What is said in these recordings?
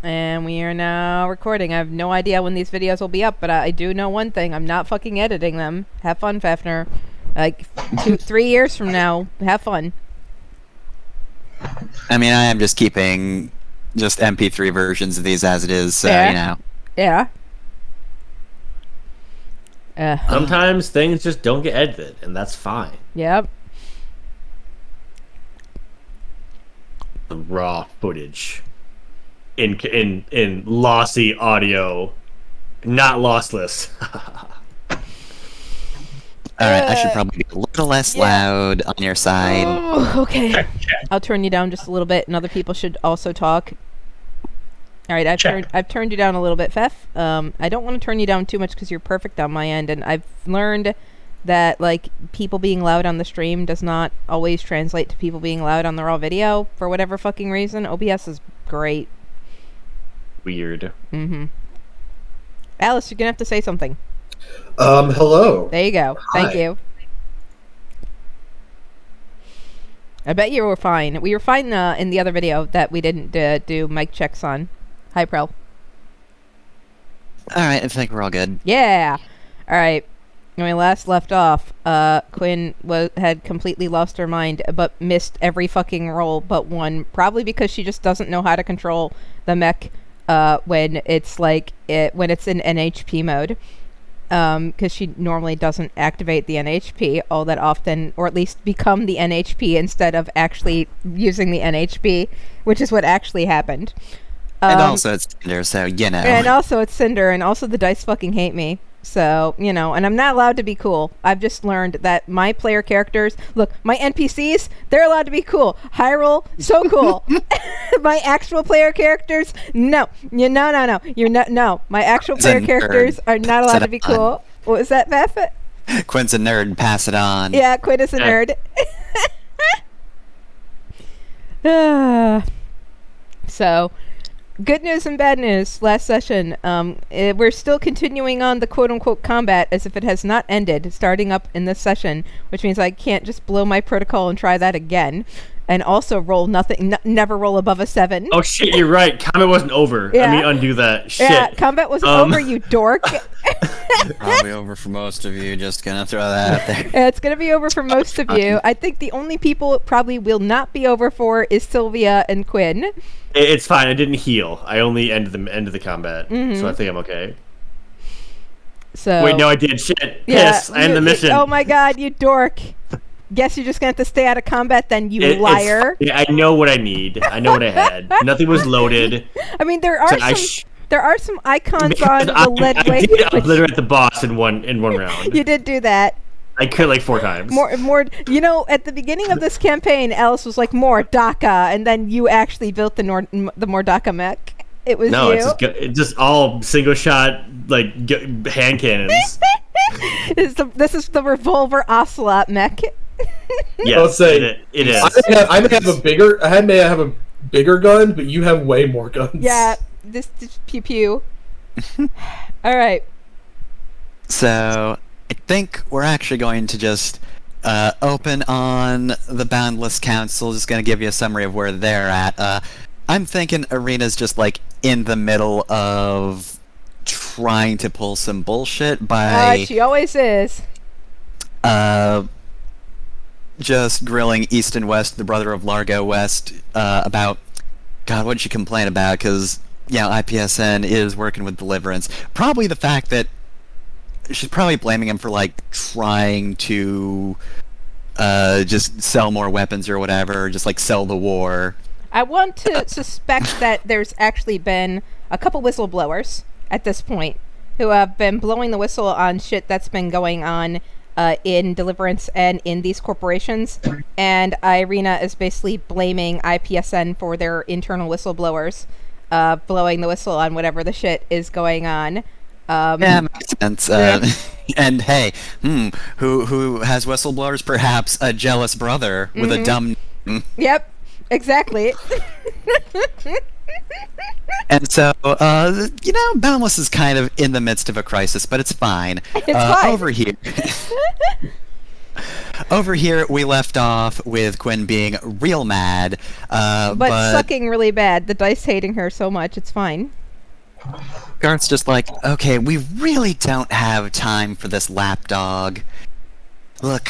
And we are now recording. I have no idea when these videos will be up, but I do know one thing. I'm not fucking editing them. Have fun, Fafner. Like, 3 years from now, have fun. I mean, I am just keeping just MP3 versions of these as it is, so, Yeah. you know. Yeah. Sometimes things just don't get edited, and that's fine. Yep. The raw footage in lossy audio, not lossless. Alright, I should probably be a little less loud on your side. Oh, okay. I'll turn you down just a little bit, and other people should also talk. Alright, I've turned you down a little bit, Fef. I don't want to turn you down too much because you're perfect on my end, and I've learned that, like, people being loud on the stream does not always translate to people being loud on the raw video for whatever fucking reason. OBS is great. Weird. Mm-hmm. Alice, you're gonna have to say something. Hello. There you go. Hi. Thank you. I bet you were fine. We were fine in the other video that we didn't do mic checks on. Hi, Prel. Alright, I think we're all good. Yeah! Alright. When we last left off, Quinn had completely lost her mind, but missed every fucking roll but one. Probably because she just doesn't know how to control the mech when it's like when it's in NHP mode. Because she normally doesn't activate the NHP all that often, or at least become the NHP instead of actually using the NHP, which is what actually happened. And also it's Cinder, so, you know. And also it's Cinder, and also the dice fucking hate me. So, you know, and I'm not allowed to be cool. I've just learned that my player characters, look, my NPCs, they're allowed to be cool. Hyrule, so cool. My actual player characters, no. No. You're not, no. My actual player characters are not allowed to be cool. What was that, Beth? Quinn's a nerd, pass it on. Yeah, Quinn is a nerd. So, good news and bad news. Last session, we're still continuing on the quote-unquote combat as if it has not ended, starting up in this session, which means I can't just blow my protocol and try that again, and also roll nothing, never roll above a 7. Oh shit, you're right. Combat wasn't over. Yeah. Let me undo that. Shit. Yeah, combat wasn't over, you dork. Probably over for most of you, just gonna throw that out there. Yeah, it's gonna be over for most of you. I think the only people it probably will not be over for is Sylvia and Quinn. It's fine. I didn't heal. I only ended the combat, so I think I'm okay. So wait, no, I did. Shit. yeah, Piss. I end the mission. Oh my god, you dork. Guess you're just gonna have to stay out of combat then, you liar. I know what I need. I know what I had. Nothing was loaded. I mean, there are some icons on the lead way. I did obliterate the boss in one round. You did do that. I killed like 4 times. More. You know, at the beginning of this campaign, Alice was like, more DACA, and then you actually built the more DACA mech. It was no, you. It's just all single shot like hand cannons. This is the revolver ocelot mech. Yes, I'll say it is. I may have a bigger gun, but you have way more guns. Yeah, this pew pew. All right. So, I think we're actually going to just open on the Boundless Council, just going to give you a summary of where they're at. I'm thinking Arena's just, like, in the middle of trying to pull some bullshit by... she always is. Just grilling East and West, the brother of Largo West, about... God, what did she complain about? Because, you know, IPSN is working with Deliverance. Probably the fact that she's probably blaming him for, like, trying to just sell more weapons or whatever, or just, like, sell the war. I want to suspect that there's actually been a couple whistleblowers at this point who have been blowing the whistle on shit that's been going on in Deliverance and in these corporations, and Irina is basically blaming IPSN for their internal whistleblowers blowing the whistle on whatever the shit is going on. Yeah, makes sense. And hey, who has whistleblowers? Perhaps a jealous brother with a dumb... Yep, exactly. And so, you know, Boundless is kind of in the midst of a crisis, but it's fine. It's fine. Over here. over here we left off with Quinn being real mad, but sucking really bad. The dice hating her so much, it's fine. Garth's just like, okay, we really don't have time for this lapdog. Look,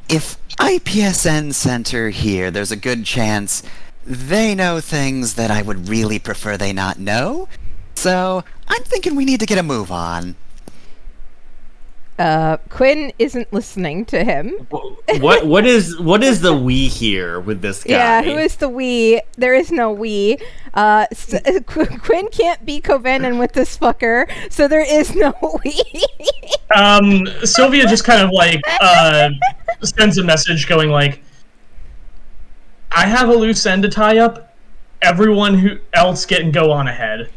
if IPSN sent her here, there's a good chance they know things that I would really prefer they not know. So, I'm thinking we need to get a move on. Quinn isn't listening to him. What is the we here with this guy? Yeah, who is the we? There is no we. Quinn can't be covenant with this fucker, so there is no we. Sylvia just kind of like sends a message going like, I have a loose end to tie up. Everyone who else go on ahead.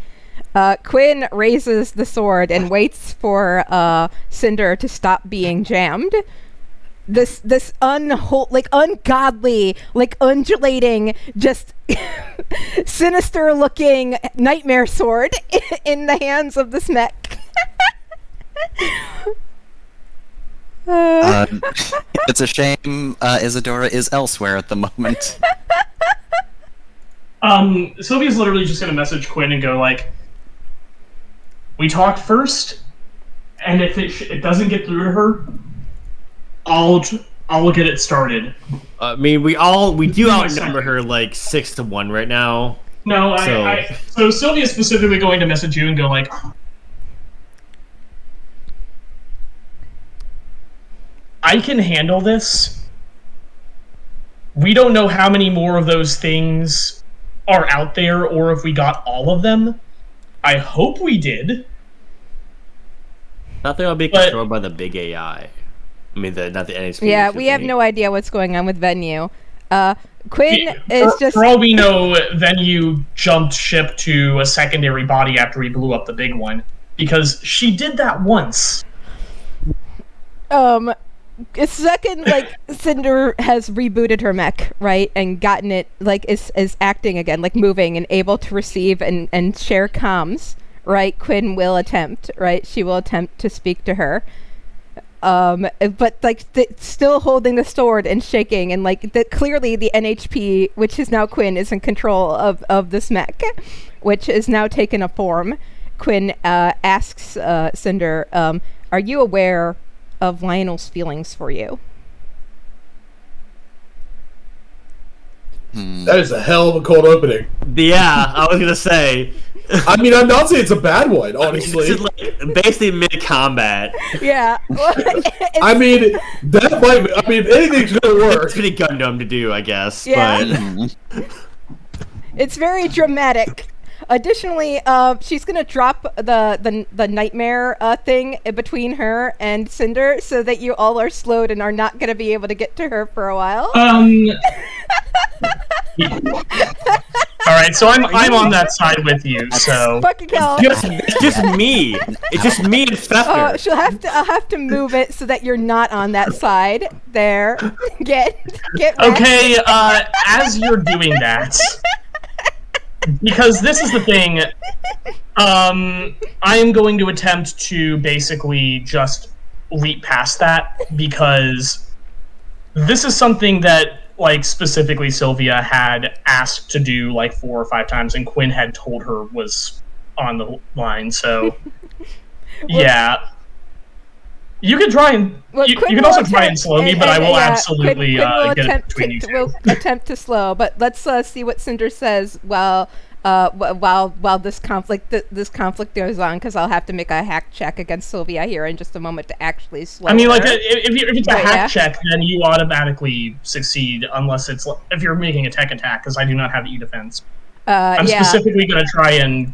Quinn raises the sword and waits for Cinder to stop being jammed. This ungodly, like undulating, just sinister-looking nightmare sword in the hands of this mech. It's a shame Isadora is elsewhere at the moment. Sylvia's literally just gonna message Quinn and go like, we talked first, and if it doesn't get through to her, I'll get it started. I mean, we do outnumber her like 6-1 right now. No, so Sylvia's specifically going to message you and go like, I can handle this. We don't know how many more of those things are out there, or if we got all of them. I hope we did. I think I'll be controlled by the big AI. I mean, not the NHP. Yeah, we have no idea what's going on with Venue. Quinn is just... For all we know, Venue jumped ship to a secondary body after we blew up the big one. Because she did that once. Second, like, Cinder has rebooted her mech, right? And gotten it, like, is acting again, like, moving and able to receive and share comms, right? Quinn will attempt, right? She will attempt to speak to her. But, like, still holding the sword and shaking, and, like, clearly the NHP, which is now Quinn, is in control of this mech, which has now taken a form. Quinn asks Cinder, are you aware of Lionel's feelings for you? That is a hell of a cold opening. Yeah, I was gonna say. I mean, I'm not saying it's a bad one, honestly. It's like basically mid-combat. Yeah. I mean, that might. I mean, if anything's gonna work. It's pretty Gundam to do, I guess. Yeah. But It's very dramatic. Additionally, she's gonna drop the nightmare thing between her and Cinder, so that you all are slowed and are not gonna be able to get to her for a while. All right, so I'm on that side with you. So fucking hell. it's just me. It's just me and Fester. I'll have to move it so that you're not on that side. There. Get back. Okay, as you're doing that, because this is the thing, I am going to attempt to basically just leap past that, because this is something that, like, specifically Sylvia had asked to do like 4 or 5 times, and Quinn had told her was on the line. So, yeah, you can try and you can also try and slow me, but I will absolutely get it between you two. We'll attempt to slow, but let's see what Cinder says while this conflict goes on, because I'll have to make a hack check against Sylvia here in just a moment to actually slow. I mean, like, her. if it's a hack check, then you automatically succeed, unless it's if you're making a tech attack, because I do not have e-defense. I'm specifically going to try and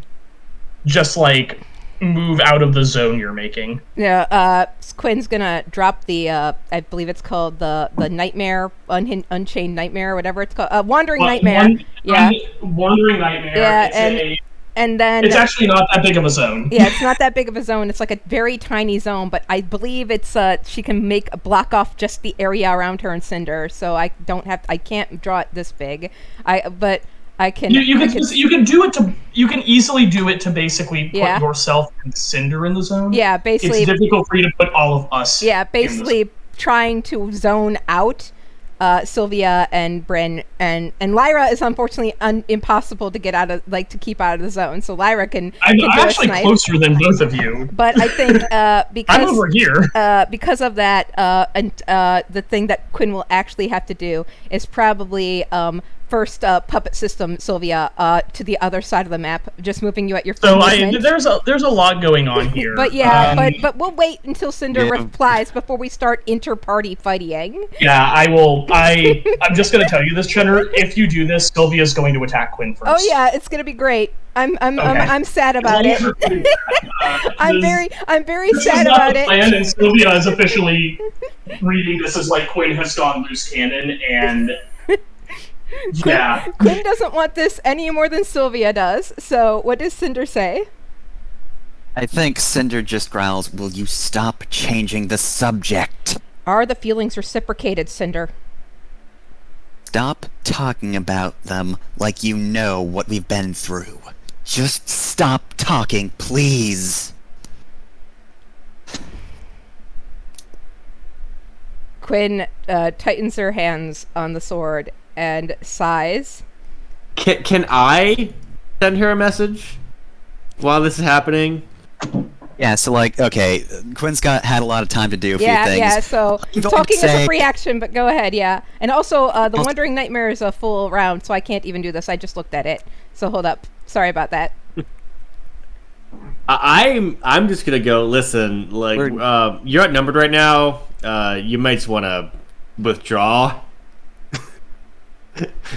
just like move out of the zone you're making. Yeah, Quinn's gonna drop the I believe it's called the nightmare, unchained nightmare, or whatever it's called, wandering nightmare. Wandering nightmare. Yeah, and then it's actually not that big of a zone. Yeah, it's not that big of a zone. It's like a very tiny zone, but I believe it's she can block off just the area around her and Cinder. So I can't draw it this big. But I can. You can easily do it to basically put yourself and Cinder in the zone. Yeah, basically. It's difficult for you to put all of us. Yeah, basically trying to zone out Sylvia and Bryn, and Lyra is unfortunately impossible to get out of, like, to keep out of the zone. So Lyra can. I'm do a actually snipe. closer than both of you. But I think because I'm over here. Because of that, and the thing that Quinn will actually have to do is probably first puppet system Sylvia to the other side of the map, just moving you at your full movement. There's a lot going on here. But yeah, but we'll wait until Cinder replies before we start inter-party fighting. Yeah, I will. I'm just gonna tell you this, Cheddar. If you do this, Sylvia's going to attack Quinn first. Oh yeah, it's gonna be great. I'm sad about it. I'm very sad about it. And Sylvia is officially reading this as like Quinn has gone loose cannon, and yeah, Quinn doesn't want this any more than Sylvia does. So what does Cinder say? I think Cinder just growls, "Will you stop changing the subject? Are the feelings reciprocated, Cinder? Stop talking about them like you know what we've been through. Just stop talking, please." Quinn tightens her hands on the sword and sighs. Can I send her a message while this is happening? Yeah, so like, okay, Quinn's had a lot of time to do a few things. Yeah, so You've talking only is a say- free action, but go ahead, yeah. And also, the Wandering Nightmare is a full round, so I can't even do this. I just looked at it. So hold up. Sorry about that. I'm just gonna go. Listen, like, you're outnumbered right now. You might just want to withdraw.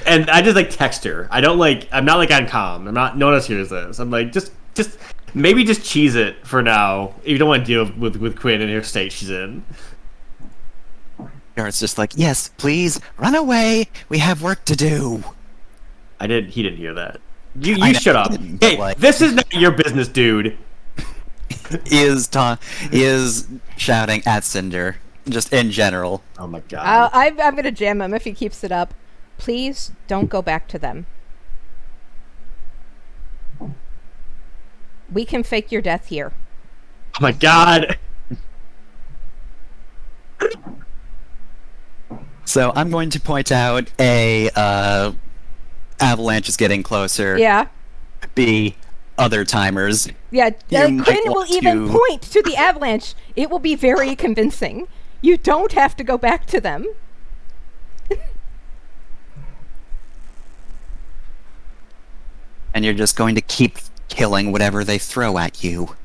And I just like text her. I'm not like on comm. I'm not. No one else hears this. I'm like, just maybe just cheese it for now. If you don't want to deal with Quinn in her state she's in. Garrett's just like, "Yes, please, run away. We have work to do." He didn't hear that. I You know shut he up. didn't, but, Hey, like- this is not your business, dude. is shouting at Cinder, just in general. Oh my god. I'm gonna jam him if he keeps it up. Please don't go back to them. We can fake your death here. Oh my god. So I'm going to point out A, avalanche is getting closer. Yeah. B, other timers. Yeah, You might Quinn will want even to- point to the avalanche. It will be very convincing. You don't have to go back to them. And you're just going to keep killing whatever they throw at you.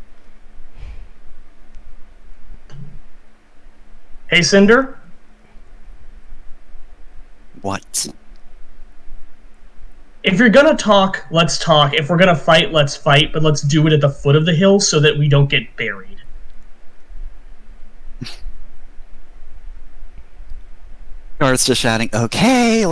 hey Cinder, What? if you're gonna talk, let's talk. If we're gonna fight, let's fight. But let's do it at the foot of the hill so that we don't get buried. Garrett's just shouting, "Okay,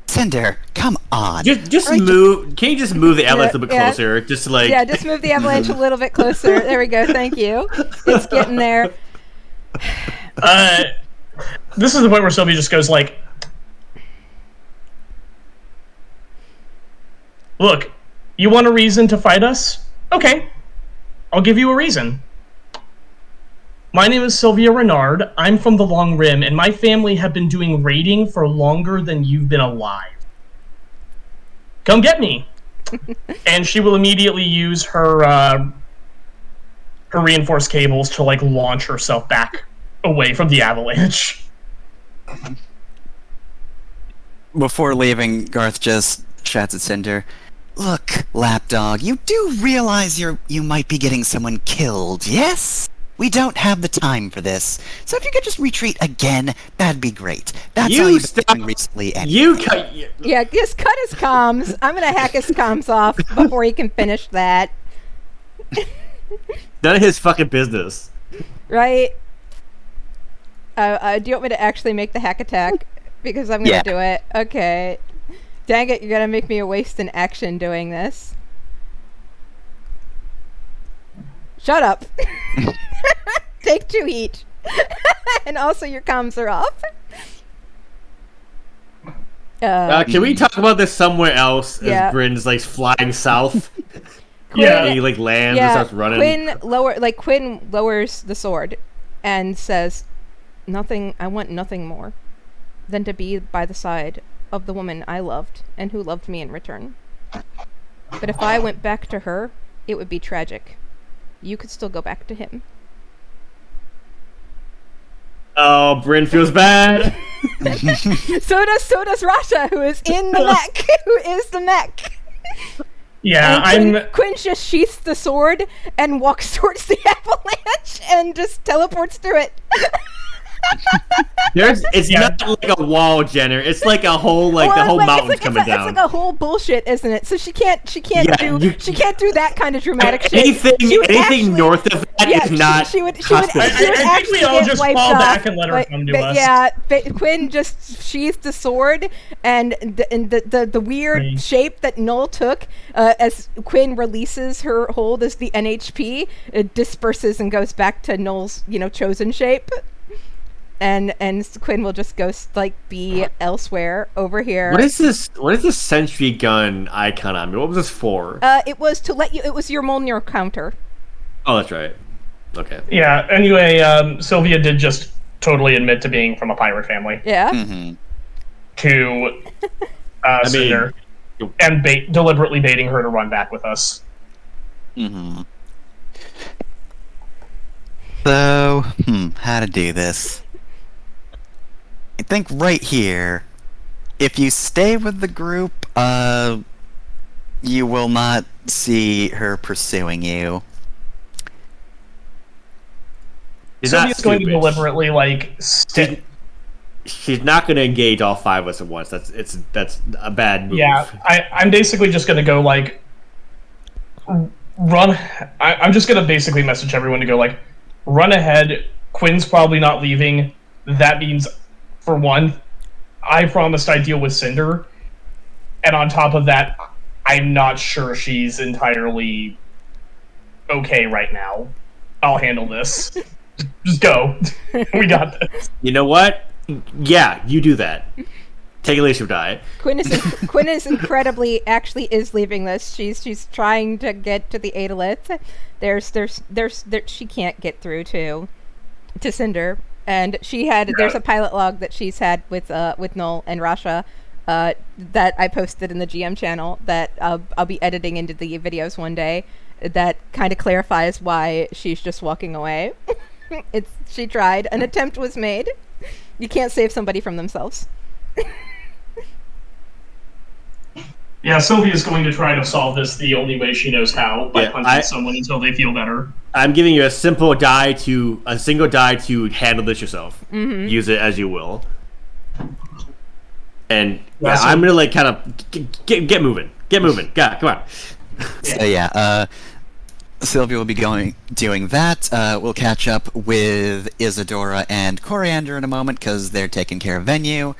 Cinder, come on." Just Right, move. Can you just move the avalanche a little bit Yeah. closer? Just like Yeah, just move the avalanche a little bit closer. There we go. Thank you. It's getting there. This is the point where Sylvia just goes like, "Look, you want a reason to fight us? Okay, I'll give you a reason. My name is Sylvia Renard. I'm from the Long Rim, and my family have been doing raiding for longer than you've been alive. Come get me." And she will immediately use her reinforced cables to like launch herself back away from the avalanche. Before leaving, Garth just shouts at Cinder, "Look, lapdog, you do realize you might be getting someone killed, yes? We don't have the time for this. So if you could just retreat again, that'd be great. That's You all you've stop- been doing recently anyway." you cut. Yeah, just cut his comms. I'm gonna hack his comms off before he can finish that. None of his fucking business. Right? Do you want me to actually make the hack attack? Because I'm gonna Yeah. do it. Okay. Dang it, you're gonna make me waste an action doing this. Shut up. Take 2 each. And also your comms are off. Can we talk about this somewhere else? Yeah. As Bryn's like flying south. Yeah. He like lands and starts running. Quinn lowers the sword and says, I want nothing more than to be by the side of the woman I loved and who loved me in return. But if I went back to her, it would be tragic. You could still go back to him. Oh, Bryn feels bad. So does Rasha, who is in the mech. Who is the mech. Yeah, And Quinn just sheaths the sword and walks towards the avalanche and just teleports through it. It's not like a wall, Jenner. It's like a whole the whole mountain's coming down. It's like a whole bullshit, isn't it? So she can't do that kind of dramatic shit. Anything north of that is not. She would I think we all just fall back and let her come to us. Yeah, Quinn just sheathed the sword, and the weird shape that Null took as Quinn releases her hold as the NHP, it disperses and goes back to Null's chosen shape. And Quinn will just go be elsewhere over here. What is this? What is this sentry gun icon on me? What was this for? It was to let you. It was your Mjolnir counter. Oh, that's right. Okay. Yeah. Anyway, Sylvia did just totally admit to being from a pirate family. Yeah. Mm-hmm. To Cinder, and deliberately baiting her to run back with us. Mm-hmm. So, how to do this? I think right here, if you stay with the group, you will not see her pursuing you. Sylvia's going to deliberately She's not going to engage all five of us at once. That's a bad move. Yeah, I'm basically just going to go run. I'm just going to basically message everyone to go run ahead. Quinn's probably not leaving. That means, for one, I promised I'd deal with Cinder, and on top of that, I'm not sure she's entirely okay right now. I'll handle this. Just go. We got this. You know what? Yeah, you do that. Take Alicia die. Quinn is incredibly actually is leaving this. She's trying to get to the Adalith. There's she can't get through to Cinder. And there's a pilot log that she's had with Null and Rasha that I posted in the GM channel that I'll be editing into the videos one day that kind of clarifies why she's just walking away. She tried. An attempt was made. You can't save somebody from themselves. Yeah, Sylvia's going to try to solve this the only way she knows how, by punching someone until they feel better. I'm giving you a single die to handle this yourself. Mm-hmm. Use it as you will. And I'm gonna kind of get moving. Get moving. God, come on. So Sylvia will be doing that. We'll catch up with Isadora and Coriander in a moment because they're taking care of venue.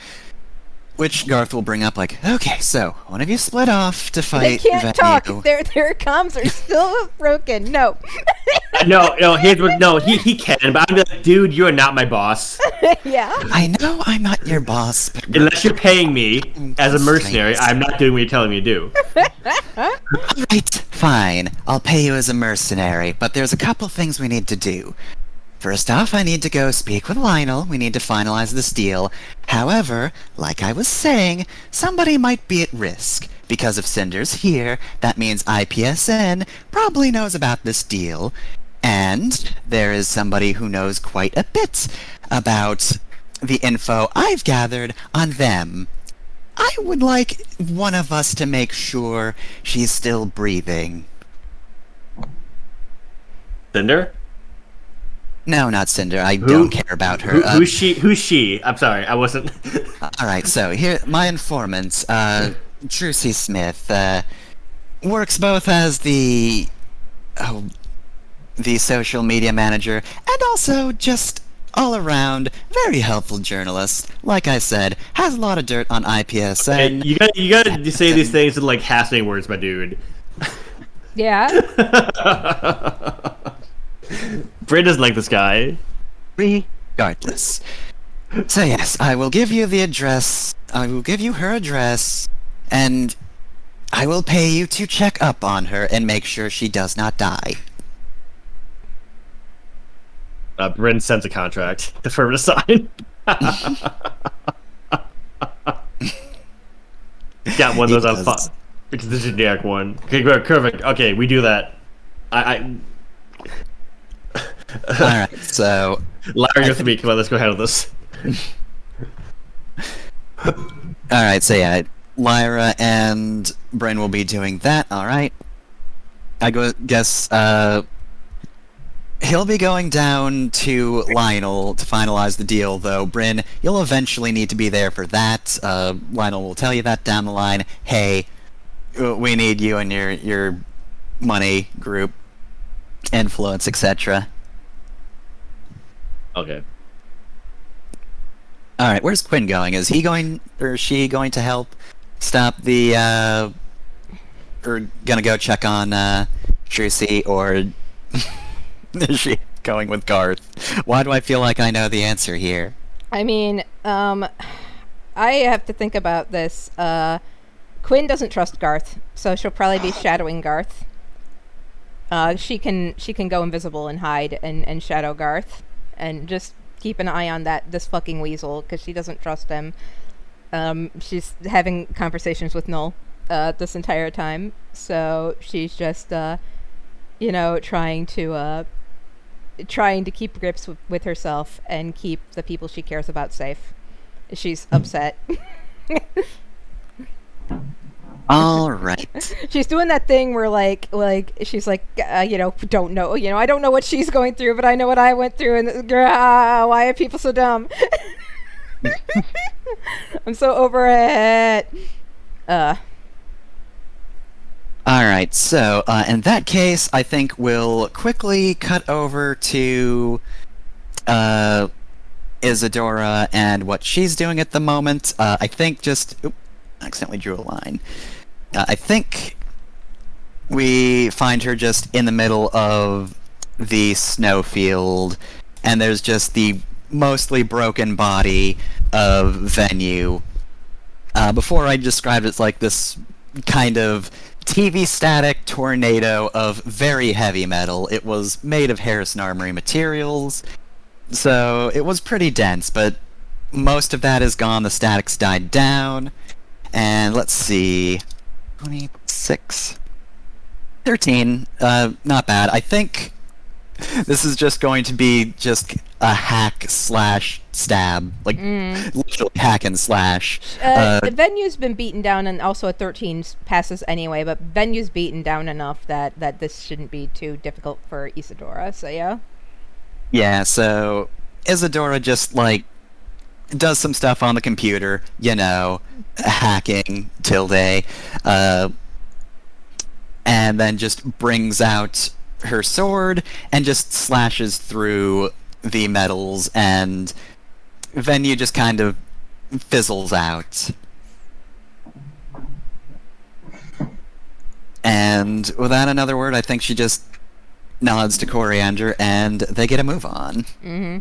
Which Garth will bring up okay, so one of you split off to fight They can't venue. talk. Their comms are still broken. No. No. He can, but I'm like, dude, you are not my boss. Yeah. I know I'm not your boss, but Unless you're paying me as a mercenary, I'm not doing what you're telling me to do. Alright, fine. I'll pay you as a mercenary, but there's a couple things we need to do. First off, I need to go speak with Lionel. We need to finalize this deal. However, like I was saying, somebody might be at risk. Because if Cinder's here, that means IPSN probably knows about this deal. And there is somebody who knows quite a bit about the info I've gathered on them. I would like one of us to make sure she's still breathing. Cinder? No, not Cinder. I don't care about her. Who's she? I'm sorry, I wasn't. Alright, so here, my informant, Trucy Smith, works both as the social media manager and also just all around very helpful journalist. Like I said, has a lot of dirt on IPSN. Hey, you gotta say these things in half-saying words, my dude. Yeah. Bryn doesn't like this guy. Regardless. So yes, I will give you the address. I will give you her address, and I will pay you to check up on her and make sure she does not die. Bryn sends a contract for her to sign. Got one of those on file because this is a generic one. Okay, perfect. Okay, we do that. I All right, so Larry with me. Come on, let's go handle this. all right, so yeah, Lyra and Bryn will be doing that. All right, guess he'll be going down to Lionel to finalize the deal, though. Bryn, you'll eventually need to be there for that. Lionel will tell you that down the line. Hey, we need you and your money group, influence, etc. Okay. All right, where's Quinn going? Is he going, or is she going to help stop the, or gonna go check on, Trucy, or is she going with Garth? Why do I feel like I know the answer here? I mean, I have to think about this. Quinn doesn't trust Garth, so she'll probably be shadowing Garth. She can go invisible and hide and shadow Garth, and just keep an eye on this fucking weasel because she doesn't trust him. She's having conversations with Null this entire time, so she's just trying to keep grips with herself and keep the people she cares about safe. She's upset. All right. She's doing that thing where like she's like don't know, I don't know what she's going through, but I know what I went through, and why are people so dumb? I'm so over it. All right, so in that case, I think we'll quickly cut over to Isadora and what she's doing at the moment. I think I accidentally drew a line. I think we find her just in the middle of the snowfield, and there's just the mostly broken body of Venue. Before I described it as like this kind of TV static tornado of very heavy metal. It was made of Harrison Armory materials, so it was pretty dense, but most of that is gone. The statics died down, and let's see, 26, 13, not bad. I think this is just going to be just a hack slash stab, like literally hack and slash. Venue's been beaten down, and also a 13 passes anyway, but Venue's beaten down enough that this shouldn't be too difficult for Isadora, so yeah. Yeah, so Isadora just, like, does some stuff on the computer, hacking, tilde, and then just brings out her sword and just slashes through the metals, and Venue just kind of fizzles out. And without another word, I think she just nods to Coriander, and they get a move on. Mm-hmm.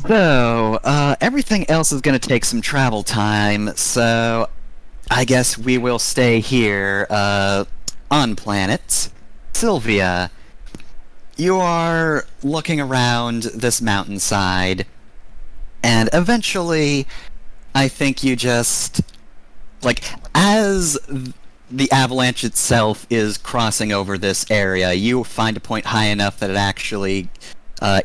So, everything else is going to take some travel time, so I guess we will stay here, on planet. Sylvia, you are looking around this mountainside, and eventually, I think you just, like, as the avalanche itself is crossing over this area, you find a point high enough that it actually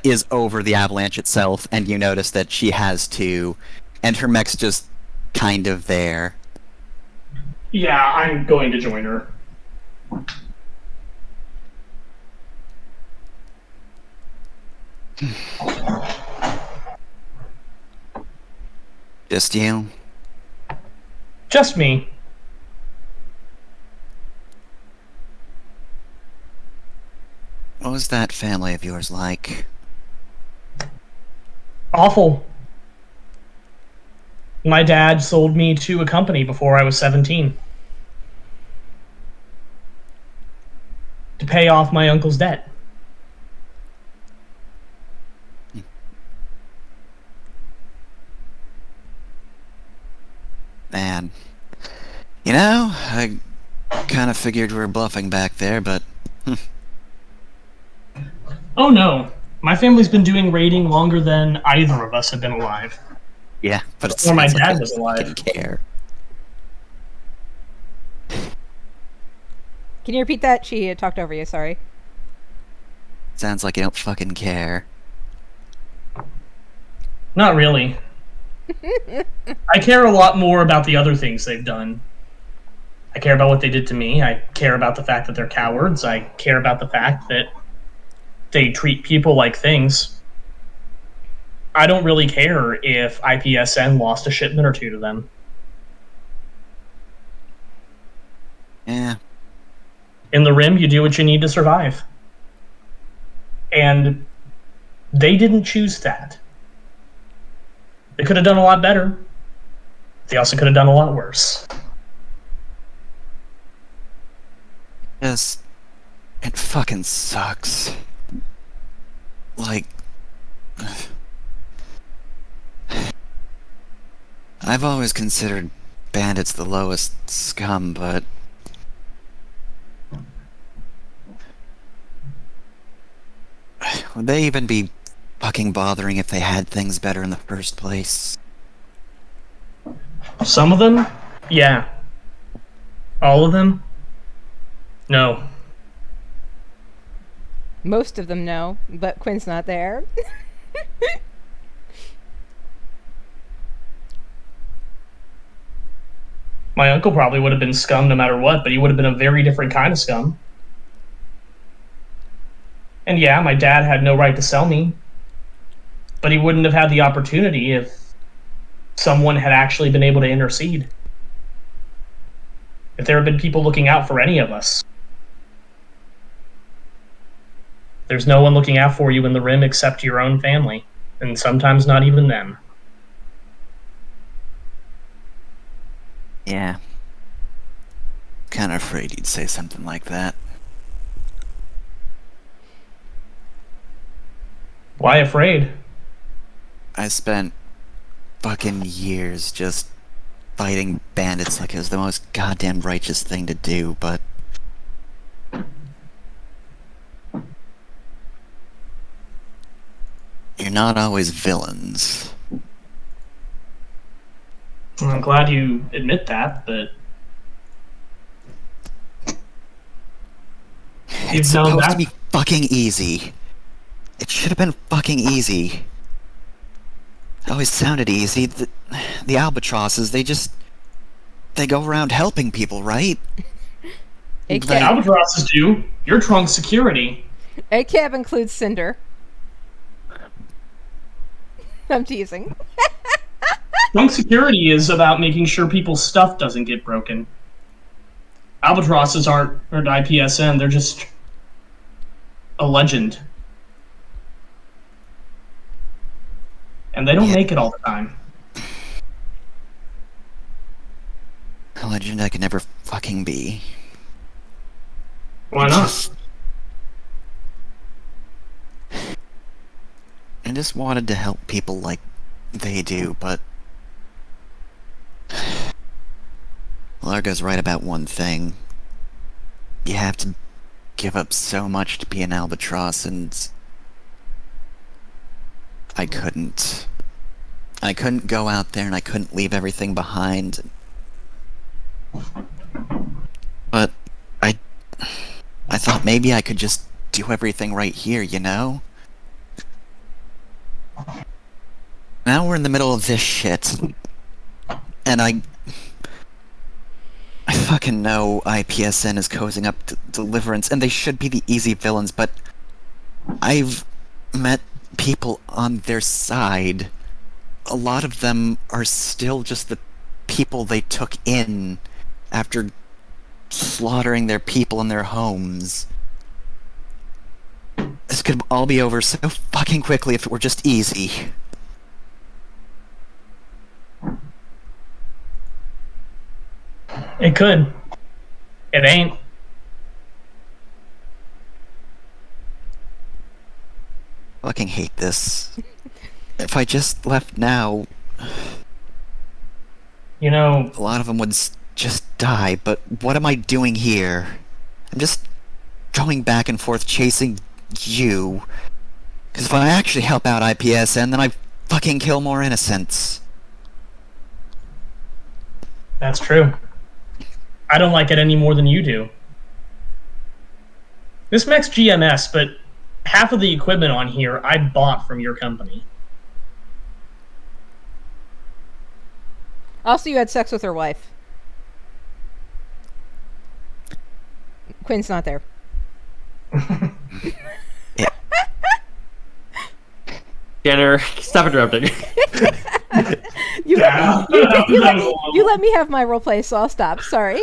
is over the avalanche itself, and you notice that she has two, and her mech's just kind of there. Yeah, I'm going to join her. Just you? Just me. What was that family of yours like? Awful. My dad sold me to a company before I was 17. To pay off my uncle's debt. Man. I kind of figured we were bluffing back there, but... Oh no, my family's been doing raiding longer than either of us have been alive. Yeah, but it Or my sounds like dad you was don't alive. fucking care. Can you repeat that? She talked over you. Sorry. Sounds like you don't fucking care. Not really. I care a lot more about the other things they've done. I care about what they did to me. I care about the fact that they're cowards. I care about the fact that they treat people like things. I don't really care if IPSN lost a shipment or two to them. Yeah. In the Rim, you do what you need to survive. And they didn't choose that. They could have done a lot better. They also could have done a lot worse. Just... It fucking sucks. Like... I've always considered bandits the lowest scum, but... Would they even be fucking bothering if they had things better in the first place? Some of them, yeah. All of them, no. Most of them know, but Quinn's not there. My uncle probably would have been scum no matter what, but he would have been a very different kind of scum. And yeah, my dad had no right to sell me, but he wouldn't have had the opportunity if someone had actually been able to intercede. If there had been people looking out for any of us. There's no one looking out for you in the Rim except your own family, and sometimes not even them. Yeah. Kinda afraid you'd say something like that. Why afraid? I spent fucking years just fighting bandits like it was the most goddamn righteous thing to do, but... You're not always villains. Well, I'm glad you admit that, but It's known supposed that. to be fucking easy. It should have been fucking easy. It always sounded easy. The albatrosses, they go around helping people, right? A Like- cab, Albatrosses do. You're trunk security. a cab includes Cinder. I'm teasing. Trunk security is about making sure people's stuff doesn't get broken. Albatrosses aren't IPSN, they're just a legend. And they don't Yeah. make it all the time. A legend I could never fucking be. Why not? I just wanted to help people like they do, but... Largo's right about one thing. You have to give up so much to be an albatross, and... I couldn't. I couldn't go out there and I couldn't leave everything behind. But I thought maybe I could just do everything right here, you know? Now we're in the middle of this shit. And I fucking know IPSN is cozying up to Deliverance, and they should be the easy villains, but I've met people on their side. A lot of them are still just the people they took in after slaughtering their people in their homes. This could all be over so fucking quickly if it were just easy. It could. It ain't. Fucking hate this. If I just left now, You know, a lot of them would just die, but what am I doing here? I'm just going back and forth chasing you. Because if I actually help out IPSN, then I fucking kill more innocents. That's true. I don't like it any more than you do. This mech's GMS, but half of the equipment on here I bought from your company. Also, you had sex with her wife. Quinn's not there. Tanner, stop interrupting. You Yeah. you let me have my roleplay, so I'll stop. Sorry.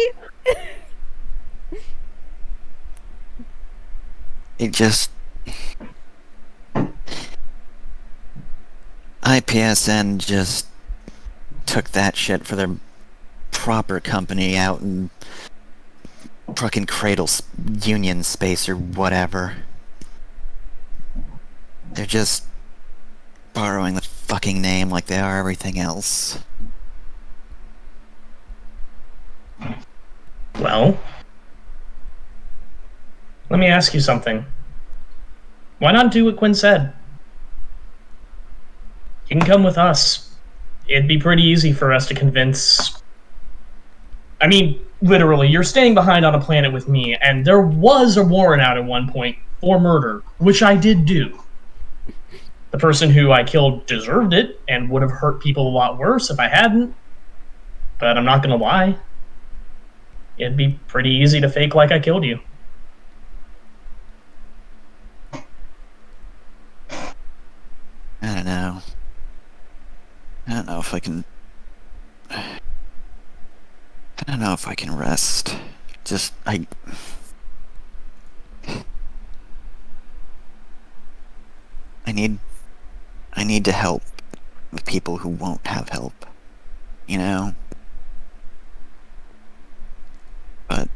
It just... IPSN just took that shit for their proper company out in fucking Cradle Union Space or whatever. They're just borrowing the fucking name like they are everything else. Well, let me ask you something. Why not do what Quinn said? You can come with us. It'd be pretty easy for us to convince... I mean, literally, you're staying behind on a planet with me, and there was a warrant out at one point for murder, which I did do. The person who I killed deserved it, and would have hurt people a lot worse if I hadn't. But I'm not gonna lie. It'd be pretty easy to fake like I killed you. I don't know. I don't know if I can... I don't know if I can rest. Just, I need to help the people who won't have help. You know? But...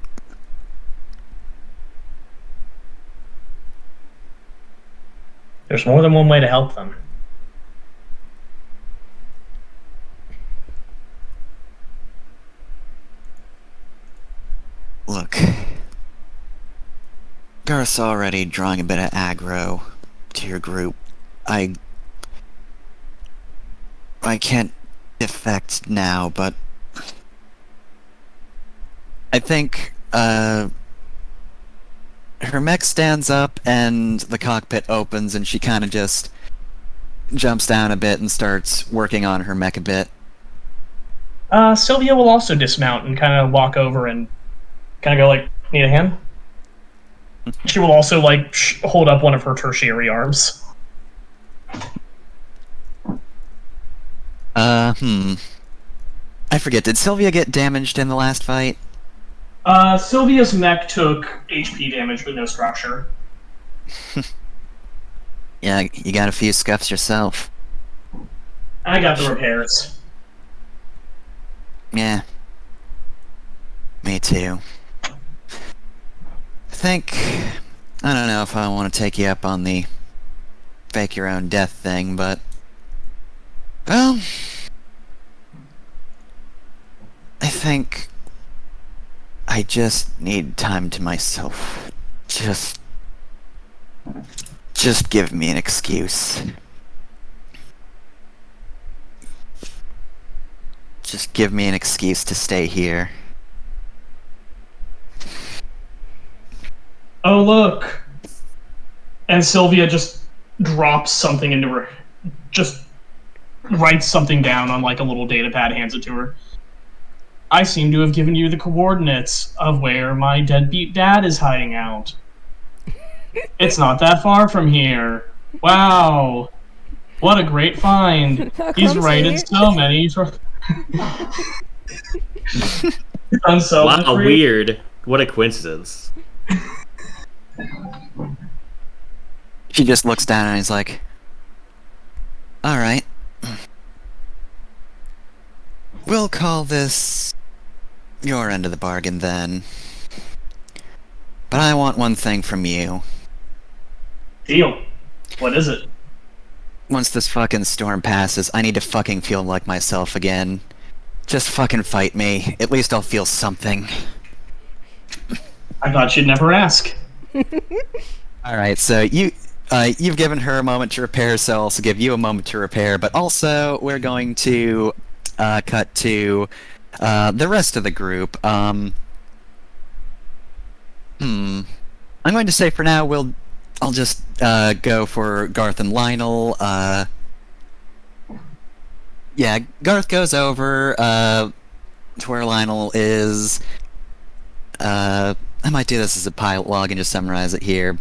There's more than one way to help them. Look. Garth's already drawing a bit of aggro to your group. I can't defect now, but I think, her mech stands up and the cockpit opens and she kind of just jumps down a bit and starts working on her mech a bit. Sylvia will also dismount and kind of walk over and kind of go like, need a hand? She will also like hold up one of her tertiary arms. I forget, did Sylvia get damaged in the last fight? Sylvia's mech took HP damage, but no structure. Yeah, you got a few scuffs yourself. I got the repairs. Yeah. Me too. I don't know if I want to take you up on the fake your own death thing, but... Well... I think... I just need time to myself. Just give me an excuse. Just give me an excuse to stay here. Oh, look. And Sylvia just drops something into her. Just writes something down on like a little data pad, hands it to her. I seem to have given you the coordinates of where my deadbeat dad is hiding out. It's not that far from here. Wow. What a great find. He's righted so many... done so much Wow, for you. weird. What a coincidence. She just looks down and is like, alright. We'll call this your end of the bargain then. But I want one thing from you. Deal. What is it? Once this fucking storm passes, I need to fucking feel like myself again. Just fucking fight me. At least I'll feel something. I thought you'd never ask. All right, so you've given her a moment to repair, so I'll also give you a moment to repair. But also, we're going to cut to the rest of the group. I'm going to say for now I'll just go for Garth and Lionel. Yeah, Garth goes over to where Lionel is. I might do this as a pilot log and just summarize it here.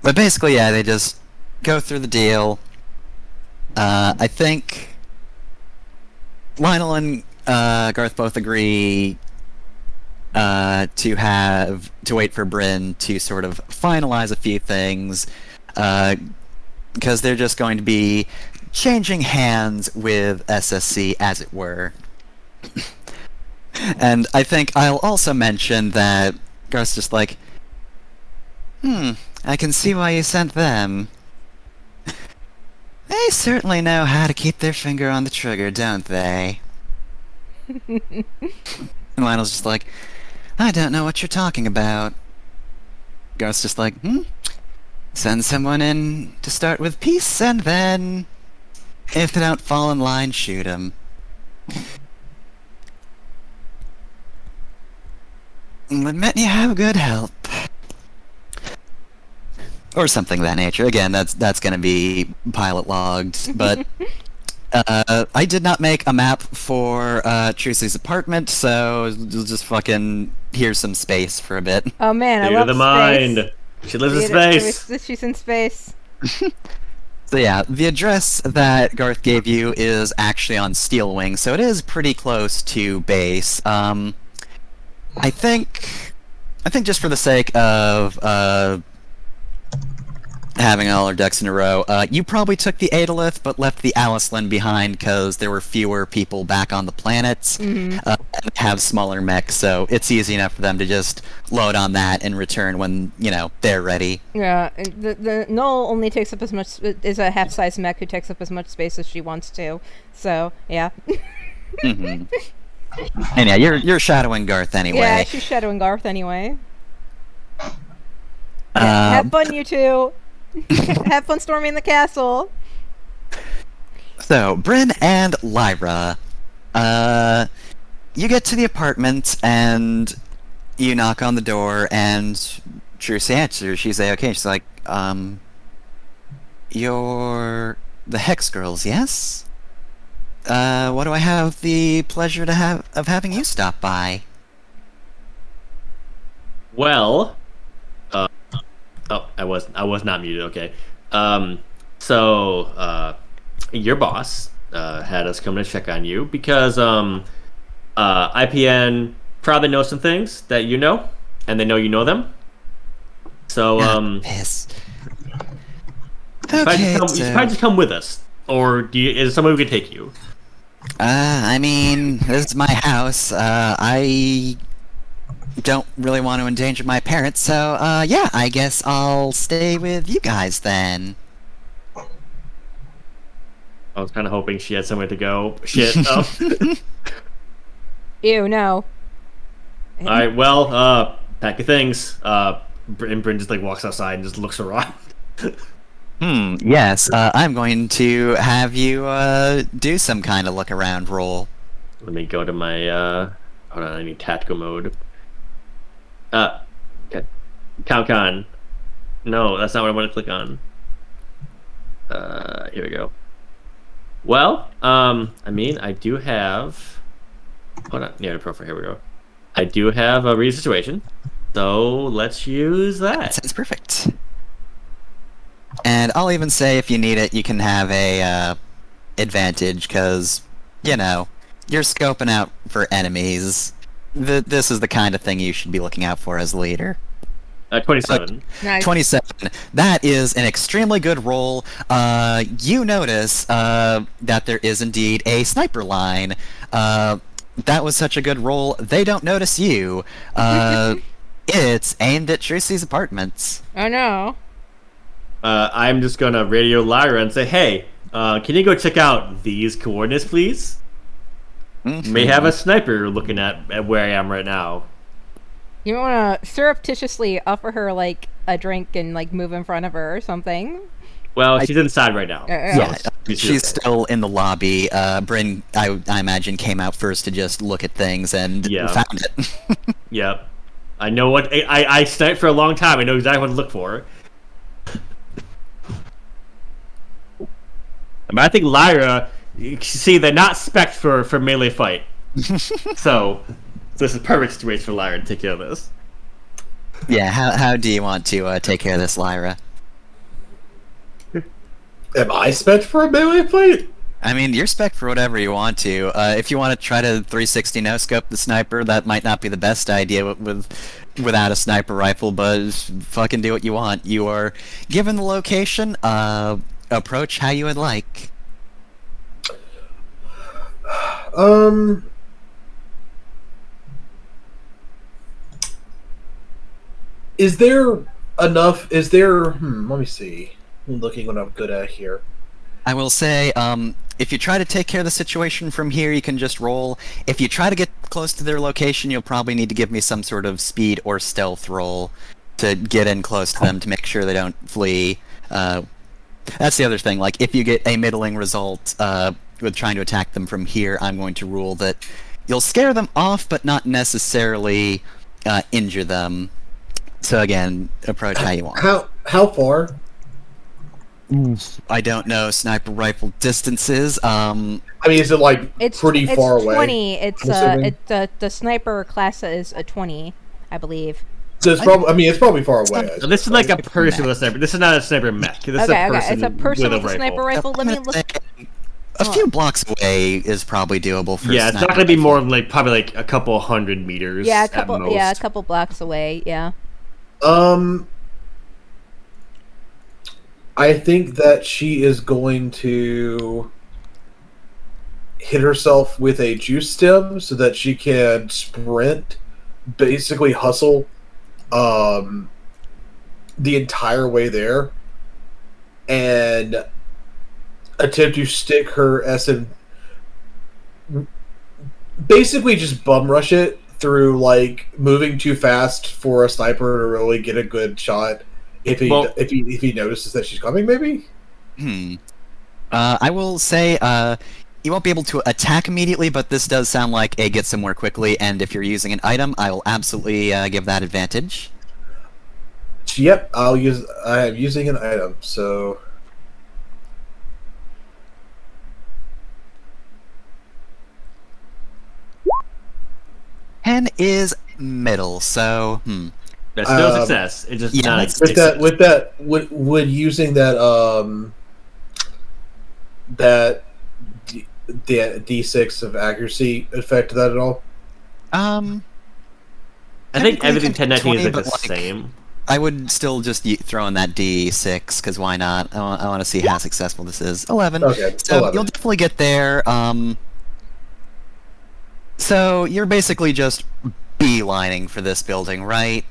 But basically, yeah, they just go through the deal. I think Lionel and Garth both agree to wait for Bryn to sort of finalize a few things, because they're just going to be changing hands with SSC, as it were. And I think I'll also mention that Garth's just like, I can see why you sent them. They certainly know how to keep their finger on the trigger, don't they? And Lionel's just like, I don't know what you're talking about. Garth's just like, send someone in to start with peace, and then, if they don't fall in line, shoot them. Admit you have good help. Or something of that nature. Again, that's gonna be pilot logged, but I did not make a map for Trucy's apartment, so we'll just fucking here's some space for a bit. Oh man, I Theater love of the space. mind. She lives in space. She's in space. So yeah, the address that Garth gave you is actually on Steelwing, so it is pretty close to base. I think just for the sake of having all our ducks in a row, you probably took the Adolith, but left the Alicelyn behind because there were fewer people back on the planets, and have smaller mechs, so it's easy enough for them to just load on that and return when, they're ready. Yeah, the Null only takes up as much, is a half-size mech who takes up as much space as she wants to, so, yeah. And yeah, you're shadowing Garth anyway. Yeah, she's shadowing Garth anyway. Yeah, have fun, you two! Have fun storming the castle! So, Bryn and Lyra, you get to the apartment, and you knock on the door, and Trucy answers. She's okay. She's like, you're the Hex Girls, yes? What do I have the pleasure of having you stop by? Well, I was not muted. Okay. So your boss had us come to check on you because IPN probably knows some things that you know, and they know you know them. So Piss. you Okay, should probably just come with us, or is someone who can take you? I mean, this is my house. I don't really want to endanger my parents, so, yeah, I guess I'll stay with you guys then. I was kind of hoping she had somewhere to go. Shit. Ew, no. All right. Well, pack your things. And Bryn just walks outside and just looks around. Yes, I'm going to have you, do some kind of look-around roll. Let me go to my, hold on, I need tactical mode. Okay. CountCon. No, that's not what I want to click on. Here we go. Well, I mean, I do have... Hold on, yeah, profile, here we go. I do have a read situation, so let's use that. Sounds perfect. And I'll even say if you need it, you can have a, advantage, because, you're scoping out for enemies. This is the kind of thing you should be looking out for as a leader. 27. Nice. 27. That is an extremely good roll. You notice that there is indeed a sniper line. That was such a good roll. They don't notice you. It's aimed at Trucy's apartments. Oh no. I'm just gonna radio Lyra and say, hey, can you go check out these coordinates, please? May have a sniper looking at where I am right now. You want to surreptitiously offer her, a drink and like move in front of her or something. Well, she's inside right now. Yeah, So She's still in the lobby. Bryn, I imagine, came out first to just look at things and Yeah. found it. Yep. I know what I sniped for a long time. I know exactly what to look for. I mean, I think Lyra, see, they're not spec'd for melee fight. So this is a perfect situation for Lyra to take care of this. Yeah, how do you want to take care of this, Lyra? Am I spec for a melee fight? I mean, you're spec for whatever you want to. If you want to try to 360 no-scope the sniper, that might not be the best idea without a sniper rifle, but fucking do what you want. You are given the location, approach how you would like. Is there enough? Is there? Let me see. I'm looking what I'm good at here. I will say, if you try to take care of the situation from here, you can just roll. If you try to get close to their location, you'll probably need to give me some sort of speed or stealth roll to get in close to them to make sure they don't flee. That's the other thing. Like, if you get a middling result with trying to attack them from here, I'm going to rule that you'll scare them off, but not necessarily injure them. So again, approach how you want. How far? I don't know sniper rifle distances. I mean, is it like pretty far away? 20. It's the sniper class is a 20, I believe. So it's probably. I mean, it's probably far away. So this is like a person with a sniper. This is not a sniper mech. This is a person It's a person with a sniper rifle. Let me I'm gonna look. say a few blocks away is probably doable for. Yeah, it's not sniper going to be rifle. more than like probably like a couple hundred meters. Yeah, at most. a couple blocks away. Yeah. I think that she is going to hit herself with a juice stem so that she can sprint, basically hustle, the entire way there, and attempt to stick her SM. Basically, just bum rush it through like moving too fast for a sniper to really get a good shot. If he notices that she's coming, maybe. I will say you won't be able to attack immediately, but this does sound like a get somewhere quickly. And if you're using an item, I will absolutely give that advantage. Yep, I am using an item, so. Pen is middle, so That's no success. It's just yeah, not. Would using that that D6 of accuracy affect that at all? I think everything 1019 is like the 20, but, same. I would still just throw in that D6 because why not? I want to see how successful this is. 11. Okay, So 11. you'll definitely get there. So you're basically just beelining for this building, right?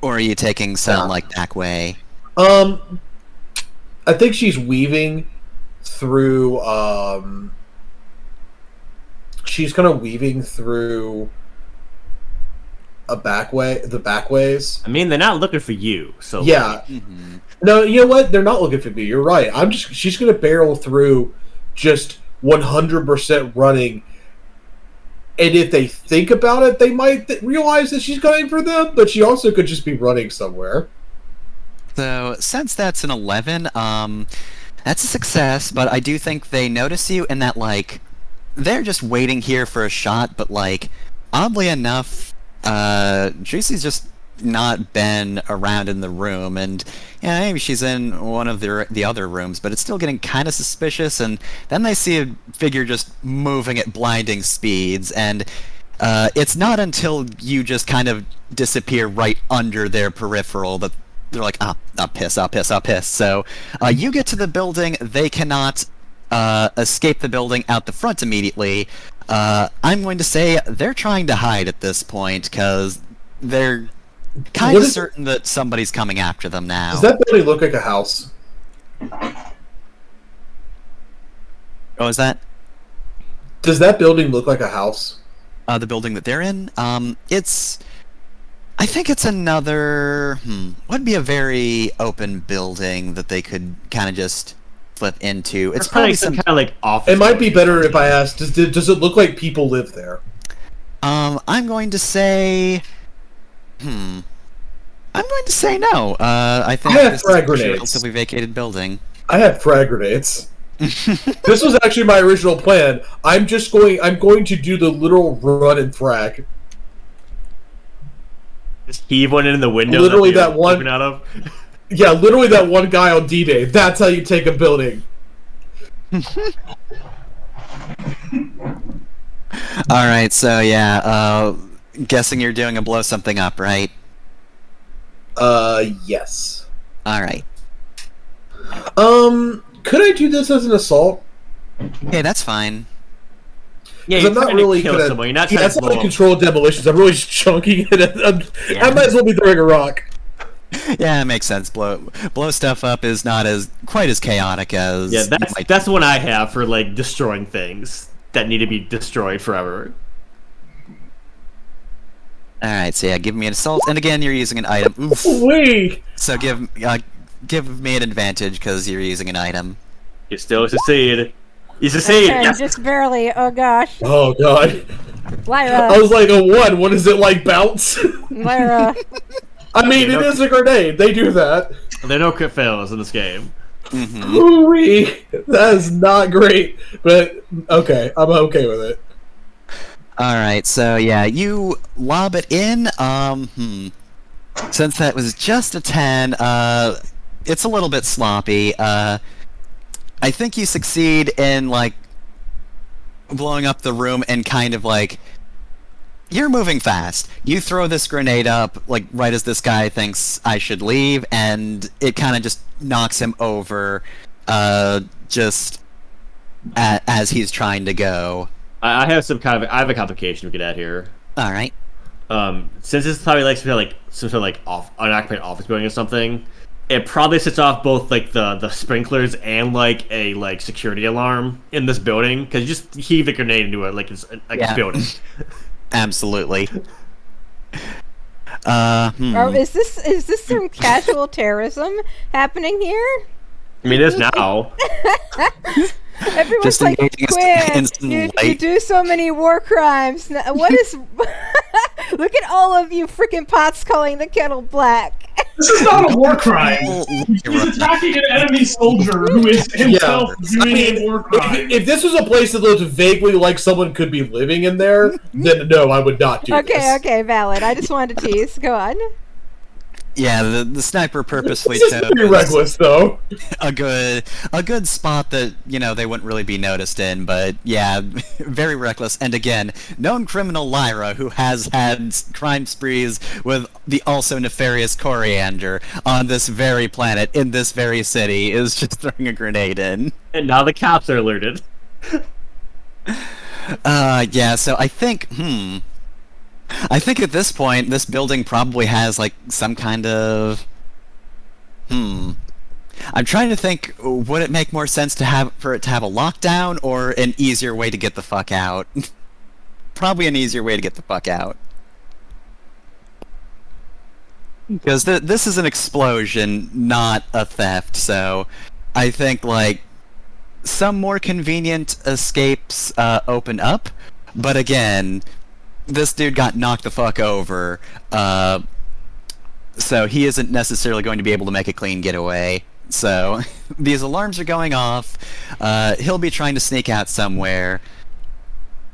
Or are you taking some like back way? I think she's weaving through. She's kind of weaving through a back way, the back ways. I mean, they're not looking for you, so Yeah. No, you know what? They're not looking for me. You're right. She's gonna barrel through, just 100% running. And if they think about it, they might realize that she's going for them. But she also could just be running somewhere. So since that's an 11, that's a success. But I do think they notice you, and that like they're just waiting here for a shot. But like oddly enough, Juicy's just not been around in the room, and yeah, maybe she's in one of the other rooms, but it's still getting kind of suspicious. And then they see a figure just moving at blinding speeds, and it's not until you just kind of disappear right under their peripheral that they're like, I'll piss. So you get to the building. They cannot escape the building out the front immediately. I'm going to say they're trying to hide at this point because they're kind of certain that somebody's coming after them now. Does that building look like a house? Oh, is that? Does that building look like a house? The building that they're in? It's I think it's another. Would be a very open building that they could kind of just flip into. It's probably some kind of like office. It might be better if I ask, does it look like people live there? I'm going to say. I'm going to say no. I think I have this frag is a grenades. relatively vacated building. I have frag grenades. This was actually my original plan. I'm going to do the literal run and frag. Just heave one in the window. Literally that that one. Out of. Yeah, literally that one guy on D-Day. That's how you take a building. Alright, so yeah, guessing you're doing a blow something up, right? Yes. Alright. Could I do this as an assault? Okay, that's fine. Yeah, I'm not really kill gonna. someone. You're not Yeah, trying that's to not blow like up. controlled demolitions. I'm really just chunking it. I might as well be throwing a rock. Yeah, it makes sense. Blow stuff up is not quite as chaotic as... Yeah, that's the one I have for like destroying things that need to be destroyed forever. Alright, so yeah, give me an assault, and again, you're using an item. Oof. Wait. So give me an advantage, because you're using an item. You still succeed. You succeed! Okay, Yes! just barely. Oh gosh. Oh god. Lyra. I was like a 1. What is it like, bounce? Lyra. I mean, it is a grenade. They do that. There are no crit fails in this game. Ooh-wee. That is not great, but okay, I'm okay with it. Alright, so yeah, you lob it in, Since that was just a 10, it's a little bit sloppy, I think you succeed in, like, blowing up the room and kind of, like, you're moving fast. You throw this grenade up, like, right as this guy thinks I should leave, and it kind of just knocks him over, just as he's trying to go. I have I have a complication we could add here. Alright. Since this probably like some sort of like unoccupied office building or something, it probably sets off both like the sprinklers and like a like security alarm in this building because you just heave the grenade into it like it's a building. Absolutely. Or is this some casual terrorism happening here? I mean, it is now. Everyone's Just like, engaging Quinn, instant you light." do so many war crimes. What is... Look at all of you freaking pots calling the kettle black. This is not a war crime. He's attacking an enemy soldier who is himself doing a war crime. If this was a place that looked vaguely like someone could be living in there, then no, I would not do this. Okay, valid. I just wanted to tease. Go on. Yeah, the sniper purposefully This is chose pretty reckless, though. a good spot that, you know, they wouldn't really be noticed in, but yeah, very reckless. And again, known criminal Lyra, who has had crime sprees with the also nefarious Coriander on this very planet, in this very city, is just throwing a grenade in. And now the cops are alerted. Yeah, so I think, I think at this point, this building probably has, like, some kind of... I'm trying to think, would it make more sense for it to have a lockdown, or an easier way to get the fuck out? Probably an easier way to get the fuck out. Because this is an explosion, not a theft, so I think, like, some more convenient escapes open up, but again... This dude got knocked the fuck over, so he isn't necessarily going to be able to make a clean getaway. So, these alarms are going off, he'll be trying to sneak out somewhere.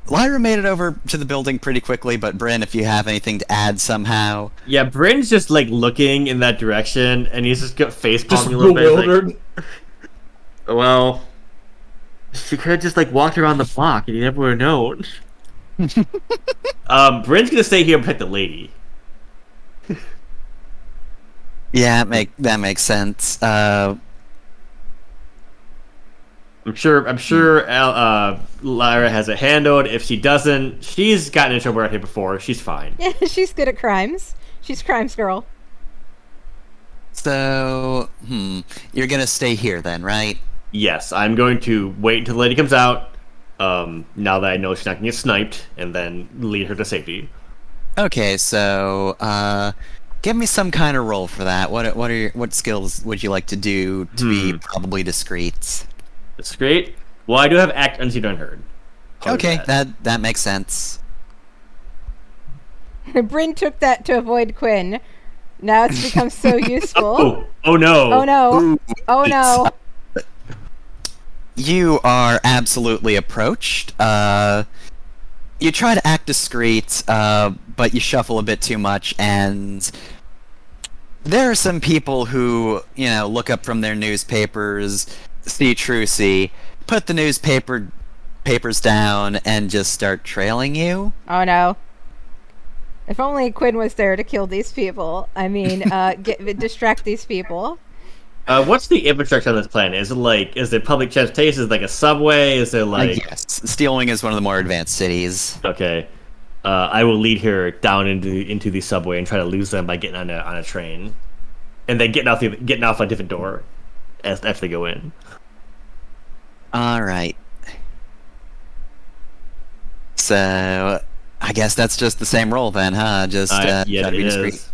Lyra made it over to the building pretty quickly, but Bryn, if you have anything to add somehow... Yeah, Bryn's just like looking in that direction, and he's just got face palming a little bit. Bewildered. Like, well, she could have just like walked around the block, and you never would have known. Bryn's gonna stay here and protect the lady. Yeah, that makes sense. I'm sure Lyra has it handled. If she doesn't, she's gotten in trouble out here before. She's fine. Yeah, she's good at crimes. She's crimes girl. So, you're gonna stay here then, right? Yes, I'm going to wait until the lady comes out. Now that I know she's not gonna get sniped, and then lead her to safety. Okay, so give me some kind of roll for that. What skills would you like to do to be probably discreet? That's great. Well, I do have act unseen unheard. I'll do Okay, that. that makes sense. Bryn took that to avoid Quinn. Now it's become so useful. Oh no. Oh no. Ooh, Oh no. You are absolutely approached. You try to act discreet, but you shuffle a bit too much, and there are some people who, look up from their newspapers, see Trucy, put the papers down, and just start trailing you. Oh no. If only Quinn was there to kill these people. I mean, distract these people. What's the infrastructure on this planet? Is there public transportation? Is it like a subway? Is there Yes, Steelwing is one of the more advanced cities. Okay. I will lead her down into the subway and try to lose them by getting on a train, and then getting off a different door after they go in. All right. So, I guess that's just the same roll then, huh? Just Yeah, try to be it discreet. is.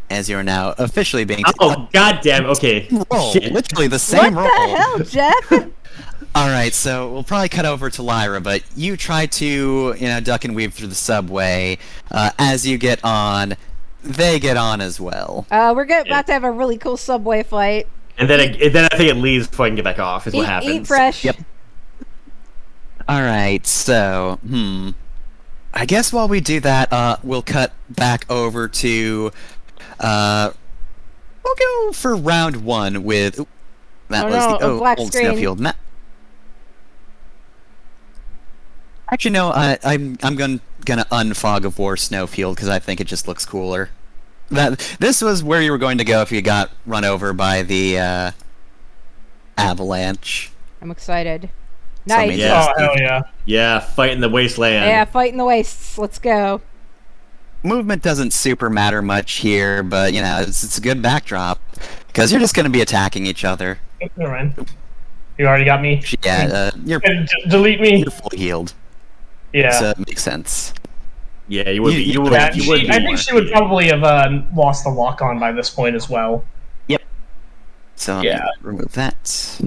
As you are now officially being. Oh goddamn! Okay. Roll, Shit. literally the same What roll. the hell, Jeff? All right, so we'll probably cut over to Lyra, but you try to, duck and weave through the subway. As you get on, they get on as well. We're about to have a really cool subway fight. And then I think it leaves before I can get back off. Is what happens. Eat fresh. Yep. All right, so I guess while we do that, we'll cut back over to. We'll go for round 1 with. That was no, the a black old screen. Snowfield map. Actually, no. I'm gonna unfog of War Snowfield because I think it just looks cooler. This was where you were going to go if you got run over by the avalanche. I'm excited. So, I Nice. mean, Yeah. Oh, hell yeah. Yeah, fight in the wasteland. Yeah, fight in the wastes. Let's go. Movement doesn't super matter much here, but it's a good backdrop because you're just going to be attacking each other. Never mind. You already got me. Yeah, you're Delete me. fully healed, Yeah. so it makes sense. Yeah, you would be. You would. Yeah, You would be I more. think she would probably have lost the lock on by this point as well. So Yeah. let me remove that.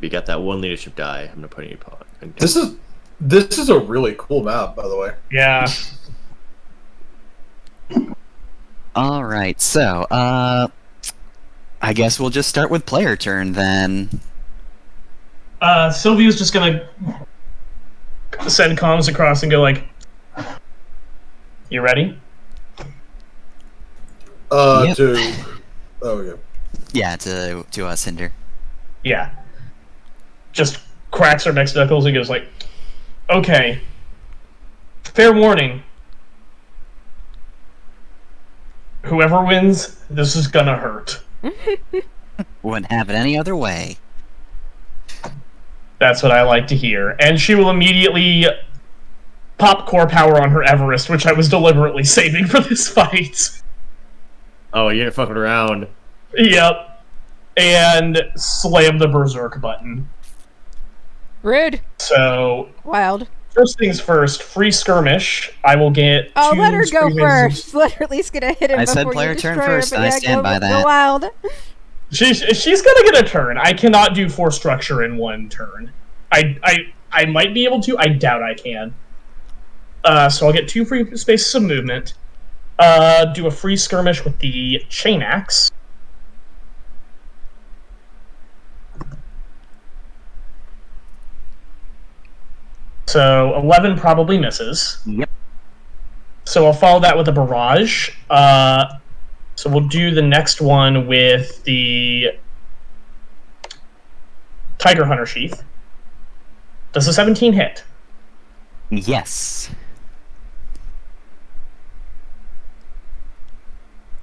You got that one leadership die. I'm gonna put in your pot. This is a really cool map, by the way. Yeah. All right, so I guess we'll just start with player turn then. Sylvia's just gonna send comms across and go like, "You ready?" Yep. Yeah. To Cinder. Yeah. Just cracks her next knuckles and goes like, "Okay. Fair warning. Whoever wins, this is gonna hurt." Wouldn't have it any other way. That's what I like to hear. And she will immediately pop core power on her Everest, which I was deliberately saving for this fight. Oh, you're fucking around. Yep. And slam the Berserk button. Rude. So, Wild. first things first, free skirmish. I will get Oh, two let her go screaming- first. Let her at least get a hit in I said before player you turn destroy her, first, but and I yeah, stand by Go that. wild. She's gonna get a turn. I cannot do force structure in one turn. I might be able to. I doubt I can. So I'll get 2 free spaces of movement. Do a free skirmish with the chain axe. So 11 probably misses. Yep. So I'll follow that with a barrage. So we'll do the next one with the Tiger Hunter Sheath. Does a 17 hit? Yes.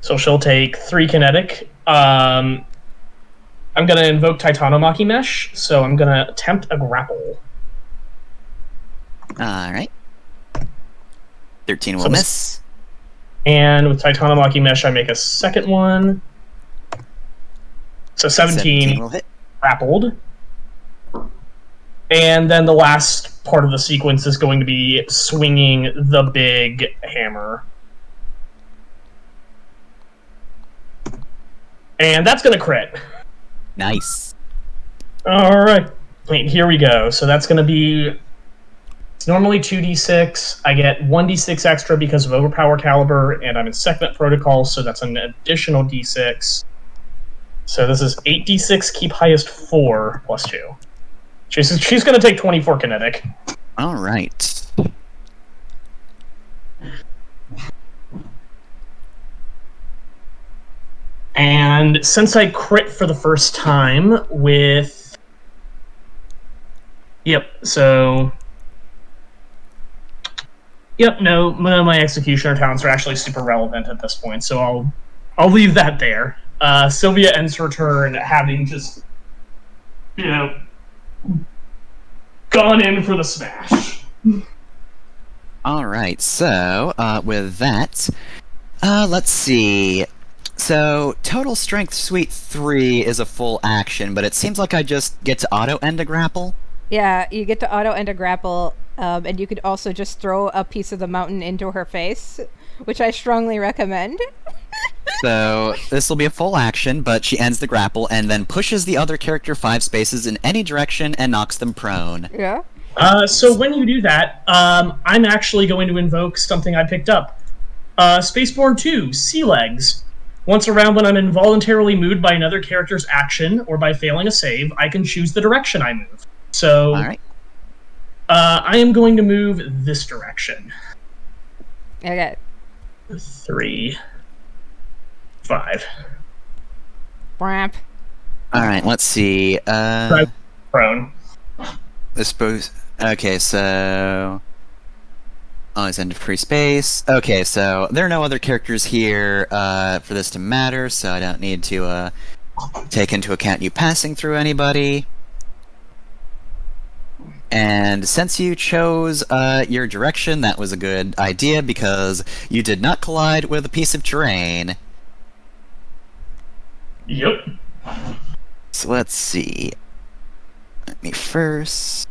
So she'll take 3 kinetic. I'm going to invoke Titanomachy Mesh, so I'm going to attempt a grapple. All right. 13 will So- miss. And with Titanomachy Mesh, I make a second one. So 17 will hit. grappled. And then the last part of the sequence is going to be swinging the big hammer. And that's going to crit. Nice. All right. Wait, here we go. So that's going to be... It's normally 2d6. I get 1d6 extra because of Overpower Caliber, and I'm in Segment Protocol, so that's an additional d6. So this is 8d6, keep highest 4, plus 2. She's going to take 24 kinetic. All right. And since I crit for the first time with... Yep, so... Yep, no, none of my Executioner talents are actually super relevant at this point, so I'll leave that there. Sylvia ends her turn having just, gone in for the smash. All right. So with that, let's see. So total strength suite 3 is a full action, but it seems like I just get to auto end a grapple. Yeah, you get to auto end a grapple, and you could also just throw a piece of the mountain into her face, which I strongly recommend. So this will be a full action, but she ends the grapple and then pushes the other character 5 spaces in any direction and knocks them prone. Yeah. So when you do that, I'm actually going to invoke something I picked up. Spaceborne 2, Sea Legs. Once around, when I'm involuntarily moved by another character's action or by failing a save, I can choose the direction I move. So, All right. I am going to move this direction. Okay. 3, 5. Bramp. All right. Let's see. Prone. I suppose. Okay. So. Always end free space. Okay. So there are no other characters here for this to matter, so I don't need to take into account you passing through anybody. And since you chose your direction, that was a good idea because you did not collide with a piece of terrain. Yep. So let's see. Let me first...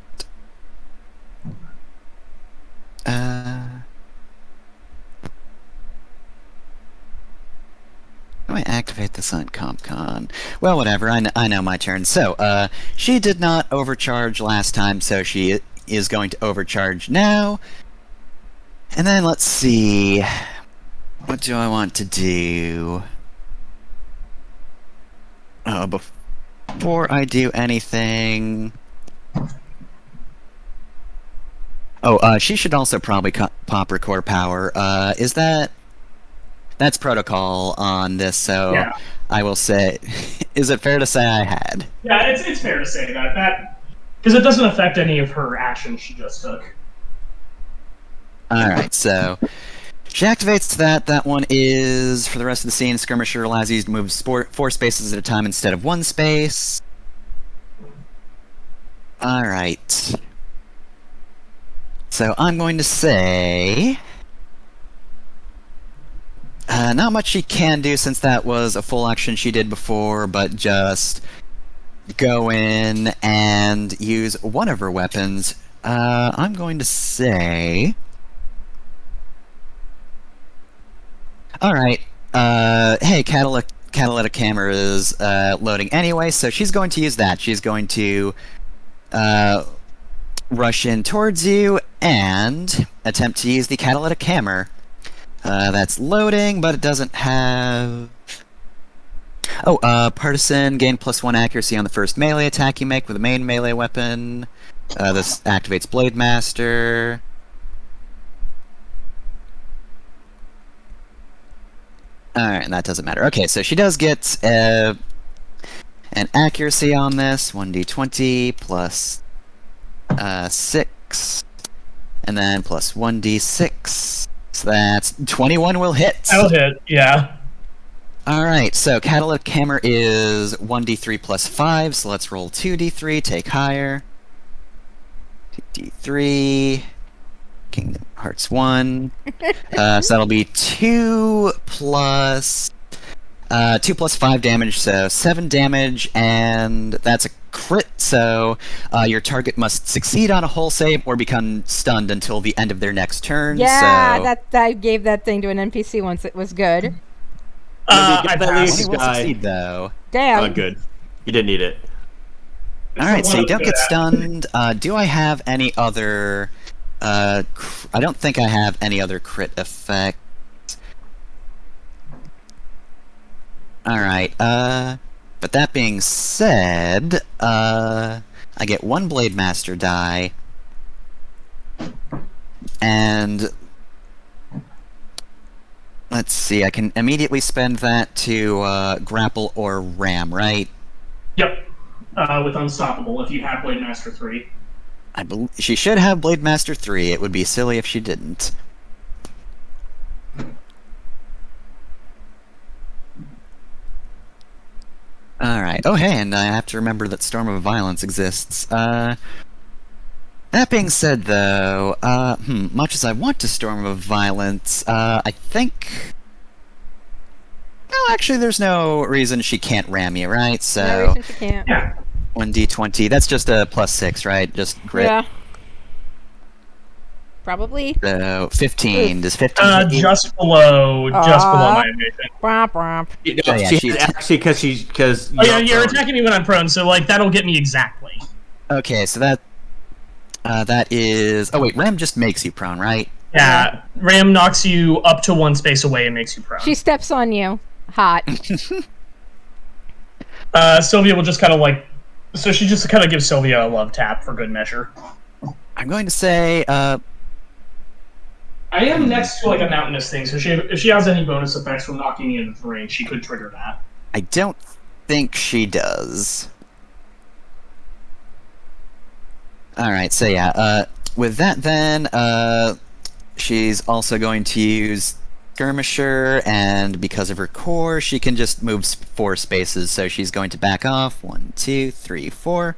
How do I activate this on CompCon? Well, whatever, I know my turn. So, she did not overcharge last time, so she is going to overcharge now. And then, let's see... What do I want to do? Oh, before I do anything... Oh, she should also probably pop Record Power. Is that... That's protocol on this, so Yeah. I will say... Is it fair to say I had? Yeah, it's fair to say that because it doesn't affect any of her actions she just took. Alright, so... She activates that. That one is, for the rest of the scene, Skirmisher allows you to move 4 spaces at a time instead of 1 space. Alright. So I'm going to say... not much she can do since that was a full action she did before, but just go in and use one of her weapons. I'm going to say... Alright, hey, catalytic camera is loading anyway, so she's going to use that. She's going to rush in towards you and attempt to use the catalytic hammer. That's loading, but it doesn't have... Oh, Partisan, gain +1 accuracy on the first melee attack you make with a main melee weapon. This activates Blade Master. Alright, and that doesn't matter. Okay, so she does get an accuracy on this. 1d20 plus 6. And then plus 1d6. So that's 21 will hit. That'll hit, yeah. Alright, so catalytic hammer is 1d3 plus 5, so let's roll 2d3, take higher. 2d3. Kingdom Hearts 1. So that'll be 2 plus 2 plus 5 damage, so 7 damage, and that's a crit, so your target must succeed on a hull save or become stunned until the end of their next turn. Yeah, so... I gave that thing to an NPC once. It was good. I that passed. He will succeed, though. Damn. Oh, good. You didn't need it. Alright, so you don't get stunned. stunned. Do I have any other... I don't think I have any other crit effect. Alright, but that being said, I get 1 Blade Master die, and let's see, I can immediately spend that to grapple or ram, right? Yep. With Unstoppable, if you have Blade Master 3. She should have Blade Master 3. It would be silly if she didn't. Alright. Oh, hey, and I have to remember that Storm of Violence exists. That being said, though, much as I want to Storm of Violence, I think... No, actually, there's no reason she can't ram you, right? No So, reason she can't. Yeah. 1d20, that's just a +6, right? Just grit. Yeah. Probably. So, 15. Does 15 hit you? Just below my evasion. Womp womp. Oh, yeah, she she- actually because Oh yeah, you're attacking me when I'm prone, so like that'll get me exactly. Okay, so that is... Oh, wait, ram just makes you prone, right? Yeah, Ram knocks you up to 1 space away and makes you prone. She steps on you. Hot. Sylvia will just kind of like, so she just kind of gives Sylvia a love tap for good measure. I'm going to say, I am next to like a mountainous thing, so if she has any bonus effects from knocking me into the range, she could trigger that. I don't think she does. Alright, so yeah, with that then, she's also going to use Skirmisher, and because of her core, she can just move 4 spaces, so she's going to back off. 1, 2, 3, 4.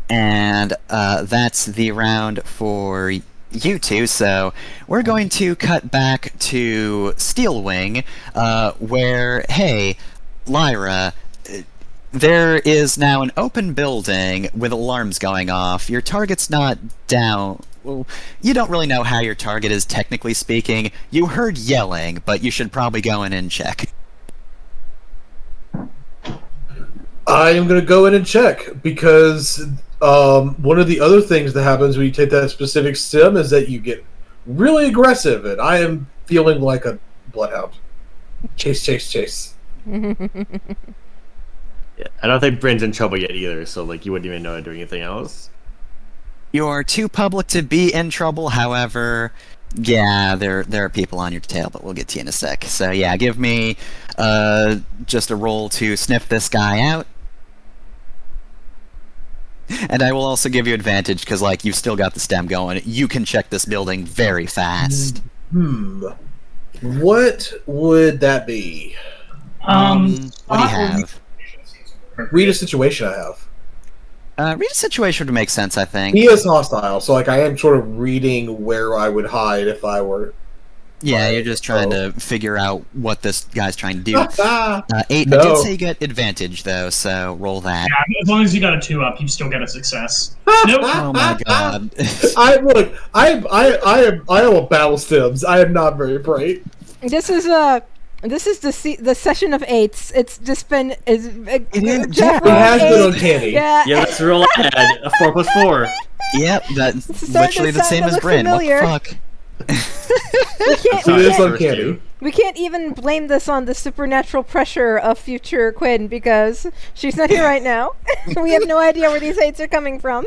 And that's the round for you two, so we're going to cut back to Steelwing, where, hey, Lyra, there is now an open building with alarms going off. Your target's not down. Well, you don't really know how your target is, technically speaking. You heard yelling, but you should probably go in and check. I am going to go in and check, because one of the other things that happens when you take that specific stim is that you get really aggressive, and I am feeling like a bloodhound. Chase, chase, chase. Yeah, I don't think Bryn's in trouble yet either, so like you wouldn't even know how to do anything else. You're too public to be in trouble, however, yeah, there are people on your tail, but we'll get to you in a sec. So yeah, give me just a roll to sniff this guy out. And I will also give you advantage, because like you've still got the stem going. You can check this building very fast. What would that be? What do you have? Read a situation I have. Read a situation to make sense, I think. He is hostile, so like I am sort of reading where I would hide if I were. Yeah, you're just trying to figure out what this guy's trying to do. 8. No. I did say you get advantage, though, so roll that. Yeah, as long as you got a 2 up, you still get a success. Nope. Oh my god. I am a battle stims. I am not very bright. This is the session of 8s. It's just been is, Jeff yeah. It has rolled been 8. uncanny. Yeah. Yeah, let's roll ahead. A 4 plus 4. Yep, that's This is starting literally to the sound- same that as looks Bryn. What the familiar. fuck? It is uncanny. We can't even blame this on the supernatural pressure of future Quinn, because she's not here right now. We have no idea where these 8s are coming from.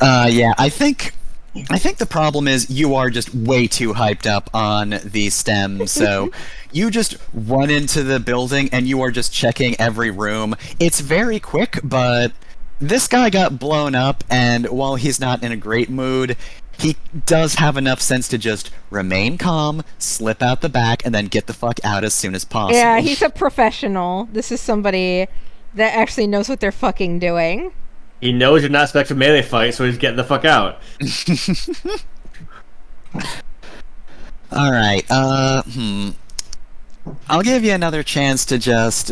Yeah, I think the problem is you are just way too hyped up on the stem, so you just run into the building and you are just checking every room. It's very quick, but this guy got blown up, and while he's not in a great mood, he does have enough sense to just remain calm, slip out the back, and then get the fuck out as soon as possible. Yeah, he's a professional. This is somebody that actually knows what they're fucking doing. He knows you're not expecting a melee fight, so he's getting the fuck out. Alright, I'll give you another chance to just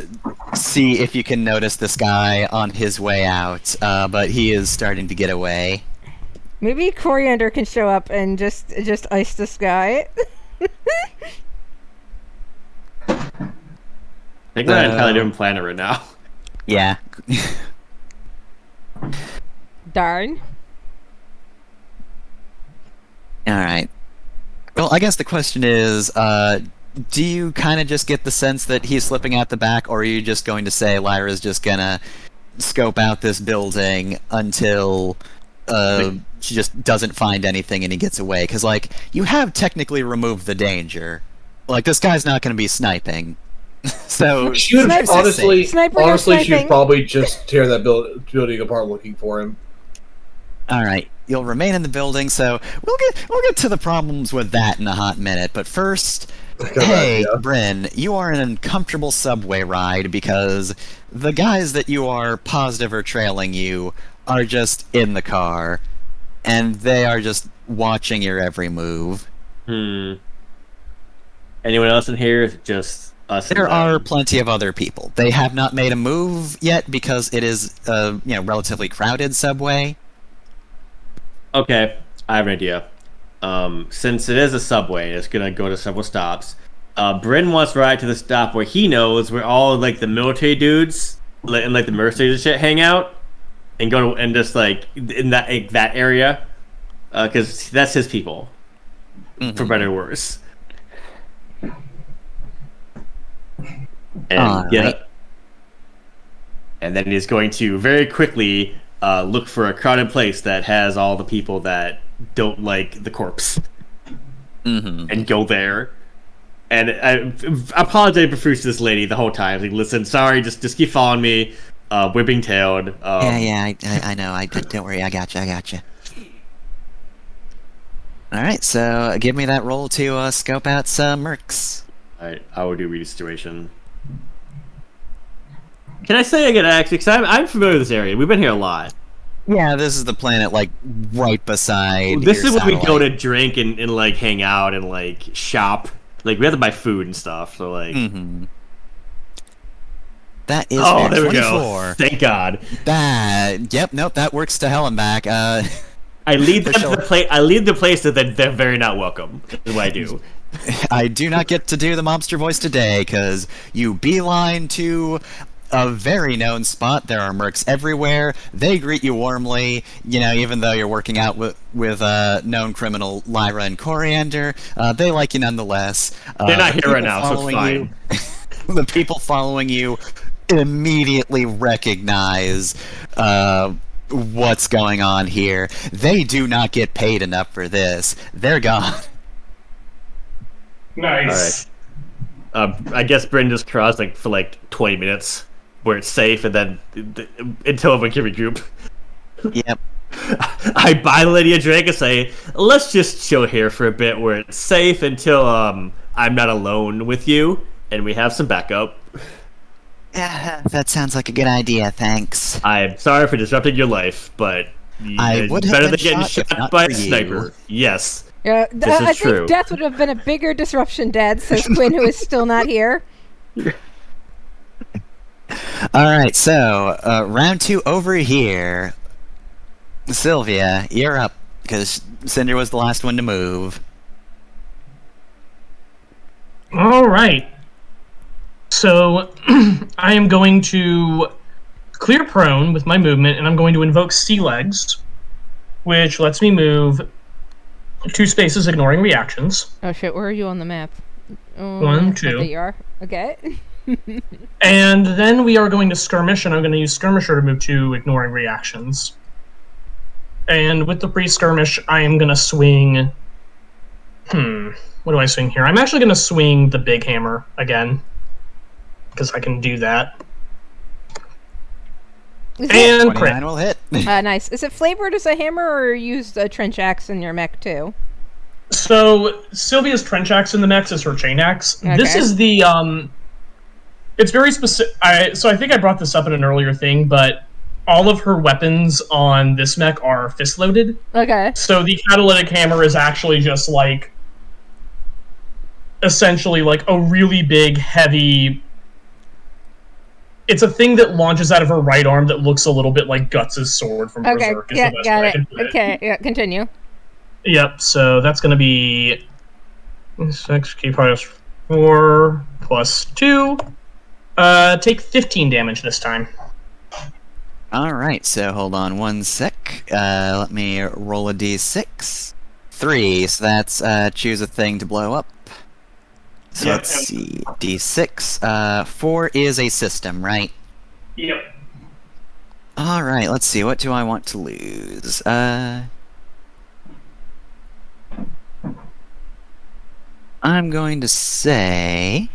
see if you can notice this guy on his way out, but he is starting to get away. Maybe Coriander can show up and just ice this guy. I think we're on an entirely different planet right now. Yeah. Darn. Alright. Well, I guess the question is, do you kind of just get the sense that he's slipping out the back, or are you just going to say Lyra's just gonna scope out this building until she just doesn't find anything and he gets away? Because, like, you have technically removed the danger. Like, this guy's not going to be sniping. So, She would honestly, Sniper, no honestly, she'd sniping. probably just tear that building apart looking for him. alright, you'll remain in the building, so we'll get to the problems with that in a hot minute, but first... Hey, Yeah. Bryn, you are in an uncomfortable subway ride because the guys that you are positive are trailing you are just in the car, and they are just watching your every move. Anyone else in here? Just us? There are plenty of other people. They have not made a move yet because it is a relatively crowded subway. Okay, I have an idea. Since it is a subway, it's gonna go to several stops. Bryn wants to ride to the stop where he knows where all like the military dudes and like the mercenaries and shit hang out, and go to and just like in that area, because that's his people, for better or worse. And Alright. and then he's going to very quickly look for a crowded place that has all the people that don't like the corpse, and go there. And I apologize profusely to this lady the whole time. Like, listen, sorry, just keep following me, whipping tailed. I know. Don't worry, I got you. All right, so give me that roll to scope out some mercs. I will do read the situation. Can I say again, actually, because I'm familiar with this area. We've been here a lot. Yeah, this is the planet like right beside. This your is where we go to satellite. drink and like hang out and like shop. Like we have to buy food and stuff. So like, That is oh, fair. there we 24. go. Thank God. That works to hell and back. I lead them to the place. I lead the place that they're very not welcome. Is what I do. I do not get to do the mobster voice today because you beeline to a very known spot. There are mercs everywhere. They greet you warmly, even though you're working out with known criminal Lyra and Coriander. They like you nonetheless. They're not The here right people now, so it's following fine. you- the people following you immediately recognize what's going on here. They do not get paid enough for this. They're gone. Nice. I guess Bryn just crossed like for like 20 minutes where it's safe, and then until we can regroup. Yep. I buy the lady a drink and say, "Let's just chill here for a bit where it's safe until I'm not alone with you, and we have some backup." Yeah, that sounds like a good idea. Thanks. I'm sorry for disrupting your life, but I would have better been than getting shot if shot not by for a you. sniper. Yes. Yeah, This is I true. think death would have been a bigger disruption, Dad, says Quinn, who is still not here. Alright, so, round 2 over here. Sylvia, you're up, because Cinder was the last one to move. All right. So I am going to clear prone with my movement, and I'm going to invoke Sea Legs, which lets me move 2 spaces, ignoring reactions. Oh shit, where are you on the map? Oh, 1, oh, 2. there you are. Okay. And then we are going to skirmish, and I'm going to use Skirmisher to move 2, ignoring reactions. And with the pre-skirmish, I am going to swing... what do I swing here? I'm actually going to swing the big hammer again, because I can do that. Is And 29 crit. will hit. nice. Is it flavored as a hammer or used a trench axe in your mech too? So Sylvia's trench axe in the mech is her chain axe. This Okay. is the it's very specific. So I think I brought this up in an earlier thing, but all of her weapons on this mech are fist loaded. Okay. So the catalytic hammer is actually just like essentially like a really big, heavy. It's a thing that launches out of her right arm that looks a little bit like Guts' sword from Okay, Berserk. Is yeah, the best got way I it. can put it. Okay, yeah, continue. Yep. So that's going to be 6 key minus 4 plus 2. Take 15 damage this time. Alright, so hold on one sec. Let me roll a d6. 3, so that's choose a thing to blow up. So Yep. let's see. D6. 4 is a system, right? Yep. Alright, let's see. What do I want to lose? I'm going to say.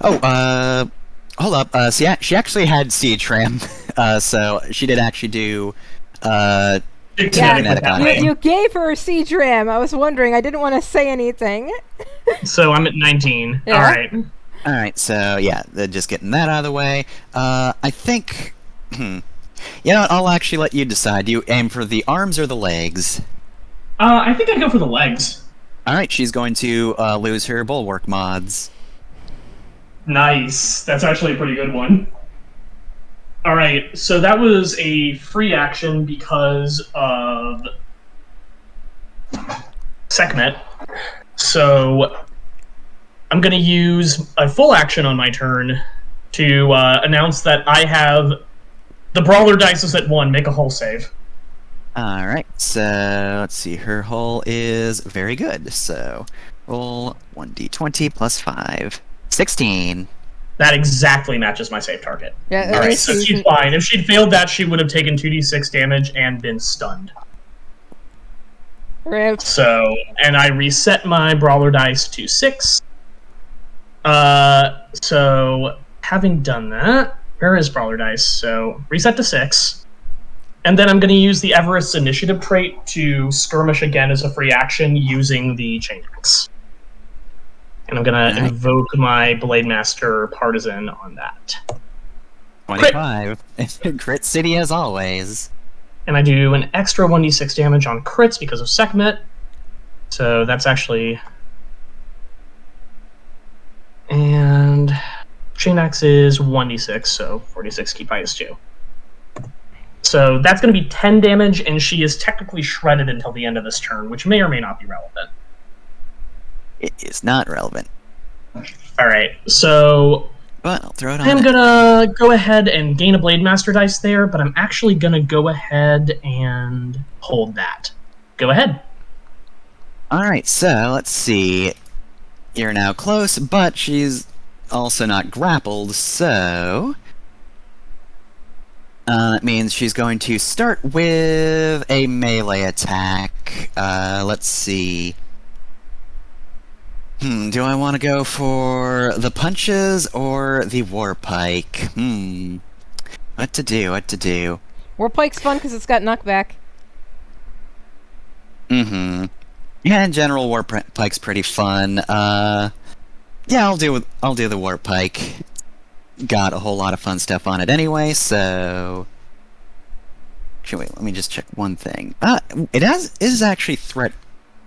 Oh, hold up. She actually had Siege Ram, so she did actually do, kinetic on it. You gave her a siege ram. I was wondering. I didn't want to say anything. So I'm at 19. Yeah. All right. Alright, so yeah, just getting that out of the way. I think. You know what, I'll actually let you decide. Do you aim for the arms or the legs? I think I'd go for the legs. Alright, she's going to lose her bulwark mods. Nice. That's actually a pretty good one. All right. So that was a free action because of Sekhmet. So I'm going to use a full action on my turn to announce that I have the Brawler dice is at 1. Make a hull save. Alright, so let's see. Her hull is very good. So roll 1d20 plus 5. 16. That exactly matches my save target. Yeah, All right, so she's fine. If she'd failed that, she would have taken 2d6 damage and been stunned. Rip. So, and I reset my Brawler dice to 6. So, having done that, where is Brawler dice? So, reset to 6. And then I'm going to use the Everest's initiative trait to skirmish again as a free action using the Chain Axe. And I'm going to invoke my Blade Master Partisan on that. 25. Crit City as always. And I do an extra 1d6 damage on crits because of Sekhmet. So that's actually... And Chain Axe is 1d6, so 46 keep is 2. So that's going to be 10 damage, and she is technically shredded until the end of this turn, which may or may not be relevant. It is not relevant. Alright, so But I'll throw it on. I'm gonna go ahead and gain a Blade Master dice there, but I'm actually gonna go ahead and hold that. Go ahead. Alright, so let's see. You're now close, but she's also not grappled, so... that means she's going to start with a melee attack. Let's see. Do I want to go for the punches or the war pike? What to do? Warpike's fun because it's got knockback. Yeah, in general, war pike's pretty fun. Yeah, I'll do the war pike. Got a whole lot of fun stuff on it anyway, so... Actually, wait, let me just check one thing. It is actually threat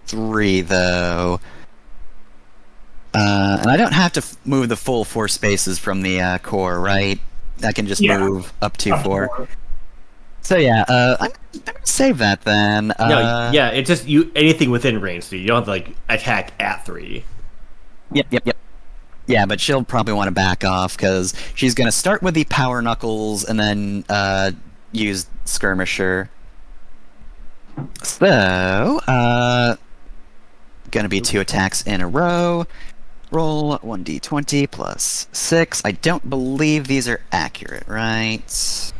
3, though. And I don't have to move the full 4 spaces from the core, right? I can just move up to 4. So yeah, I'm gonna save that then. No, yeah, it's just anything within range, so you don't have to like attack at 3. Yep. Yeah, but she'll probably want to back off because she's gonna start with the power knuckles and then use skirmisher. So, gonna be 2 attacks in a row. Roll 1d20 plus 6. I don't believe these are accurate, right?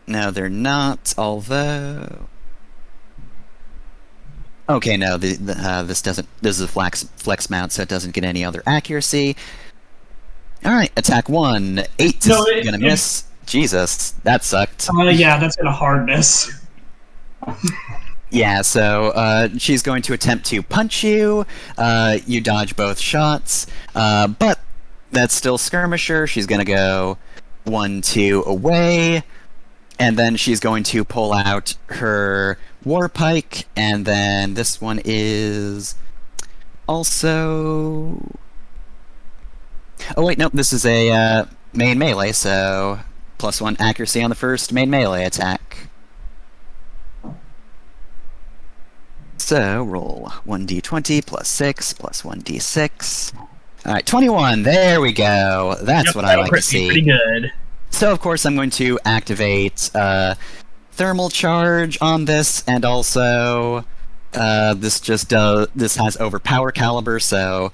No, they're not, although... Okay, no, this doesn't... This is a flex mount, so it doesn't get any other accuracy. Alright, attack 1. 8 No, is gonna miss. Jesus, that sucked. Yeah, that's gonna hard miss. Yeah, so she's going to attempt to punch you. You dodge both shots, but that's still skirmisher. She's going to go 1-2 away, and then she's going to pull out her war pike, and then this one is Also... Oh wait, nope, this is a main melee, so +1 accuracy on the first main melee attack. So, roll 1d20 plus 6 plus 1d6. Alright, 21, there we go. That's what I that'll like to crit me see. pretty good. So, of course, I'm going to activate thermal charge on this, and also this has overpower caliber, so...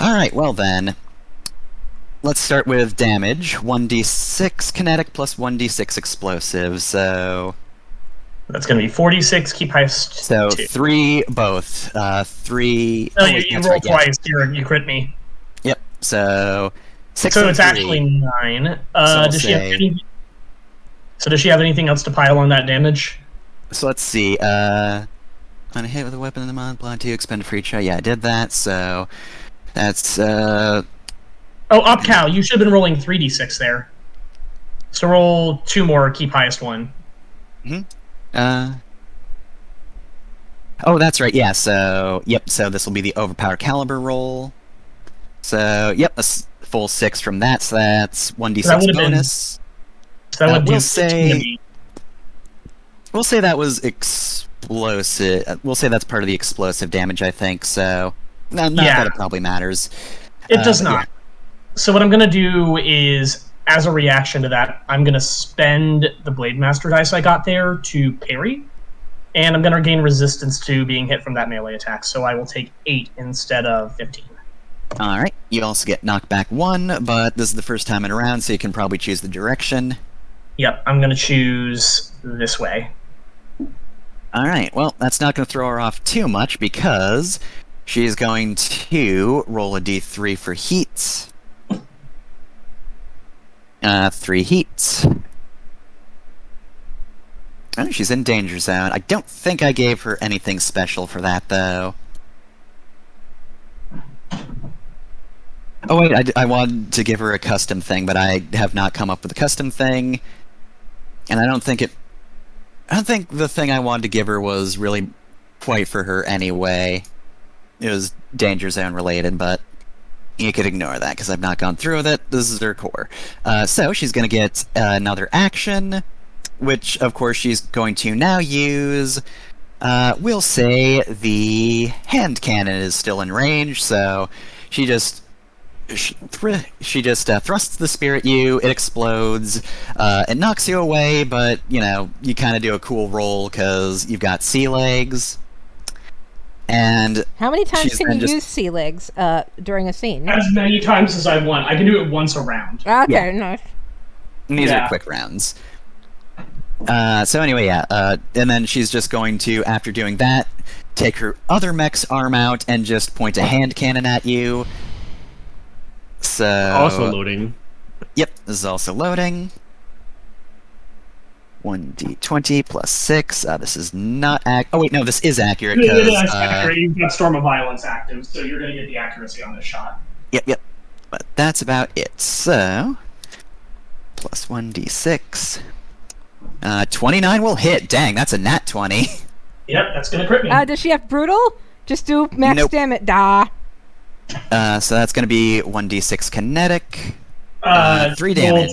Alright, well then. Let's start with damage. 1d6 kinetic plus 1d6 explosive, so... That's going to be 46, keep highest So 2. 3 both. 3... No, wait, you that's roll right, yeah. twice, you crit me. Yep, so... 6 So and it's 3. actually 9. I'll Does she have say- does she have anything else to pile on that damage? So let's see, on a hit with a weapon in the mod, blind 2, expend a free shot. Yeah, I did that, so... That's, Oh, up cow, you should have been rolling 3d6 there. So roll 2 more, keep highest 1. Oh, that's right, yeah, so... Yep, so this will be the overpower caliber roll. So, yep, full 6 from that, so that's 1d6 That would've been- bonus. So that would we'll do 15 to say- me. We'll say that was explosive. We'll say that's part of the explosive damage, I think, so... Not Yeah. that it probably matters. It does but not. yeah. So what I'm going to do is, as a reaction to that, I'm going to spend the Blade Master dice I got there to parry, and I'm going to gain resistance to being hit from that melee attack, so I will take 8 instead of 15. Alright, you also get knocked back 1, but this is the first time in a round, so you can probably choose the direction. Yep, I'm going to choose this way. Alright, well, that's not going to throw her off too much, because she's going to roll a d3 for heat. 3 heat. Oh, she's in danger zone. I don't think I gave her anything special for that, though. Oh wait, I wanted to give her a custom thing, but I have not come up with a custom thing. And I don't think the thing I wanted to give her was really quite for her anyway. It was danger zone related, but you could ignore that because I've not gone through with it. This is her core. So she's going to get another action, which of course she's going to now use. We'll say the hand cannon is still in range, so she just thrusts the spear at you. It explodes. It knocks you away, but you know you kind of do a cool roll because you've got sea legs. And How many times she's can then you just- use sea legs during a scene? As many times as I want. I can do it once a round. Okay, Yeah. nice. And these Yeah. are quick rounds. So anyway, yeah, and then she's just going to, after doing that, take her other mech's arm out and just point a hand cannon at you. So... Also loading. Yep, this is also loading. 1d20 plus 6. This is not oh wait, no, this is accurate, because... You've got Storm of Violence active, so you're going to get the accuracy on this shot. Yep. But that's about it. So... Plus 1d6. 29 will hit. Dang, that's a nat 20. Yep, that's going to crit me. Does she have brutal? Just do max Nope. damage. Da. So that's going to be 1d6 kinetic. 3 damage.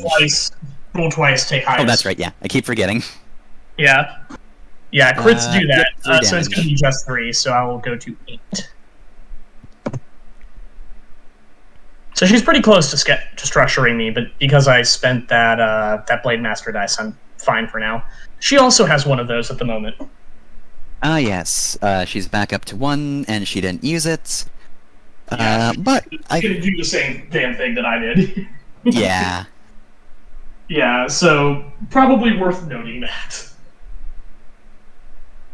Roll twice, take highest. Oh, that's right, yeah. I keep forgetting. Yeah. Yeah, crits do that. yep, 3 so it's damage. going to be just 3, so I will go to 8. So she's pretty close to structuring me, but because I spent that Blade Master dice, I'm fine for now. She also has one of those at the moment. Yes. She's back up to 1, and she didn't use it. Yeah, But She's I... going to do the same damn thing that I did. Yeah. Yeah, so probably worth noting that.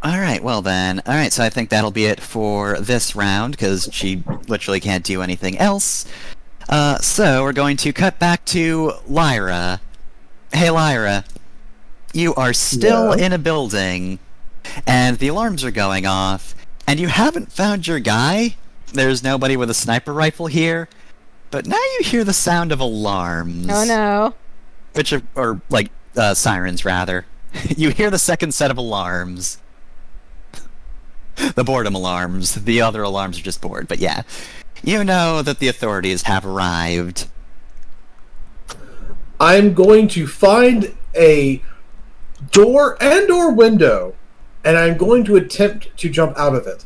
Alright, well then. Alright, so I think that'll be it for this round, because she literally can't do anything else. So we're going to cut back to Lyra. Hey Lyra, you are still in a building, and the alarms are going off, and you haven't found your guy. There's nobody with a sniper rifle here, but now you hear the sound of alarms. Oh no. Which are, or like, sirens rather. You hear the second set of alarms. The boredom alarms. The other alarms are just bored, but yeah. You know that the authorities have arrived. I'm going to find a door and or window, and I'm going to attempt to jump out of it.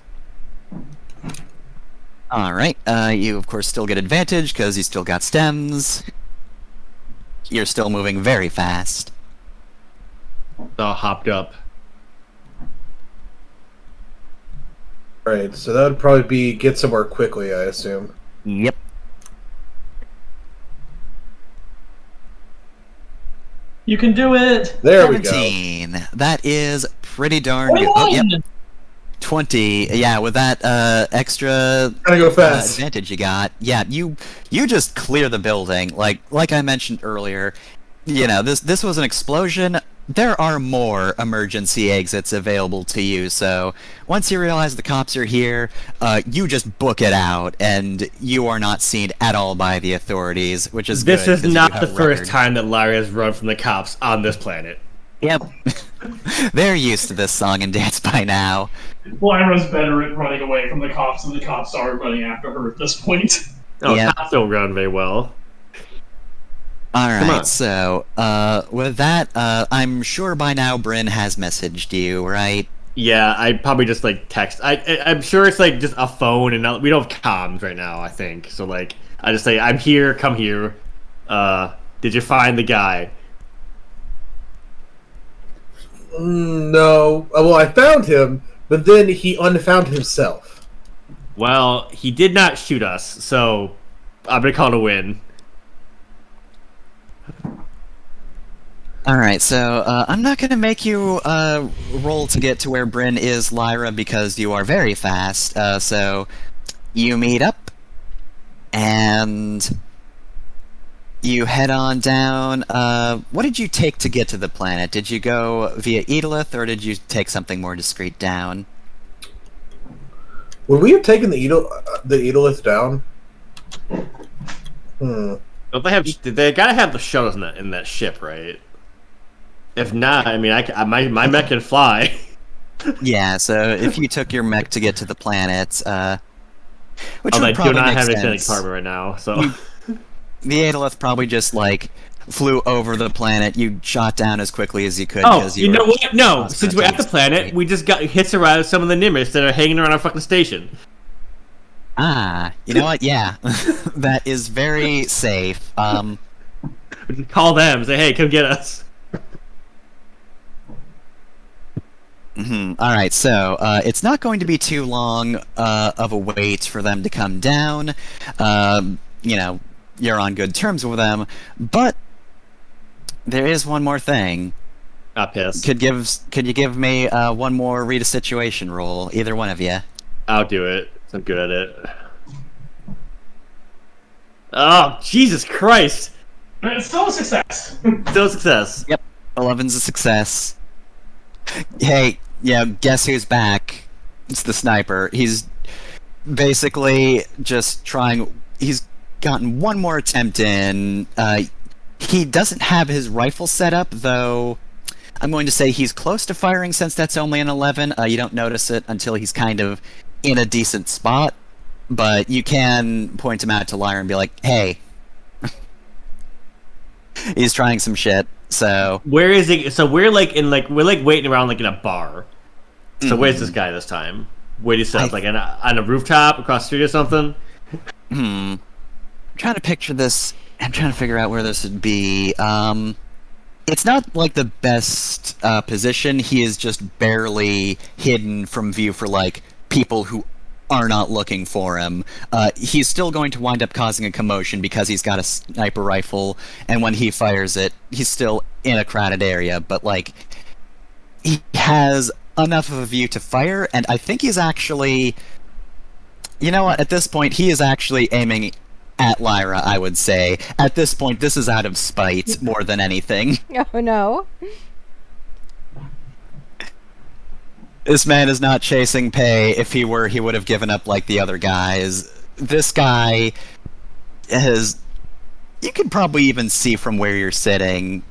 Alright, you of course still get advantage, because you still got stems. You're still moving very fast. All hopped up. Right, so that would probably be get somewhere quickly, I assume. Yep. You can do it. There we go. 17. That is pretty darn good. Oh, yep. 20. Yeah, with that extra Gotta go fast. advantage you got. Yeah, you just clear the building. Like I mentioned earlier, you know, this was an explosion. There are more emergency exits available to you, so once you realize the cops are here, you just book it out, and you are not seen at all by the authorities, which is This good, is 'cause you not have the a first record. time that Larry has run from the cops on this planet. Yep. They're used to this song and dance by now. Lyra's better at running away from the cops than the cops are running after her at this point. Oh, Yeah. cops don't run very well. All Come right, on. so with that, I'm sure by now Bryn has messaged you, right? Yeah, I probably just like text. I'm sure it's like just a phone, and we don't have comms right now. I think so. Like I just say, "I'm here. Come here." Did you find the guy? No. Well, I found him, but then he unfound himself. Well, he did not shoot us, so I'm gonna call it a win. All right, so I'm not gonna make you roll to get to where Bryn is, Lyra, because you are very fast. So you meet up, and you head on down. What did you take to get to the planet? Did you go via Edolith, or did you take something more discreet down? Would we have taken the Edolith down? Don't they have? They gotta have the shuttles in that ship, right? If not, I mean, my mech can fly. Yeah, so if you took your mech to get to the planet, which Although I would do probably not make have an sense. extended compartment right now, so The Adolith probably just flew over the planet. You shot down as quickly as you could. Oh, 'cause you were know what? No, lost since we're at the context. planet, we just got hits around some of the Nimbus that are hanging around our fucking station. Ah, you know what? Yeah, that is very safe. We just call them and say, hey, come get us. All right, so it's not going to be too long of a wait for them to come down. You know, you're on good terms with them, but there is one more thing. Ah, piss. Could you give me one more read a situation roll, either one of you? I'll do it. I'm good at it. Oh, Jesus Christ! But it's still a success. Still a success. Yep, 11's a success. Hey, yeah, guess who's back? It's the sniper. He's basically just trying. He's gotten one more attempt in. He doesn't have his rifle set up, though. I'm going to say he's close to firing since that's only an 11. You don't notice it until he's kind of in a decent spot, but you can point him out to Lyra and be like, hey. He's trying some shit, so... Where is he? So we're waiting around in a bar. So where's this guy this time? Where do you set up? On a rooftop across the street or something? I'm trying to picture this. I'm trying to figure out where this would be. It's not the best position. He is just barely hidden from view for people who are not looking for him. He's still going to wind up causing a commotion because he's got a sniper rifle, and when he fires it, he's still in a crowded area, but he has enough of a view to fire, and I think he's actually... You know what? At this point, he is actually aiming at Lyra, I would say. At this point, this is out of spite more than anything. Oh no. This man is not chasing pay. If he were, he would have given up like the other guys. This guy has... You can probably even see from where you're sitting.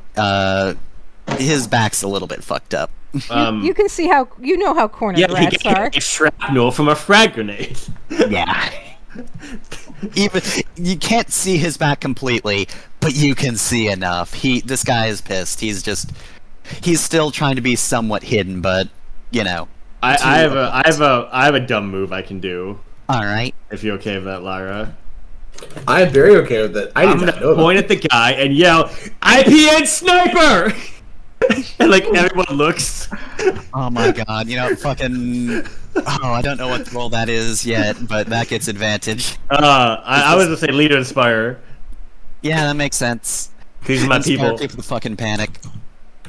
his back's a little bit fucked up. You can see how cornered Yeah, he rats are. gets a shrapnel from a frag grenade. Yeah. Even you can't see his back completely, but you can see enough. This guy is pissed. He's still trying to be somewhat hidden, but you know. I have a dumb move I can do. All right. If you're okay with that, Lyra. I am very okay with that. I'm gonna point at the guy and yell, "IPN sniper!" And like everyone looks. Oh my god, fucking. Oh, I don't know what role that is yet, but that gets advantage. I was gonna say leader inspire. Yeah, that makes sense. These are my Inspire people. to fucking panic.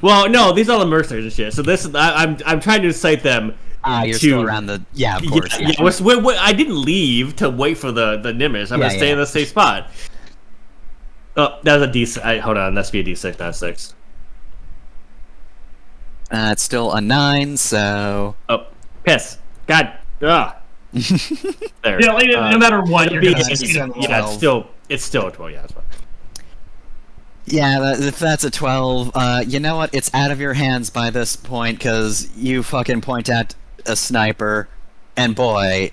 Well, no, these are the mercenaries and shit. So this is I'm trying to incite them. You're still around the. Yeah, of course. Yeah. I didn't leave to wait for the Nimbus. I'm gonna stay in the safe spot. Oh, that was a D6. Hold on, that should be a D6, not a 6. It's still a 9, so. Oh, piss. God. Ugh. There. Yeah, like, no matter what, you're gonna it's succeed on the roll. Yeah, it's still a 12. Yeah, that's fine. Yeah, if that's a 12, you know what? It's out of your hands by this point, because you fucking point at a sniper, and boy,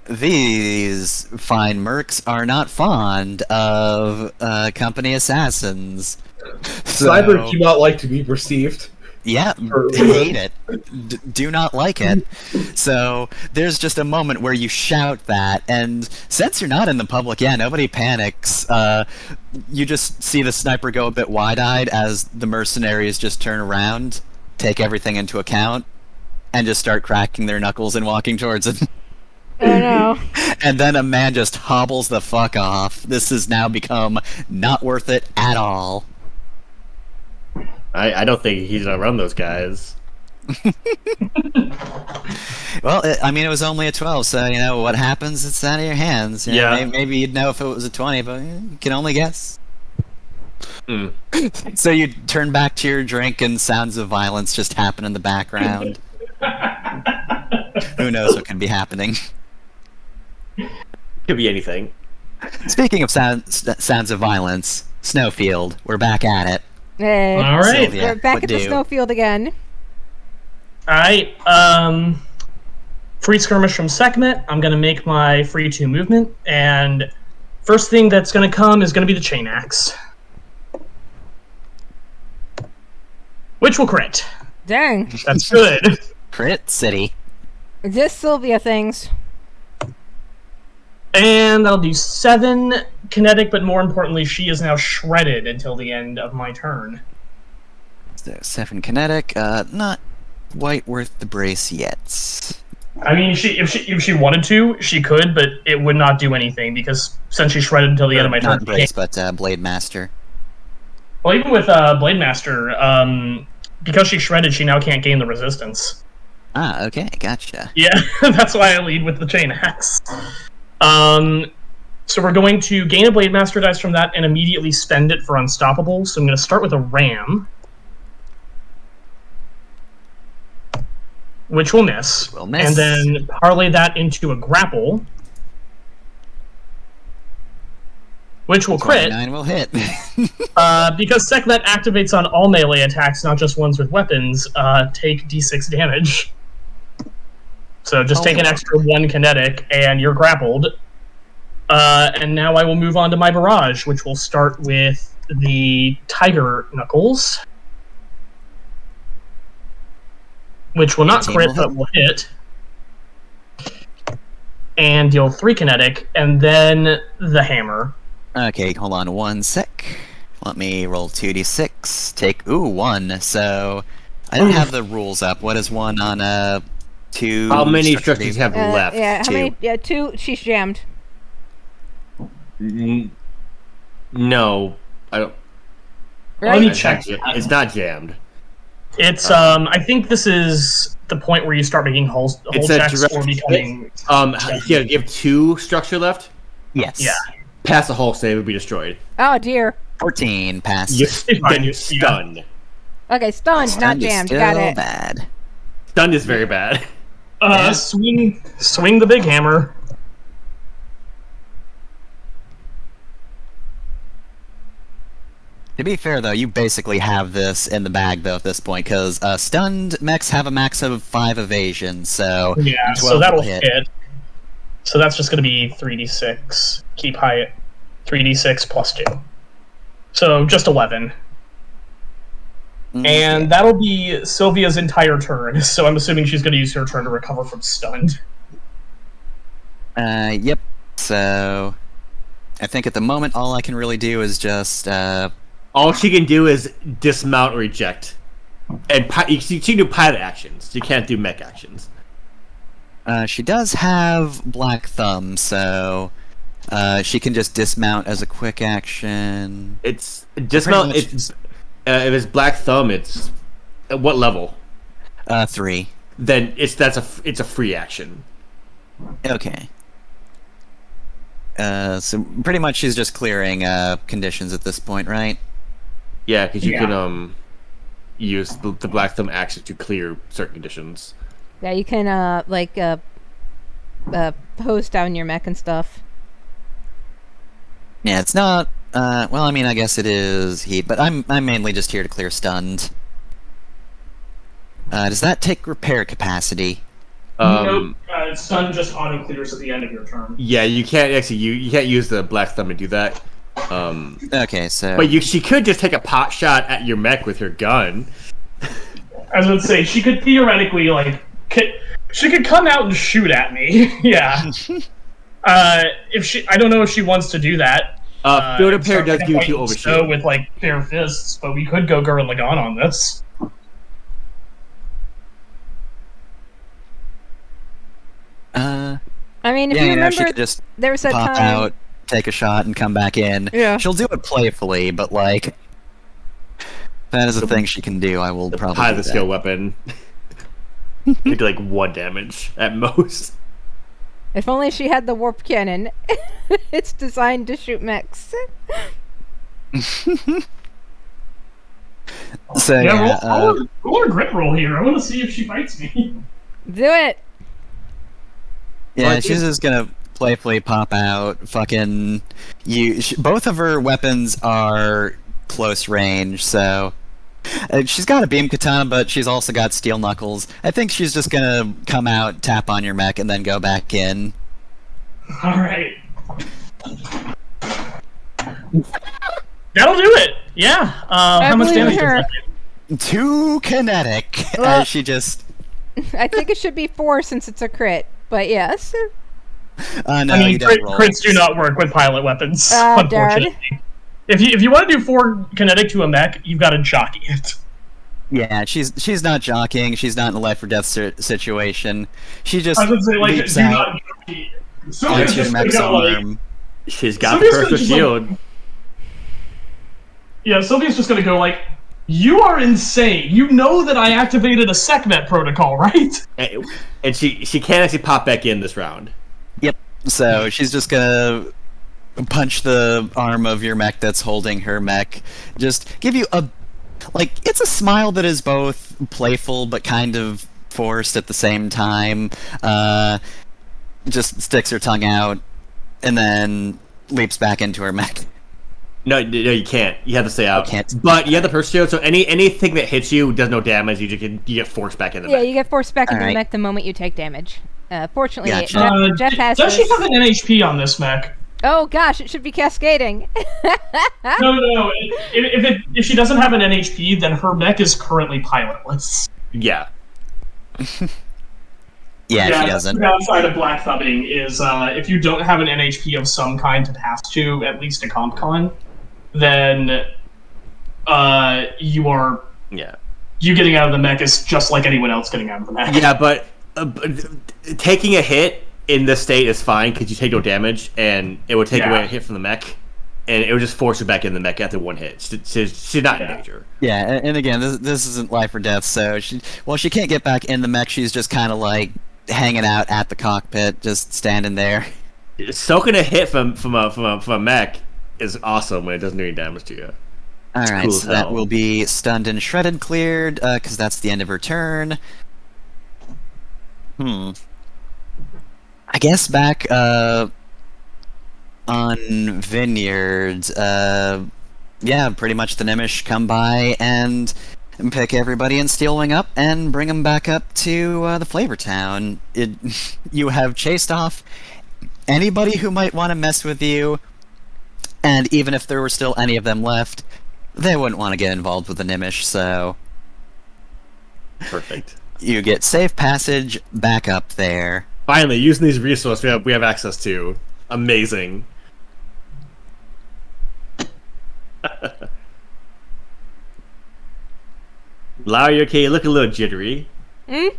these fine mercs are not fond of company assassins. Snipers do not like to be perceived. Yeah, hate it. Do not like it. So there's just a moment where you shout that, and since you're not in the public, nobody panics. You just see the sniper go a bit wide-eyed as the mercenaries just turn around, take everything into account, and just start cracking their knuckles and walking towards it. Oh no. And then a man just hobbles the fuck off. This has now become not worth it at all. I don't think he's gonna run those guys. Well, it was only a 12, so, what happens, it's out of your hands. Maybe you'd know if it was a 20, but you can only guess. Mm. So you turn back to your drink and sounds of violence just happen in the background. Who knows what could be happening? Could be anything. Speaking of sounds of violence, Snowfield, we're back at it. Hey, All right. Sylvia, we're back what at the do? snowfield again. Alright, free skirmish from Sekhmet. I'm gonna make my free 2 movement, and first thing that's gonna come is gonna be the chain axe. Which will crit. Dang. That's good. Crit City. Just Sylvia things. And that'll do 7 kinetic, but more importantly, she is now shredded until the end of my turn. So 7 kinetic, not quite worth the brace yet. I mean, if she wanted to, she could, but it would not do anything because since she's shredded until the end of my Not turn. brace, but Blade Master. Well, even with Blade Master, because she's shredded, she now can't gain the resistance. Ah, okay, gotcha. Yeah, that's why I lead with the chain axe. So we're going to gain a Blade Master dice from that and immediately spend it for Unstoppable. So I'm going to start with a Ram, which will miss. Will miss. And then parlay that into a Grapple, which will crit. 29 will hit. Because Sekhmet activates on all melee attacks, not just ones with weapons, take d6 damage. So just take an extra 1 kinetic, and you're grappled. And now I will move on to my barrage, which will start with the Tiger Knuckles, which will not crit, but will hit. And deal 3 kinetic, and then the hammer. Okay, hold on 1 sec. Let me roll 2d6. Take 1. So I don't have the rules up. What is 1 on 2? How many structure structures you have left? Yeah, how 2. many? Yeah, 2. She's jammed. No, I don't. Let me Right? check. It's not jammed. It's I think this is the point where you start making hull It's a checks direct or becoming. Yeah, you have 2 structure left. Yes. Yeah. Pass the hull save would be destroyed. Oh dear. 14 pass. Then you're stunned. Okay, stunned, not Stunned is jammed. still Got it. bad. Stunned is very bad. Swing the big hammer. To be fair, though, you basically have this in the bag, though, at this point, because stunned mechs have a max of 5 evasion, so Yeah, 12 so will that'll hit. So that's just going to be 3d6. Keep high 3d6 plus 2. So just 11. Okay. And that'll be Sylvia's entire turn, so I'm assuming she's going to use her turn to recover from stunned. Yep. So, I think at the moment all I can really do is just, All she can do is dismount or eject. And she can do pilot actions. She can't do mech actions. she does have Black Thumb, so, she can just dismount as a quick action. It's dismount. It's if it's Black Thumb, it's at what level? 3. Then it's a free action. Okay. So pretty much she's just clearing conditions at this point, right? Yeah, because you Yeah. can use the Black Thumb action to clear certain conditions. Yeah, you can hose down your mech and stuff. Yeah, it's not. Well, I mean, I guess it is heat, but I'm mainly just here to clear stunned. Does that take repair capacity? Nope. Stun just auto clears at the end of your turn. Yeah, you can't actually you can't use the Black Thumb to do that. Okay, so. But she could just take a pot shot at your mech with her gun. I was going to say, she could theoretically, she could come out and shoot at me. Yeah. I don't know if she wants to do that. Field and repair start, does like, give you a 2 fight overshield. with bare fists, but we could go Gurren Lagann on this. I mean, if Yeah, you she remember, could just there was that pop time. out, take a shot, and come back in. Yeah. She'll do it playfully, but like, that is a thing she can do. I will probably High do the that. skill weapon. You do like 1 damage at most. If only she had the warp cannon. It's designed to shoot mechs. So roll a grit roll here. I want to see if she fights me. Do it. yeah, Like, she's just gonna playfully pop out. Fucking both of her weapons are close range, so she's got a beam katana, but she's also got steel knuckles. I think she's just gonna come out, tap on your mech, and then go back in. All right. That'll do it. Yeah. How much believe damage? her. Does that do? Too kinetic, Well- as she just. I think it should be 4 since it's a crit, but yes. No, I mean, you don't roll. crits do not work with pilot weapons, Darn. unfortunately. If you want to do 4 kinetic to a mech, you've got to jockey it. Yeah, she's not jockeying. She's not in a life or death situation. She just I would say, leaps do out not jockey. So onto it's your just mech's gonna, arm. She's got Sylvia's the gonna perfect just, shield. Yeah, Sylvia's just going to go you are insane. You know that I activated a SecMet protocol, right? And she can't actually pop back in this round. Yep. So she's just gonna punch the arm of your mech that's holding her mech. Just give you it's a smile that is both playful but kind of forced at the same time. Just sticks her tongue out and then leaps back into her mech. No, you can't. You have to stay out. can't. But you have the perfect shield, so anything that hits you does no damage. You get forced back in the Yeah, mech. you get forced back into the Alright. mech the moment you take damage. Fortunately, Gotcha. Jeff has Does she this. have an NHP on this mech? Oh gosh, it should be cascading. No. If she doesn't have an NHP, then her mech is currently pilotless. Yeah. Yeah, she that's doesn't. The downside of black thumbing is if you don't have an NHP of some kind to pass to at least a comp con, then you getting out of the mech is just like anyone else getting out of the mech. Yeah, but taking a hit in this state is fine because you take no damage, and it would take away a hit from the mech, and it would just force her back in the mech after 1 hit. She's not in danger. Yeah, and again, this isn't life or death, so she can't get back in the mech. She's just kind of hanging out at the cockpit, just standing there. Soaking a hit from a mech is awesome when it doesn't do any damage to you. All right, cool so as that hell. will be stunned and shredded cleared, because that's the end of her turn. I guess back on Vineyards, yeah, pretty much the Nimish come by and pick everybody in Steelwing up and bring them back up to the Flavor Town. You have chased off anybody who might want to mess with you, and even if there were still any of them left, they wouldn't want to get involved with the Nimish, so Perfect. you get safe passage back up there. Finally, using these resources we have access to. Amazing. Lau, you okay? You look a little jittery. I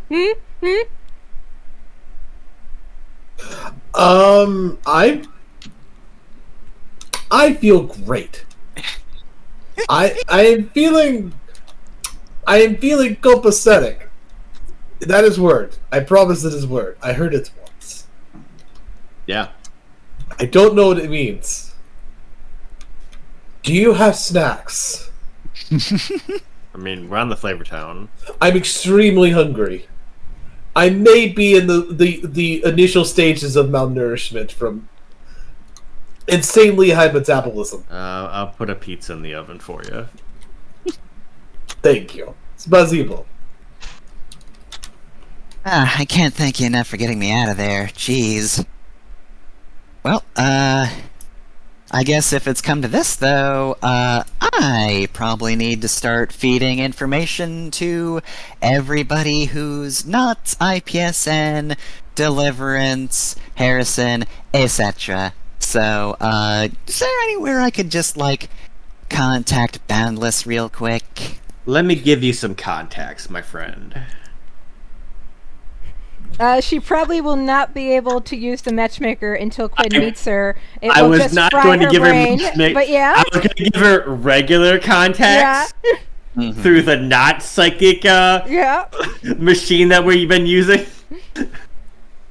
feel great. I am feeling copacetic. That is word. I promise it is word. I heard it once. Yeah. I don't know what it means. Do you have snacks? I mean, we're on the Flavor Town. I'm extremely hungry. I may be in the initial stages of malnourishment from insanely high metabolism. I'll put a pizza in the oven for you. Thank you. Spasibo. I can't thank you enough for getting me out of there. Jeez. Well, I guess if it's come to this, though, I probably need to start feeding information to everybody who's not IPSN, Deliverance, Harrison, etc. So, is there anywhere I could just, like, contact Boundless real quick? Let me give you some contacts, my friend. She probably will not be able to use the matchmaker until Quinn meets her. It I will was just not fry going to her give brain, her matchmaker. but yeah. I was going to give her regular contacts through the not psychic Yeah. machine that we've been using.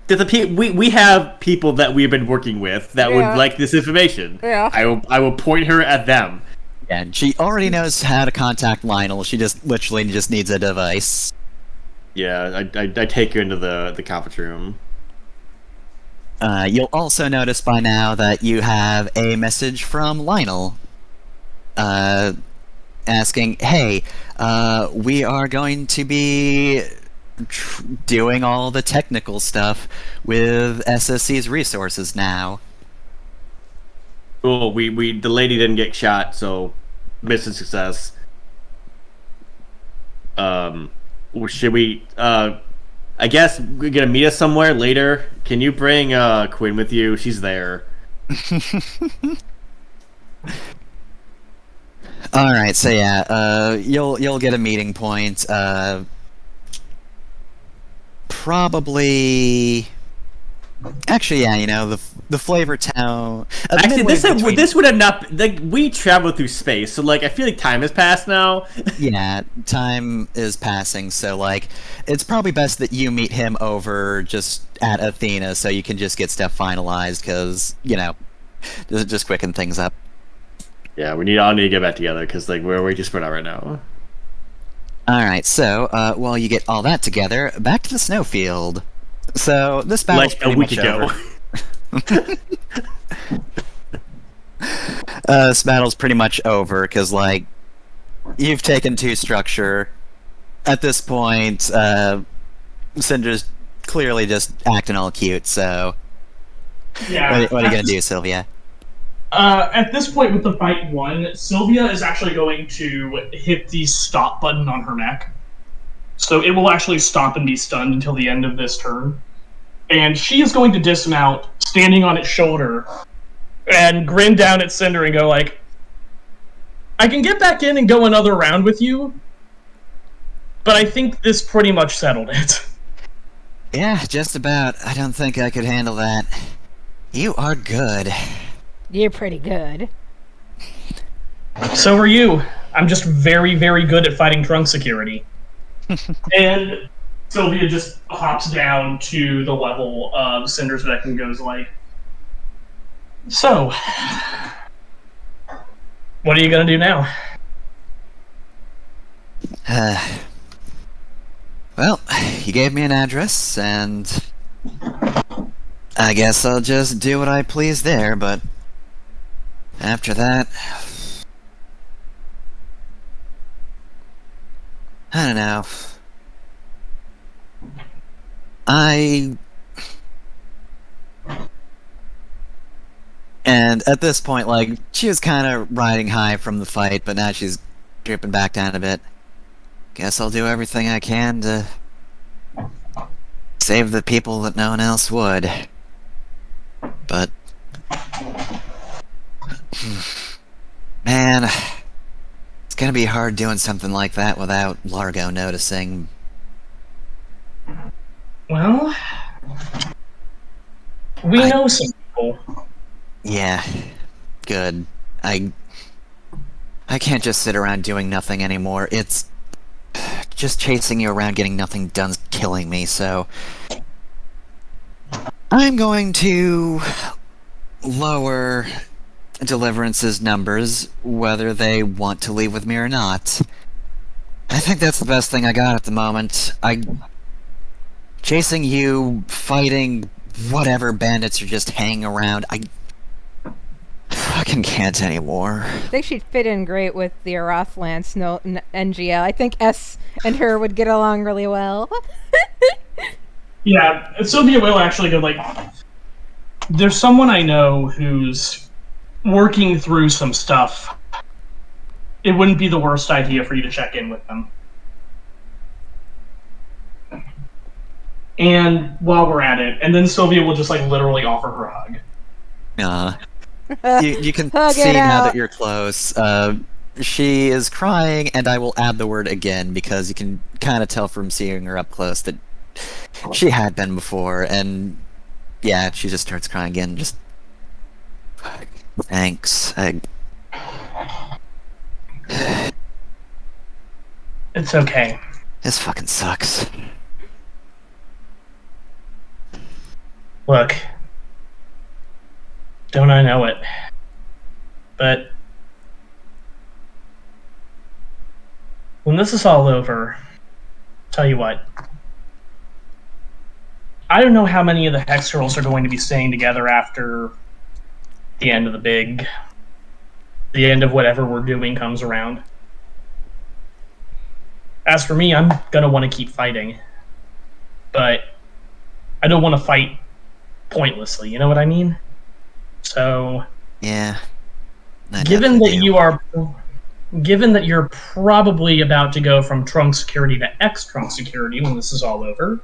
We have people that we've been working with that would like this information. Yeah. I will point her at them. Yeah, and she already knows how to contact Lionel. She just literally just needs a device. Yeah, I take her into the conference room. You'll also notice by now that you have a message from Lionel. Asking, hey, we are going to be doing all the technical stuff with SSC's resources now. Cool. The lady didn't get shot, so mission success. Should we? I guess we're gonna meet us somewhere later. Can you bring Quinn with you? She's there. All right, so yeah, you'll get a meeting point. Probably. Actually, yeah, you know the Flavor Town. Actually, this would have not like we traveled through space, so like I feel like time has passed now. Yeah, time is passing, so like it's probably best that you meet him over just at Athena, so you can just get stuff finalized, because you know, just quicken things up. Yeah, all need to get back together because like we're just spread out right now. All right, so while you get all that together, back to the snowfield. So this battle's Like pretty a week much ago. over. This battle's pretty much over because like you've taken 2 structure. At this point, Cinder's clearly just acting all cute. So Yeah. what are you gonna do, Sylvia? At this point with the fight won, Sylvia is actually going to hit the stop button on her neck. So it will actually stop and be stunned until the end of this turn. And she is going to dismount, standing on its shoulder, and grin down at Cinder and go like, I can get back in and go another round with you, but I think this pretty much settled it. Yeah, just about. I don't think I could handle that. You are good. You're pretty good. So are you. I'm just very, very good at fighting trunk security. And Sylvia just hops down to the level of Cinder's neck and goes like, so, what are you going to do now? Well, you gave me an address, and I guess I'll just do what I please there, but after that, I don't know. I... And at this point, like, she was kind of riding high from the fight, but now she's dripping back down a bit. Guess I'll do everything I can to save the people that no one else would. But... Man... It's gonna be hard doing something like that without Largo noticing. Well, we know some people. Yeah, good. I can't just sit around doing nothing anymore. It's just chasing you around getting nothing done's killing me, so I'm going to lower Deliverance's numbers, whether they want to leave with me or not. I think that's the best thing I got at the moment. Chasing you, fighting whatever bandits are just hanging around, I fucking can't anymore. I think she'd fit in great with the Arathlan NGL. I think S and her would get along really well. Yeah, Sylvia will actually go, like... There's someone I know who's working through some stuff. It wouldn't be the worst idea for you to check in with them. And while we're at it, and then Sylvia will just, like, literally offer her a hug. You can Hug see it now out. that you're close. She is crying, and I will add the word again because you can kind of tell from seeing her up close that she had been before, and yeah, she just starts crying again. Just thanks. It's okay. This fucking sucks. Look, don't I know it? But when this is all over, tell you what, I don't know how many of the Hex Girls are going to be staying together after the end of the end of whatever we're doing comes around. As for me, I'm gonna want to keep fighting, but I don't want to fight pointlessly, you know what I mean? So, Yeah. I given definitely that do. given that you're probably about to go from trunk security to X trunk security when this is all over,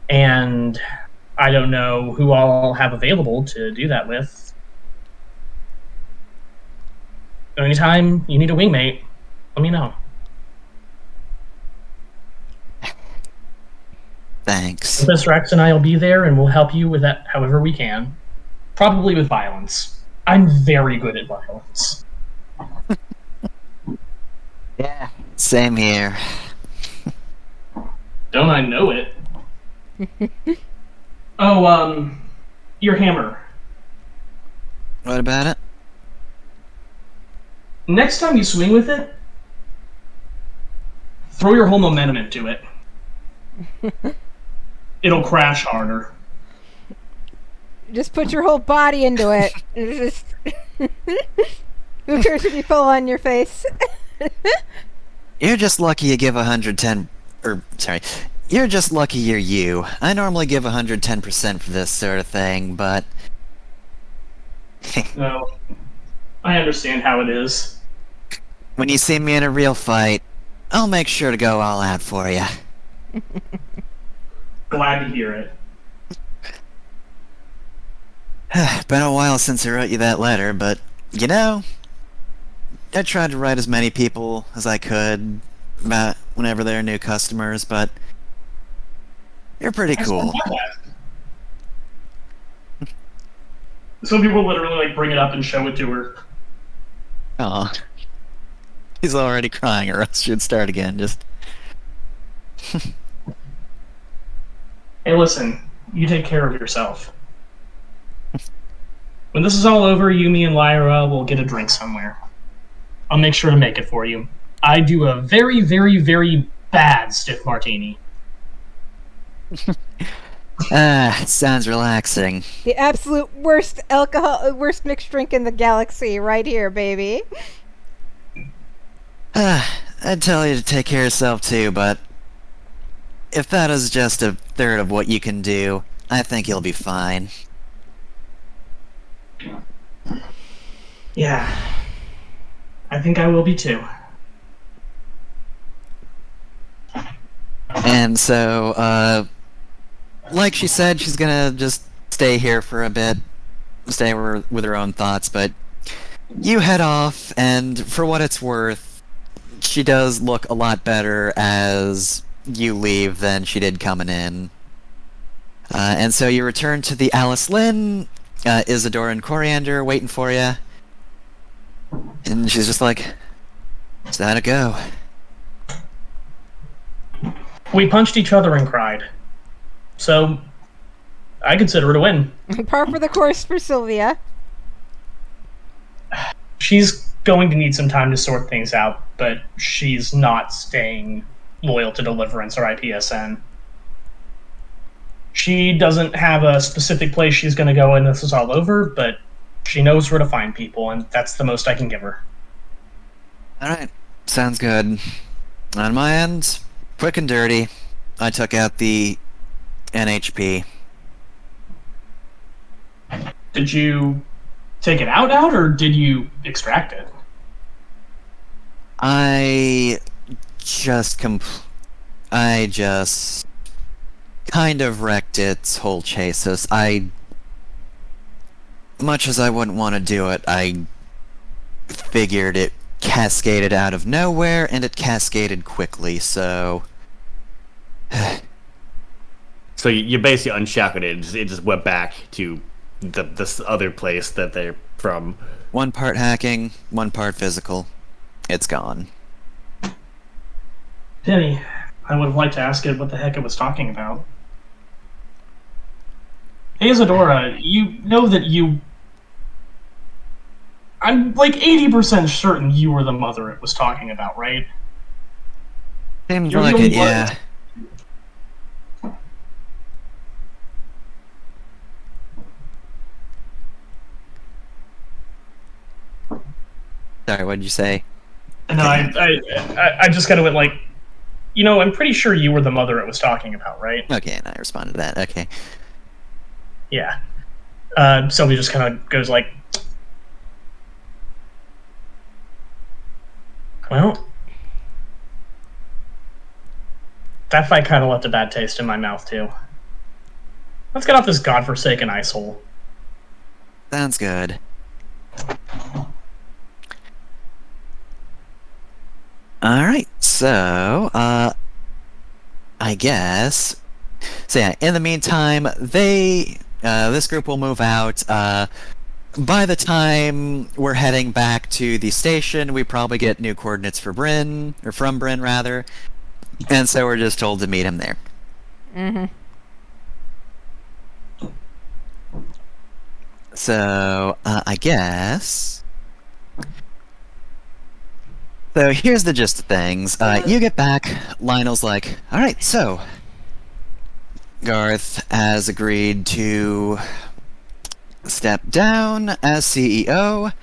and I don't know who I'll have available to do that with. Anytime you need a wingmate, let me know. Thanks. Mr. Rex and I will be there, and we'll help you with that however we can. Probably with violence. I'm very good at violence. Yeah. Same here. Don't I know it? Oh, your hammer. What about it? Next time you swing with it, throw your whole momentum into it. It'll crash harder. Just put your whole body into it. Just who cares if you fall on your face? You're just lucky you give 110... sorry. You're just lucky you're you. I normally give 110% for this sort of thing, but... No, I understand how it is. when you see me in a real fight, I'll make sure to go all out for you. Glad to hear it. Been a while since I wrote you that letter, but, you know, I tried to write as many people as I could about whenever there are new customers, but you're pretty cool. Some people literally like bring it up and show it to her. Aw. He's already crying, or else she'd start again, just... Hey, listen, you take care of yourself. When this is all over, you, me, and Lyra will get a drink somewhere. I'll make sure to make it for you. I do a very, very, very bad stiff martini. Sounds relaxing. The absolute worst mixed drink in the galaxy, right here, baby. I'd tell you to take care of yourself too, but if that is just a third of what you can do, I think you'll be fine. Yeah. I think I will be too. And so, like she said, she's gonna just stay here for a bit, stay with her own thoughts, but you head off, and for what it's worth, she does look a lot better as you leave than she did coming in. And so you return to the Alice Lynn, Isadora and Coriander waiting for you, and she's just like, so how'd it go? We punched each other and cried. So, I consider it a win. Par for the course for Sylvia. She's going to need some time to sort things out, but she's not staying loyal to Deliverance or IPSN. She doesn't have a specific place she's going to go when this is all over, but she knows where to find people, and that's the most I can give her. Alright, sounds good. On my end, quick and dirty, I took out the NHP. Did you take it out, or did you extract it? I just kind of wrecked its whole chasis. Much as I wouldn't want to do it, I figured it cascaded out of nowhere, and it cascaded quickly, so... So you basically unshackled it. It just went back to this other place that they're from. One part hacking, one part physical. It's gone. Penny, I would have liked to ask it what the heck it was talking about. Hey, Isadora, you know that I'm like 80% certain you were the mother it was talking about, right? Seems You're like the it, only one- yeah. Sorry, what did you say? No, I just kind of went like, I'm pretty sure you were the mother it was talking about, right? Okay, and I responded to that. Okay. Yeah. Sylvie just kind of goes like, well, that fight kind of left a bad taste in my mouth, too. Let's get off this godforsaken ice hole. Sounds good. Alright, so, I guess... So yeah, in the meantime, this group will move out. By the time we're heading back to the station, we probably get new coordinates for Bryn, or from Bryn, rather. And so we're just told to meet him there. Mm-hmm. So, I guess... So here's the gist of things. You get back, Lionel's like, alright, so... Garth has agreed to step down as CEO,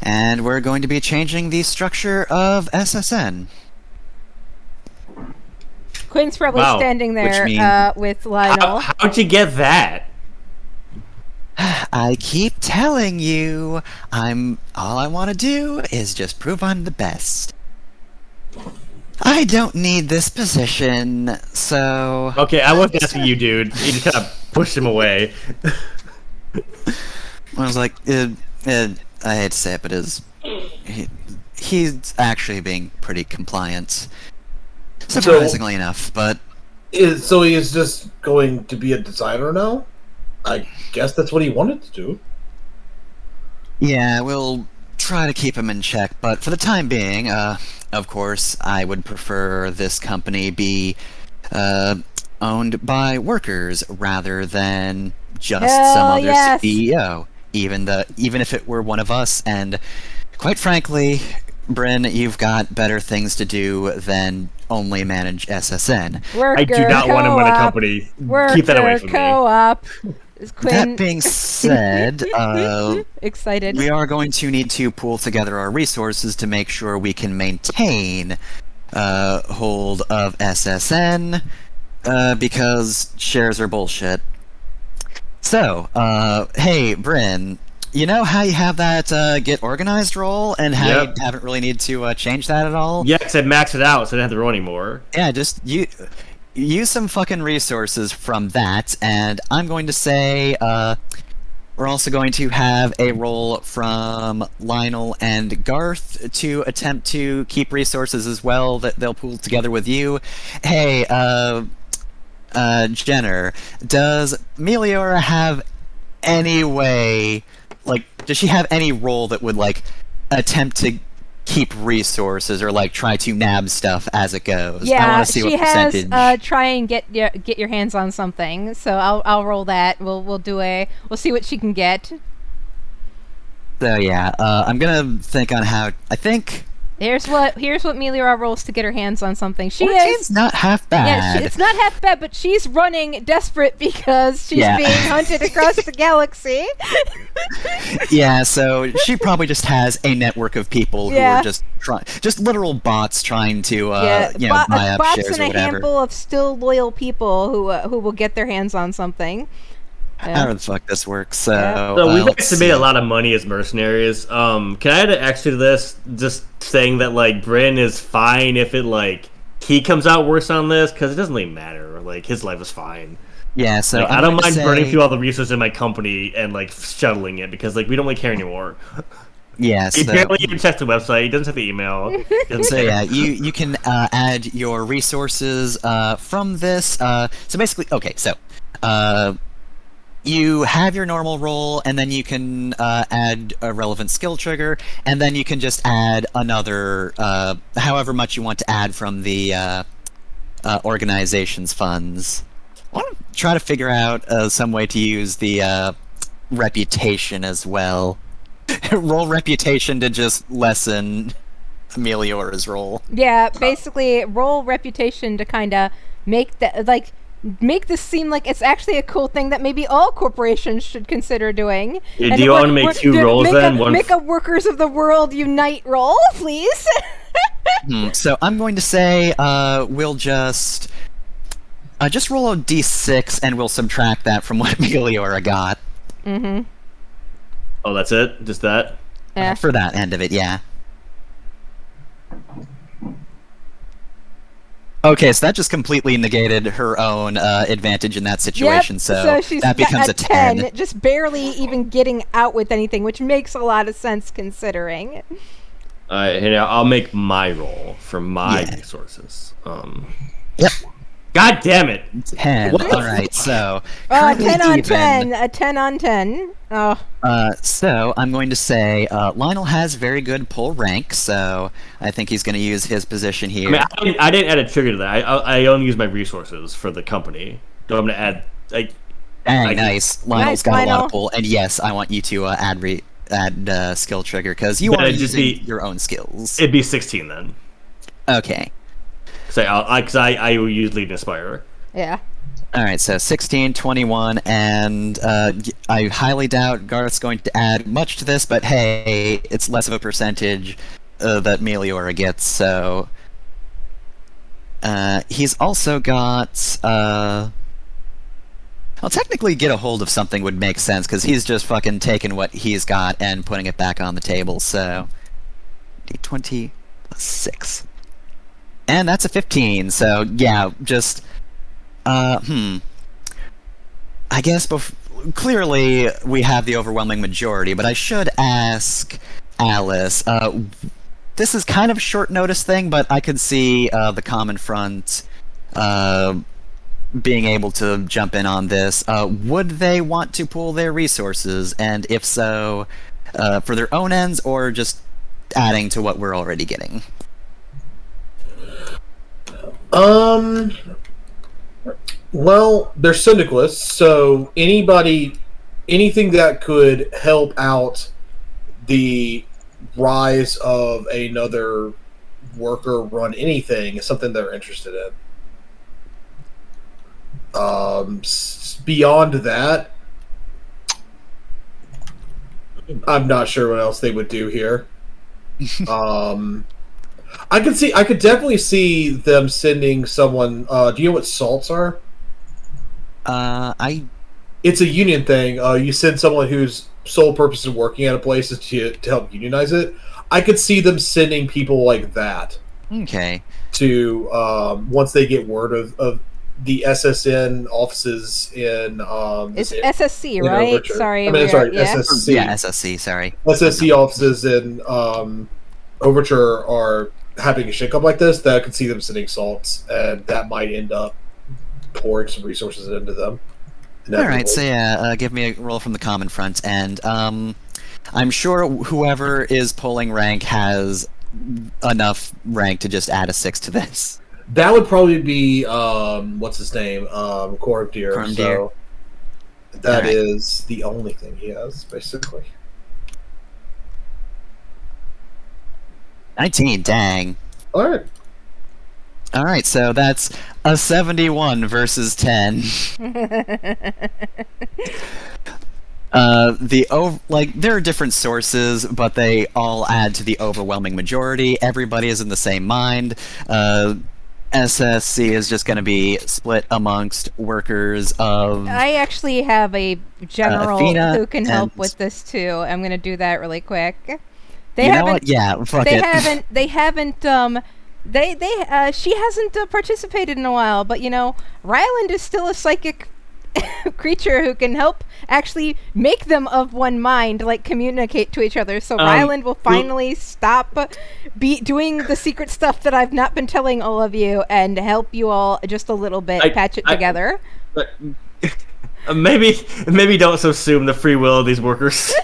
and we're going to be changing the structure of SSN. Quinn's probably Wow, standing there which mean- with Lionel. How'd you get that? I keep telling you, all I want to do is just prove I'm the best. I don't need this position, so... Okay, I wasn't asking you, dude. You just kind of pushed him away. I was like, I hate to say it, but he's actually being pretty compliant. Surprisingly enough, but... So he is just going to be a designer now? I guess that's what he wanted to do. Yeah, we'll try to keep him in check, but for the time being, of course, I would prefer this company be owned by workers rather than just some other yes. CEO. Even if it were one of us, and quite frankly, Bryn, you've got better things to do than only manage SSN. Worker I do not want to run a co-op. company. Worker Keep that away from me. co-op. Quinn, That being said, excited. we are going to need to pool together our resources to make sure we can maintain hold of SSN, because shares are bullshit. So, hey, Bryn, you know how you have that get organized roll, and how Yep. you haven't really need to change that at all? Yeah, because I maxed it out, so I didn't have to roll anymore. Yeah, just use some fucking resources from that, and I'm going to say we're also going to have a roll from Lionel and Garth to attempt to keep resources as well that they'll pool together with you. Hey, Jenner, does Meliora have any way, like, does she have any role that would, like, attempt to keep resources or, like, try to nab stuff as it goes? I Yeah, want to see she what has. percentage. Try and get your hands on something. So I'll roll that. We'll see what she can get. So yeah, I'm gonna think on how. I think Here's what Meliora rolls to get her hands on something. She 14's is. not half Yeah, bad. it's not half bad, but she's running desperate because she's Yeah. being hunted across the galaxy. Yeah, so she probably just has a network of people who Yeah. are just literal bots trying to, Yeah, buy up bots shares and or a whatever. handful of still loyal people who will get their hands on something. How the fuck this works? So, Yeah. So we've let's actually made a see. lot of money as mercenaries. Can I add an extra to this? Just saying that like Bryn is fine if it like he comes out worse on this because it doesn't really matter. Like his life is fine. Yeah, so Like, I'm I don't going to mind say, burning through all the resources in my company and like shuttling it because like we don't really care anymore. Yeah, He so, barely even checks the website. He doesn't have the email. He doesn't so care. yeah, you can add your resources from this. So basically, okay, so you have your normal roll, and then you can add a relevant skill trigger, and then you can just add another, however much you want to add from the organization's funds. I want to try to figure out some way to use the reputation as well. Roll reputation to just lessen Meliora's roll. Yeah, basically roll reputation to kind of make this seem like it's actually a cool thing that maybe all corporations should consider doing. Do And you want to make two rolls then? Make a workers of the world unite roll, please. So I'm going to say we'll just roll a d6 and we'll subtract that from what Meliora got. Mm-hmm. Oh, that's it? Just that? Yeah. For that end of it, yeah. Okay, so that just completely negated her own advantage in that situation, Yep, so she's that becomes a 10. just barely even getting out with anything, which makes a lot of sense considering. Alright, I'll make my roll for my Yeah. resources. Yep. God damn it! 10. What the Alright, so Oh, currently 10 on even. 10. A 10 on 10. Oh, So I'm going to say Lionel has very good pull rank, so I think he's going to use his position here. I mean, I didn't add a trigger to that. I only use my resources for the company. So I'm gonna add like Dang, nice. Lionel's Nice, got a lot Lionel. of pull, and yes, I want you to add skill trigger because you Then are it'd just using be- your own skills. it'd be 16 then. Okay. So I will use lead and inspire. yeah. All right, so 16, 21, and I highly doubt Garth's going to add much to this, but hey, it's less of a percentage that Meliora gets, so... he's also got... Well, technically get a hold of something would make sense, because he's just fucking taking what he's got and putting it back on the table, so... D20 plus 6. And that's a 15, so yeah, just... I guess clearly we have the overwhelming majority, but I should ask Alice. This is kind of a short notice thing, but I could see the Common Front being able to jump in on this. Would they want to pool their resources, and if so, for their own ends, or just adding to what we're already getting? Well, they're syndicalists, so anything that could help out the rise of another worker run anything is something they're interested in. Beyond that, I'm not sure what else they would do here. I could definitely see them sending someone. Do you know what salts are? I It's a union thing. You send someone whose sole purpose of working at a place is to help unionize it. I could see them sending people like that okay. to once they get word of the SSN offices in It's SSC, in right? Overture. Sorry, I mean, sorry, yeah. SSC. Yeah, SSC. Sorry. SSC offices in Overture are having a shakeup like this. That I could see them sending salts, and that might end up pouring some resources into them. All right, so yeah, give me a roll from the common front, and I'm sure whoever is pulling rank has enough rank to just add a 6 to this. That would probably be what's his name, Cormdir. Cormdir. So that Alright. is the only thing he has, basically. 19, dang. All right. All right, so that's a 71 versus 10. There are different sources, but they all add to the overwhelming majority. Everybody is in the same mind. SSC is just going to be split amongst workers of. I actually have a general Athena who can help and- with this too. I'm gonna do that really quick. They You know haven't. what? Yeah, fuck They it. haven't. They haven't. She hasn't participated in a while, but you know, Ryland is still a psychic creature who can help actually make them of one mind, like communicate to each other. So Ryland will finally stop doing the secret stuff that I've not been telling all of you and help you all just a little bit, patch it together. But maybe don't assume the free will of these workers.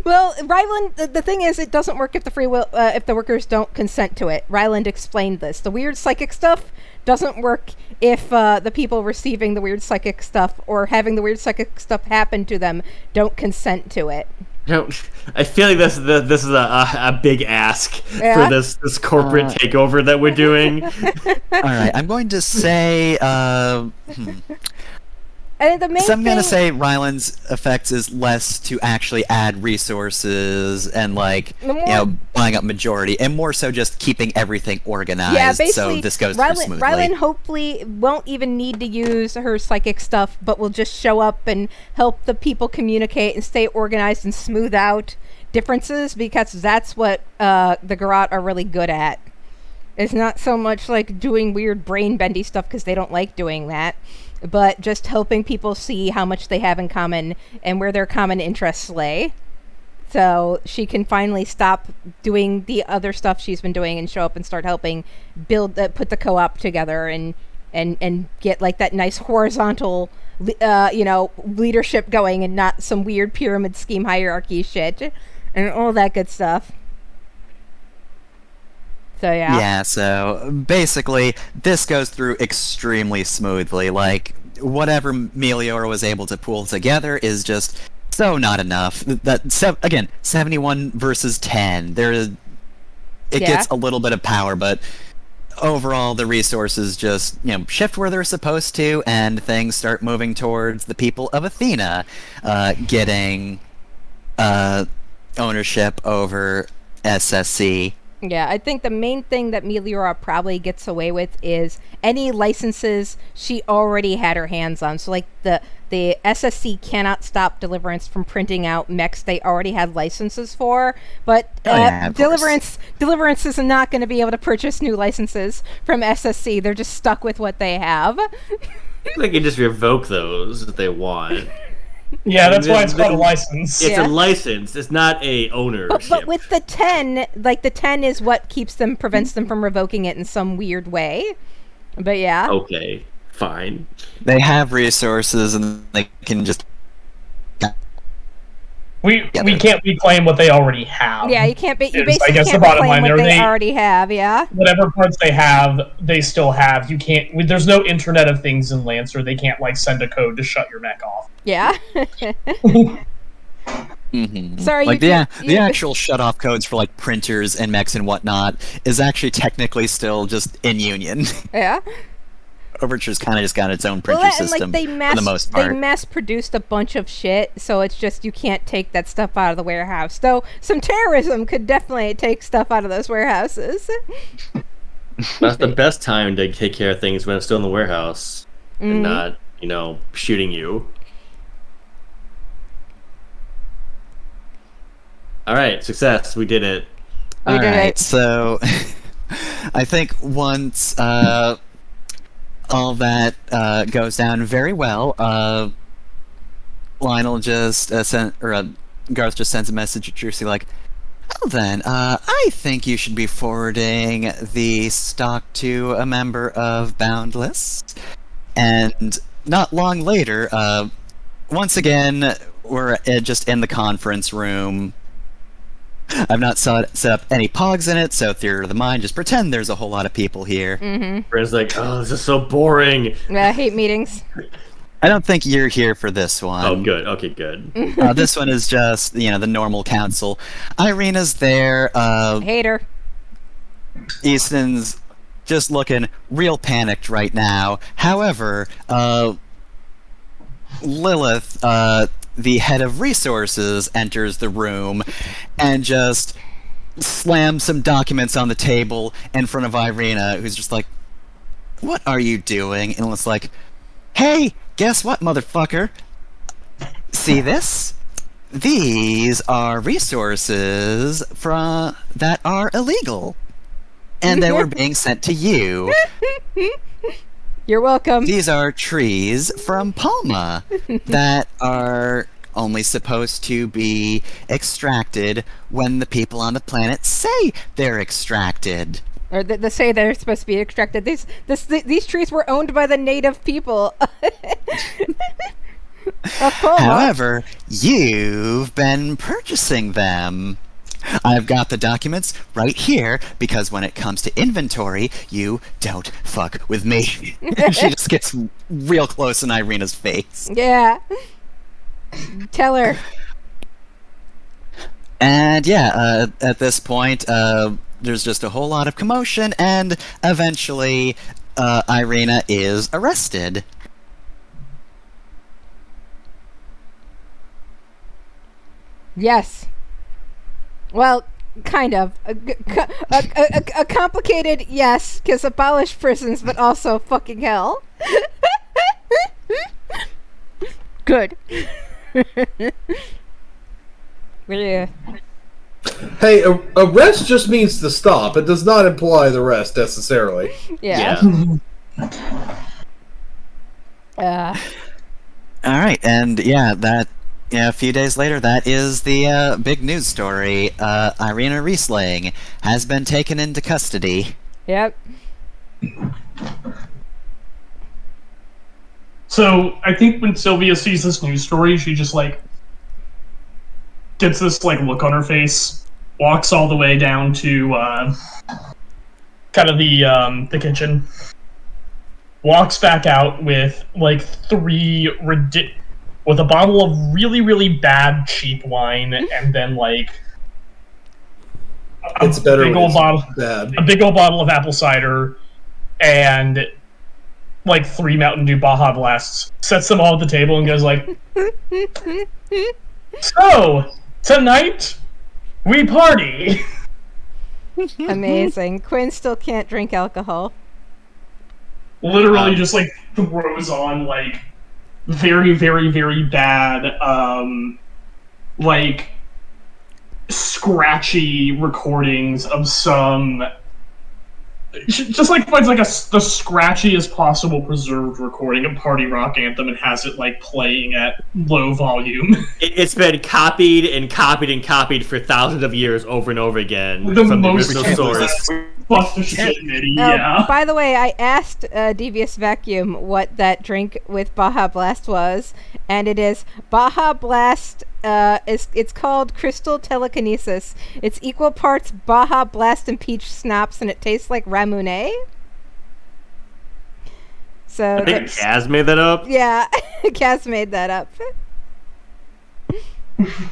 Well, Ryland, the thing is, it doesn't work if if the workers don't consent to it. Ryland explained this. The weird psychic stuff doesn't work if the people receiving the weird psychic stuff or having the weird psychic stuff happen to them don't consent to it. I feel like this is a big ask Yeah? for this corporate takeover that we're doing. All right, I'm going to say. And the main So I'm thing, gonna say Ryland's effects is less to actually add resources and buying up majority, and more so just keeping everything organized. yeah, basically, so this goes through smoothly. Ryland hopefully won't even need to use her psychic stuff, but will just show up and help the people communicate and stay organized and smooth out differences, because that's what the Garrote are really good at. It's not so much like doing weird brain bendy stuff, because they don't like doing that, but just helping people see how much they have in common and where their common interests lay. So she can finally stop doing the other stuff she's been doing and show up and start helping put the co-op together and get like that nice horizontal, leadership going, and not some weird pyramid scheme hierarchy shit and all that good stuff. So yeah. Yeah, so basically, this goes through extremely smoothly. Like, whatever Meliora was able to pull together is just so not enough. Again, 71 versus 10. It gets a little bit of power, but overall, the resources just, shift where they're supposed to, and things start moving towards the people of Athena getting ownership over SSC. Yeah, I think the main thing that Meliora probably gets away with is any licenses she already had her hands on. So, like, the SSC cannot stop Deliverance from printing out mechs they already had licenses for, but Deliverance is not going to be able to purchase new licenses from SSC. They're just stuck with what they have. They can just revoke those if they want. Yeah, that's why it's called a license. It's a license. It's not a ownership. But with the 10, like, the 10 is what prevents them from revoking it in some weird way. But yeah. Okay, fine. They have resources, and they can just... We can't reclaim what they already have. Yeah, you can't. You I basically guess can't the bottom reclaim line what there, they they- already have. Yeah. Whatever parts they have, they still have. You can't. There's no Internet of Things in Lancer. They can't send a code to shut your mech off. Yeah. Mm-hmm. Sorry, like you the actual shut-off codes for like printers and mechs and whatnot is actually technically still just in union. Yeah. Overture's kind of just got its own printer and system they for the most part. mass produced a bunch of shit, so it's just you can't take that stuff out of the warehouse. Though some terrorism could definitely take stuff out of those warehouses. That's the best time to take care of things when it's still in the warehouse and not, shooting you. All right, success. We did it. We did it. So I think once all that goes down very well, Lionel just Garth just sends a message to Juicy like, well then, I think you should be forwarding the stock to a member of Boundless. And not long later, once again, we're just in the conference room. I've not set up any pogs in it, so theater of the mind, just pretend there's a whole lot of people here. Bryn's like, oh, this is so boring. I hate meetings. I don't think you're here for this one. Oh, good. Okay, good. This one is just, the normal council. Irina's there. Hate her. Easton's just looking real panicked right now. However, Lilith, the head of resources, enters the room and just slams some documents on the table in front of Irina, who's just like, what are you doing? And it's like, hey, guess what, motherfucker? See this? These are resources that are illegal. And they were being sent to you. You're welcome. These are trees from Palma that are only supposed to be extracted when the people on the planet say they're extracted. Or they say they're supposed to be extracted. These trees were owned by the native people. Of Palma. However, you've been purchasing them. I've got the documents right here, because when it comes to inventory, you don't fuck with me. She just gets real close in Irina's face. Yeah. Tell her. And yeah, at this point, there's just a whole lot of commotion, and eventually, Irina is arrested. Yes. Well, kind of. A complicated yes, because abolish prisons, but also fucking hell. Good. Yeah. Hey, arrest just means to stop. It does not imply the rest necessarily. Yeah. All right, and yeah, a few days later, that is the big news story. Irina Riesling has been taken into custody. Yep. So I think when Sylvia sees this news story, she just gets this look on her face, walks all the way down to kind of the kitchen, walks back out with with a bottle of really, really bad cheap wine, and then It's better big when old it's bottle, bad. a big old bottle of apple cider, and 3 Mountain Dew Baja Blasts. Sets them all at the table and goes so tonight we party. Amazing. Quinn still can't drink alcohol. Literally just throws on very, very, very bad scratchy recordings of some just finds the scratchiest possible preserved recording of Party Rock Anthem and has it playing at low volume. It's been copied and copied and copied for thousands of years over and over again from the original source. Fuck the shit, MIDI, yeah. By the way, I asked Devious Vacuum what that drink with Baja Blast was, and it is Baja Blast. It's called Crystal Telekinesis. It's equal parts Baja Blast and peach schnapps, and it tastes like Ramune. So I think Kaz made that up. Yeah, Kaz made that up.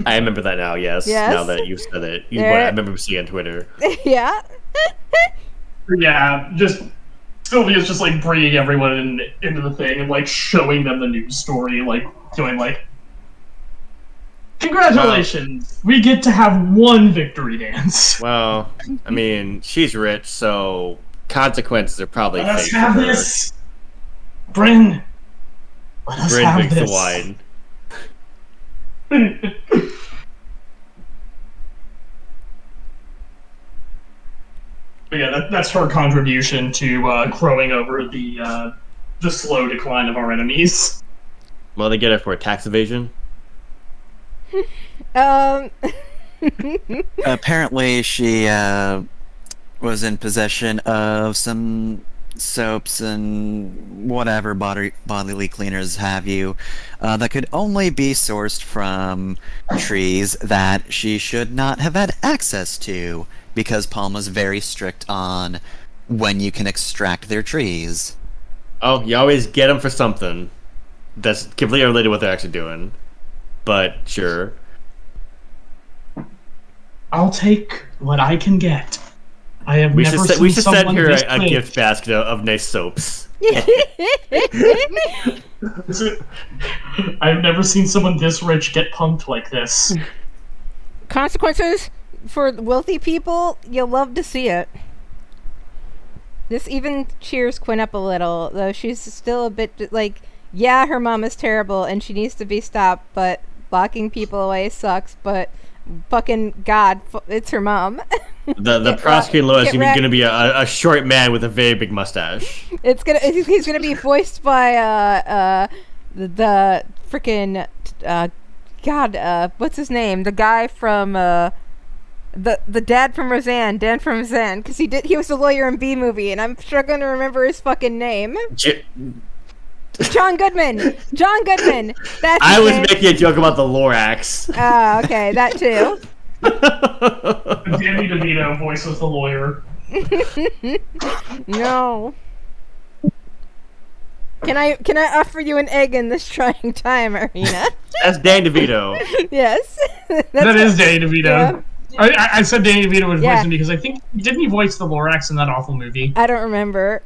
I remember that now, yes. Yes. Now that you've said it. There- I remember seeing it on Twitter. Yeah. Yeah, just Sylvia's just like bringing everyone into the thing and like showing them the news story, like doing like, congratulations, we get to have one victory dance. Well, I mean, she's rich, so consequences are probably Let us fate have for her. this, Bryn. Let us Bryn have drinks the this. wine. But yeah, that's her contribution to crowing over the slow decline of our enemies. Well, they get it for tax evasion. Apparently, she was in possession of some soaps and whatever bodily cleaners have you that could only be sourced from trees that she should not have had access to because Palma's very strict on when you can extract their trees. Oh, you always get them for something that's completely unrelated to what they're actually doing. But sure. I'll take what I can get. I have We never should seen we should send someone her this a quick. gift basket of nice soaps. I've never seen someone this rich get punked like this. Consequences for wealthy people, you'll love to see it. This even cheers Quinn up a little, though she's still a bit like, yeah, her mom is terrible and she needs to be stopped, but locking people away sucks, but fucking God, it's her mom. The prosecuting lawyer is get going to be a short man with a very big mustache. He's gonna be voiced by the freaking God, what's his name? The guy from the dad from Roseanne, Dan from Roseanne, because he was the lawyer in B Movie, and I'm struggling to remember his fucking name. John Goodman. John Goodman. That's his I was name. making a joke about the Lorax. Oh, okay, that too. Danny DeVito voices the lawyer. No. Can I offer you an egg in this trying time, Arena? That's Dan DeVito. Yes. That is Danny DeVito. Yeah. I said Danny DeVito would voice Yeah. him because I think didn't he voice the Lorax in that awful movie? I don't remember.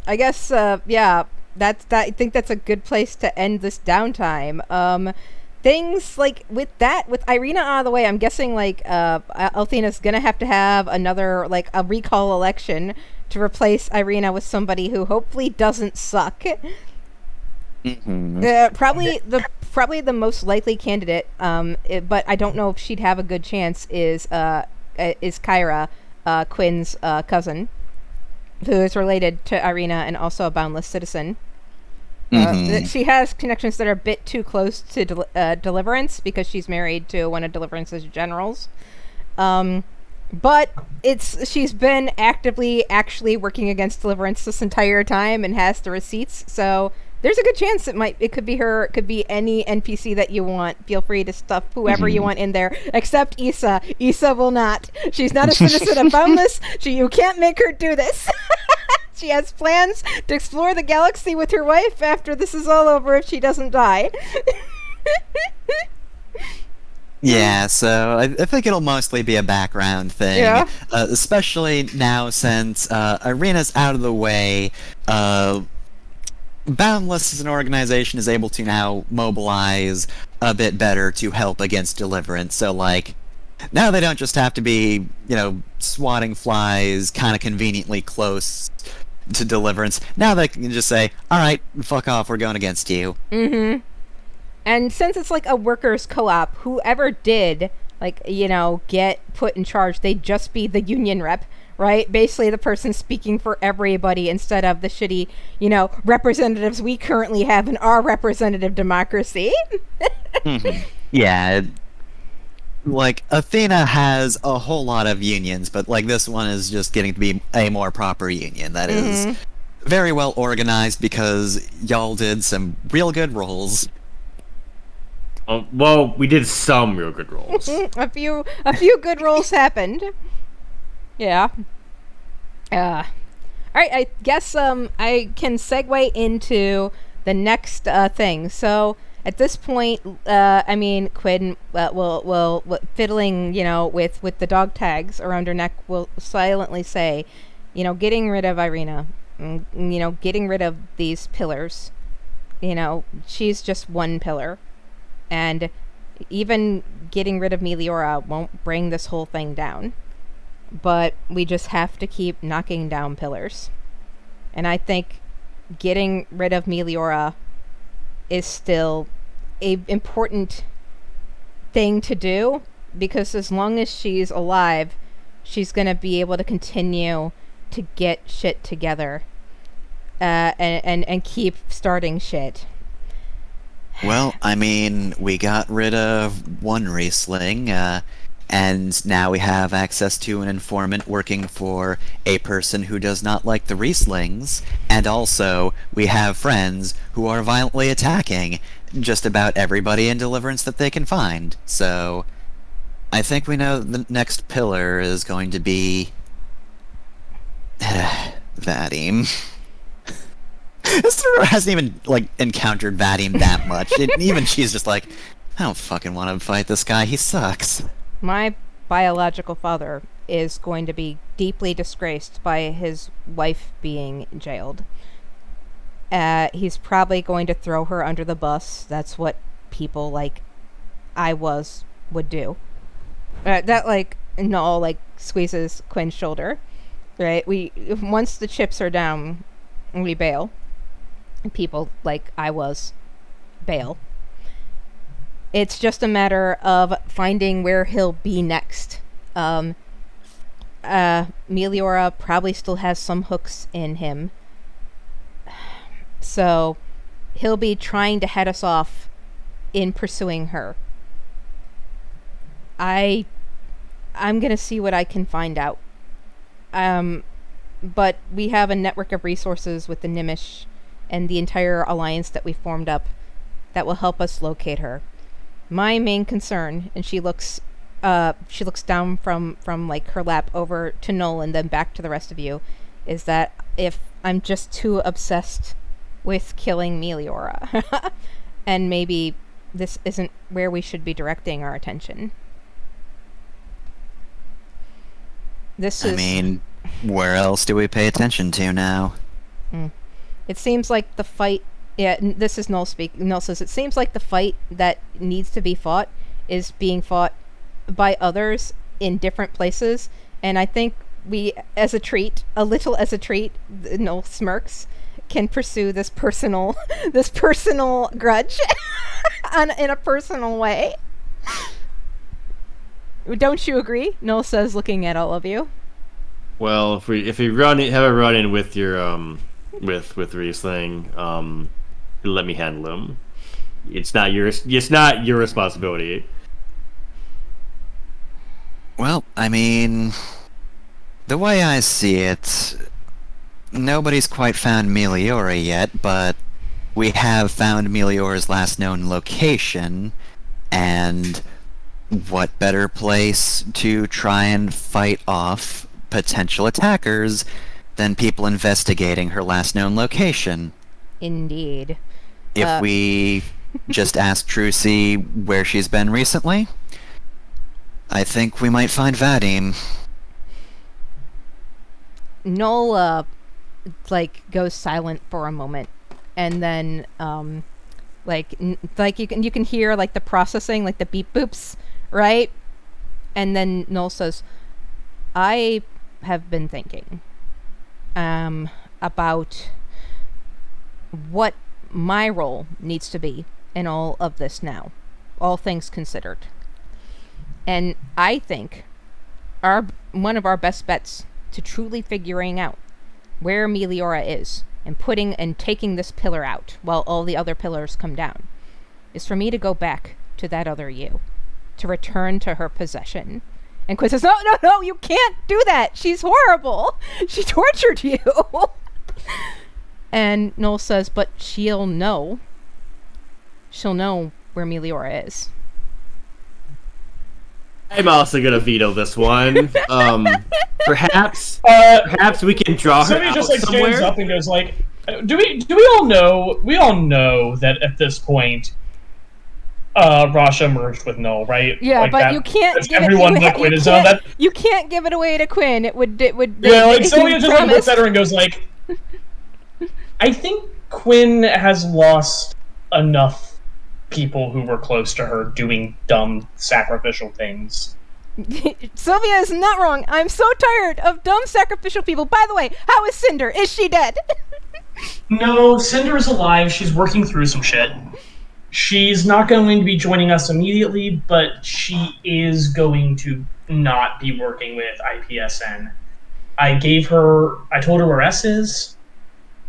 I guess, yeah, I think that's a good place to end this downtime. Things like with Irina out of the way, I'm guessing like Althena's gonna have to have another like a recall election to replace Irina with somebody who hopefully doesn't suck. Mm-hmm. Probably the most likely candidate, but I don't know if she'd have a good chance. Is Kyra, Quinn's cousin, who is related to Irina and also a boundless citizen. She has connections that are a bit too close to Deliverance because she's married to one of Deliverance's generals. But she's been actually working against Deliverance this entire time and has the receipts. So there's a good chance it could be her. It could be any NPC that you want. Feel free to stuff whoever you want in there, except Issa. Issa will not. She's not a citizen of Boundless. You can't make her do this. She has plans to explore the galaxy with her wife after this is all over if she doesn't die. Yeah, so I think it'll mostly be a background thing. Yeah. Especially now since Irina's out of the way. Boundless as an organization is able to now mobilize a bit better to help against Deliverance. So, like, now they don't just have to be, swatting flies kind of conveniently close to Deliverance. Now they can just say, alright, fuck off, we're going against you. Mm-hmm. And since it's like a workers' co-op, whoever did, get put in charge, they'd just be the union rep, right? Basically the person speaking for everybody instead of the shitty, representatives we currently have in our representative democracy. Yeah. Like, Athena has a whole lot of unions, but, this one is just getting to be a more proper union. That is very well organized because y'all did some real good roles. Well, we did some real good rolls. a few good rolls happened. Yeah. right, I guess I can segue into the next thing. So at this point, I mean, Quinn will fiddling, with the dog tags around her neck, will silently say, getting rid of Irina, getting rid of these pillars. She's just one pillar, and even getting rid of Meliora won't bring this whole thing down. But we just have to keep knocking down pillars. And I think getting rid of Meliora is still a important thing to do, because as long as she's alive, she's going to be able to continue to get shit together and keep starting shit. Well, I mean, we got rid of one Riesling, and now we have access to an informant working for a person who does not like the Rieslings, and also we have friends who are violently attacking just about everybody in Deliverance that they can find. So, I think we know the next pillar is going to be... Vadim. Esther hasn't even, encountered Vadim that much. Even she's just like, I don't fucking want to fight this guy, he sucks. My biological father is going to be deeply disgraced by his wife being jailed. He's probably going to throw her under the bus. That's what people like I would do. Noel squeezes Quinn's shoulder. Right? Once the chips are down, we bail. People like I bail. It's just a matter of finding where he'll be next. Meliora probably still has some hooks in him. So he'll be trying to head us off in pursuing her. I'm gonna see what I can find out. But we have a network of resources with the Nimish and the entire alliance that we formed up that will help us locate her. My main concern, and she looks down from her lap over to Noel and then back to the rest of you, is that if I'm just too obsessed with killing Meliora, and maybe this isn't where we should be directing our attention. I mean, where else do we pay attention to now? It seems like the fight... Yeah, this is Noel speak. Noel says, it seems like the fight that needs to be fought is being fought by others in different places, and I think we, as a treat, Noel smirks, can pursue this personal grudge in a personal way. Don't you agree? Noel says, looking at all of you. Well, if we have a run in with your with Riesling, let me handle him. It's not your responsibility. Well, I mean, the way I see it, nobody's quite found Meliora yet, but we have found Meliora's last known location, and what better place to try and fight off potential attackers than people investigating her last known location? Indeed. If we just ask Trucy where she's been recently, I think we might find Vadim. Noel, goes silent for a moment, and then, you can hear, the processing, the beep boops, right? And then Noel says, I have been thinking, about what my role needs to be in all of this now, all things considered. And I think one of our best bets to truly figuring out where Meliora is and taking this pillar out while all the other pillars come down is for me to go back to that other you, to return to her possession. And Quinn says, no, you can't do that. She's horrible. She tortured you. And Noel says, but she'll know. She'll know where Meliora is. I'm also gonna veto this one. Perhaps we can draw her Somebody out just like somewhere. stands up and goes like, "Do we all know? We all know that at this point, Rasha merged with Null, right? Yeah, like but that, you can't that's give everyone it. but Quinn is that. You can't give it away to Quinn. It would. Yeah, like they somebody just like looks promised. at her and goes like, "I think Quinn has lost enough people who were close to her doing dumb sacrificial things." Sylvia is not wrong. I'm so tired of dumb sacrificial people. By the way, how is Cinder? Is she dead? No, Cinder is alive. She's working through some shit. She's not going to be joining us immediately, but she is going to not be working with IPSN. I told her where S is.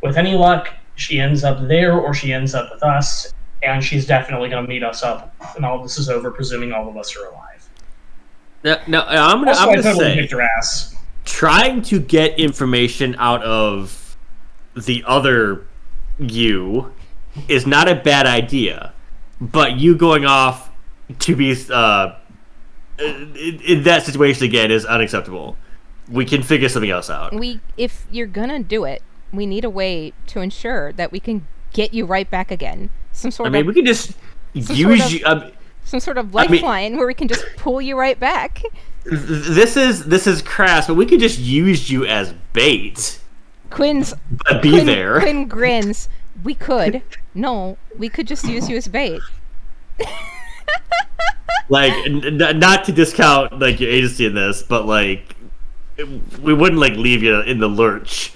With any luck, she ends up there or she ends up with us, and she's definitely going to meet us up when all this is over, presuming all of us are alive. No, I'm gonna I totally say, kicked her ass. trying to get information out of the other you is not a bad idea, but you going off to be in that situation again is unacceptable. We can figure something else out. If you're gonna do it, we need a way to ensure that we can get you right back again. We can just use you. Some sort of lifeline where we can just pull you right back. This is crass, but we could just use you as bait. Quinn there. Quinn grins. We could. No, we could just use you as bait. Like, not to discount like your agency in this, but like, we wouldn't like leave you in the lurch.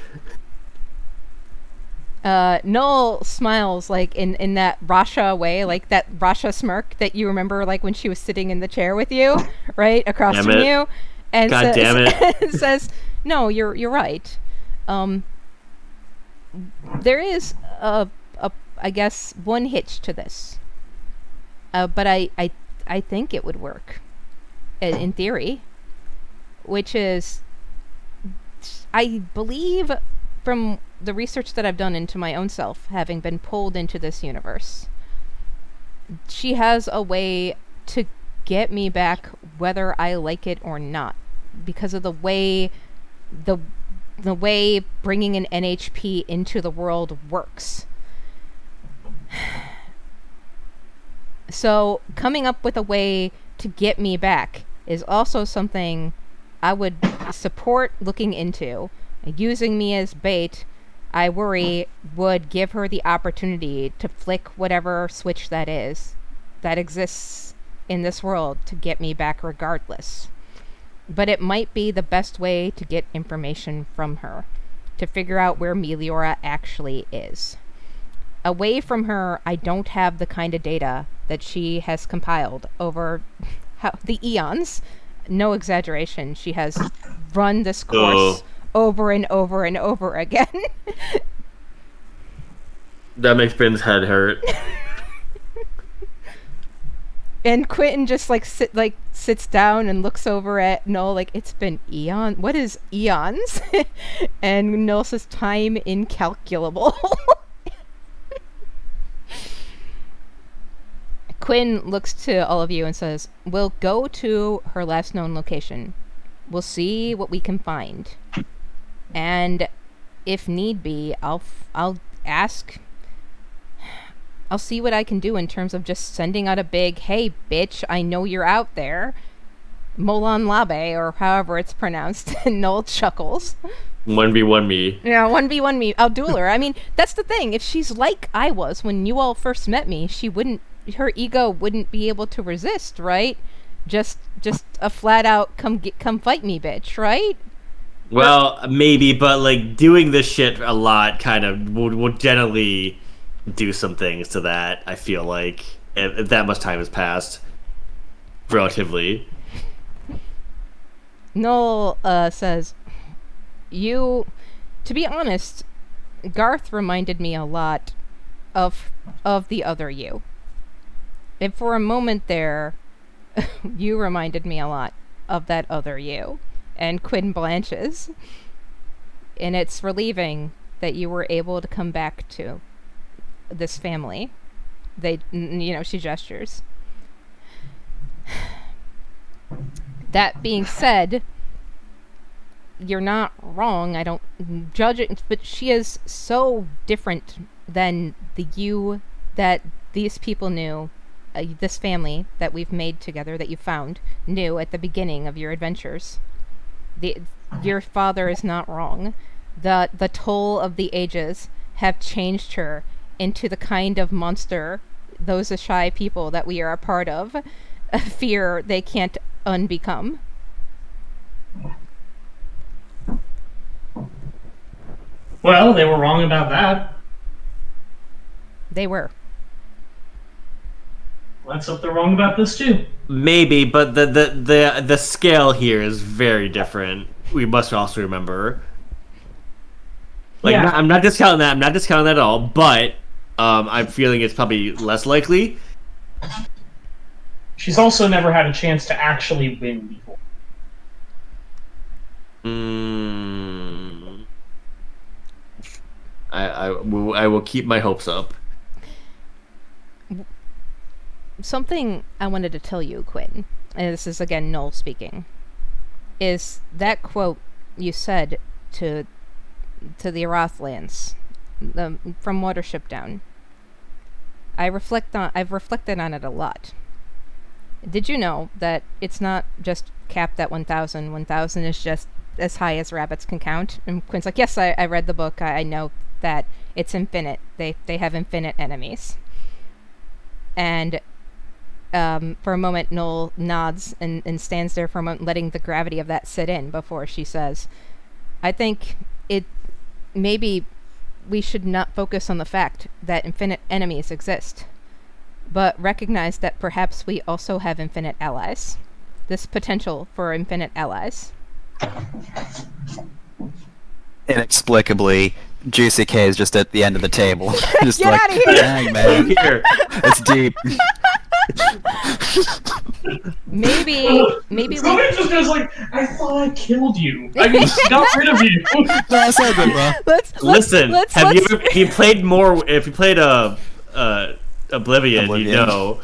Noel smiles like in that Rasha way, like that Rasha smirk that you remember, like when she was sitting in the chair with you, right across from you, and God damn it. says, "No, you're right. There is I guess one hitch to this, but I think it would work, in theory, which is, I believe from the research that I've done into my own self, having been pulled into this universe, she has a way to get me back whether I like it or not, because of the way bringing an NHP into the world works. So coming up with a way to get me back is also something I would support looking into. Using me as bait, I worry, would give her the opportunity to flick whatever switch that is that exists in this world to get me back regardless. But it might be the best way to get information from her, to figure out where Meliora actually is. Away from her, I don't have the kind of data that she has compiled over the eons. No exaggeration. She has run this course over and over and over again. That makes Ben's head hurt. And Quentin just sits down and looks over at Noel like, it's been eons. What is eons? And Noel says, time incalculable. Quinn looks to all of you and says, we'll go to her last known location. We'll see what we can find. And if need be, I'll ask. I'll see what I can do in terms of just sending out a big, hey, bitch, I know you're out there. Molan Labe, or however it's pronounced. And Noel chuckles. 1v1 me. Yeah, 1v1 me. I'll duel her. I mean, that's the thing. If she's like I was when you all first met me, her ego wouldn't be able to resist, right? Just a flat out come fight me, bitch, right? Well, maybe, but like doing this shit a lot kind of would generally do some things to that. I feel like if that much time has passed, relatively. Noel says, to be honest, Garth reminded me a lot of the other you. And for a moment there, you reminded me a lot of that other you. And Quinn blanches. And it's relieving that you were able to come back to this family. She gestures. That being said, you're not wrong. I don't judge it, but she is so different than the you that these people knew, this family that we've made together, that you found, knew at the beginning of your adventures. Your father is not wrong. The toll of the ages have changed her into the kind of monster those Ashai people that we are a part of fear they can't unbecome. Well, they were wrong about that. They were. Let's hope they're wrong about this too. Maybe, but the scale here is very different. We must also remember. Like, Yeah. I'm not discounting that. I'm not discounting that at all. But I'm feeling it's probably less likely. She's also never had a chance to actually win before. I will keep my hopes up. Something I wanted to tell you, Quinn, and this is again Noel speaking, is that quote you said to the Arathlands from Watership Down. I've reflected on it a lot. Did you know that it's not just capped at 1,000? 1,000 is just as high as rabbits can count. And Quinn's like, yes, I read the book. I know that it's infinite. They have infinite enemies. And for a moment, Noel nods and stands there for a moment, letting the gravity of that sit in before she says, I think maybe we should not focus on the fact that infinite enemies exist, but recognize that perhaps we also have infinite allies. This potential for infinite allies. Inexplicably, Juicy K is just at the end of the table. Just Get like, outta here! dang, man. Here. That's deep. Maybe we... Somebody just goes like, I thought I killed you. I just got rid of you. That's so good, bro. Listen, let's if you played Oblivion, you know.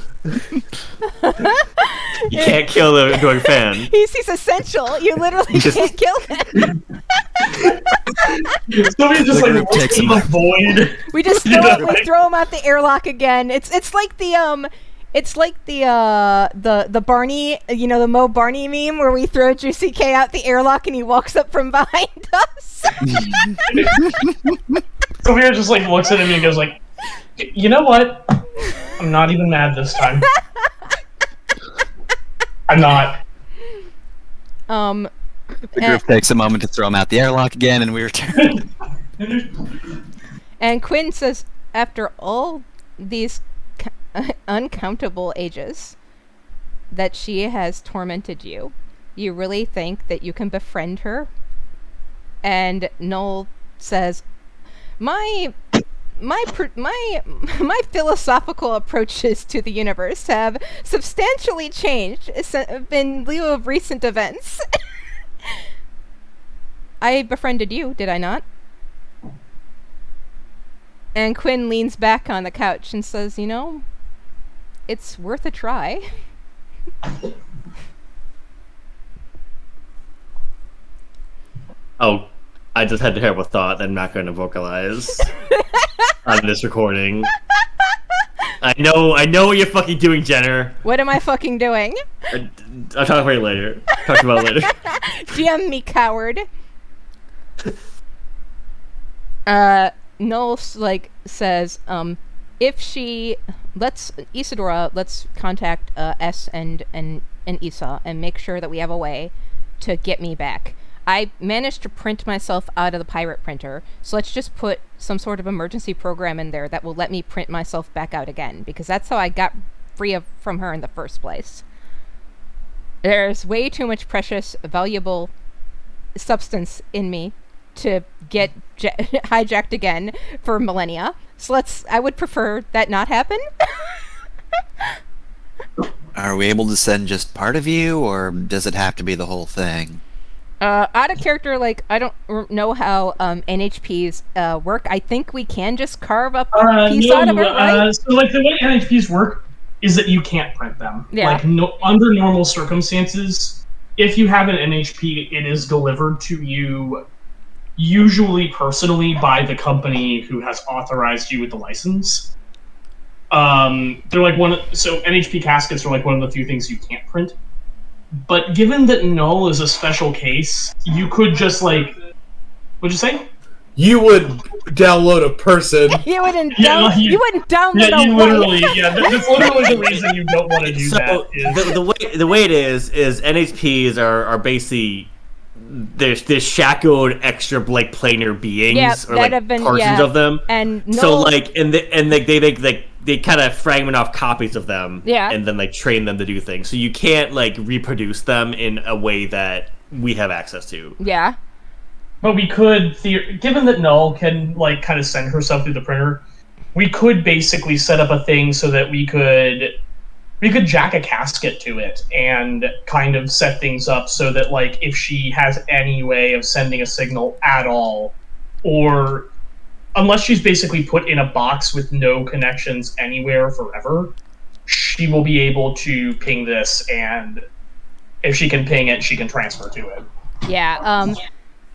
You can't kill the adoring fan. He's essential. You literally can't kill him. Somebody just The like group looks takes in him the void. We just Yeah, we right. throw him out the airlock again. It's like the Barney, the Mo Barney meme where we throw Juicy K out the airlock and he walks up from behind us. Sophia just like looks at him and goes like, you know what? I'm not even mad this time. I'm not. The group takes a moment to throw him out the airlock again, and we return. And Quinn says, after all these uncountable ages that she has tormented you, you really think that you can befriend her? And Noel says, my philosophical approaches to the universe have substantially changed in lieu of recent events. I befriended you, did I not? And Quinn leans back on the couch and says, it's worth a try. Oh, I just had a terrible thought that I'm not going to vocalize on this recording. I know what you're fucking doing, Jenner. What am I fucking doing? I'll talk about it later. Talk about it later. GM me, coward. Noel says, Isadora, let's contact S and Isa and make sure that we have a way to get me back. I managed to print myself out of the pirate printer, so let's just put some sort of emergency program in there that will let me print myself back out again, because that's how I got free from her in the first place. There's way too much precious, valuable substance in me to get hijacked again for millennia. So I would prefer that not happen. Are we able to send just part of you, or does it have to be the whole thing? Out of character, I don't know how NHPs work. I think we can just carve up a piece out of it, right? So the way NHPs work is that you can't print them. Yeah. Under normal circumstances, if you have an NHP, it is delivered to you usually personally by the company who has authorized you with the license. They're like so NHP caskets are like one of the few things you can't print. But given that null is a special case, you could just like, what'd you say? You would download a person. You wouldn't. Yeah, You wouldn't download Yeah, a you wife. literally. Yeah, that's literally the reason you don't want to do So that. Is, the way it is NHPs are basically there's shackled extra like planar beings Yeah, or that like have been- portions yeah. of them. And So no- like they kind of fragment off copies of them. Yeah. And then like train them to do things. So you can't like reproduce them in a way that we have access to. Yeah. but we could, given that Null can like kind of send herself through the printer, we could basically set up a thing so that we could jack a casket to it and kind of set things up so that like if she has any way of sending a signal at all, or unless she's basically put in a box with no connections anywhere forever, she will be able to ping this, and if she can ping it, she can transfer to it. Yeah.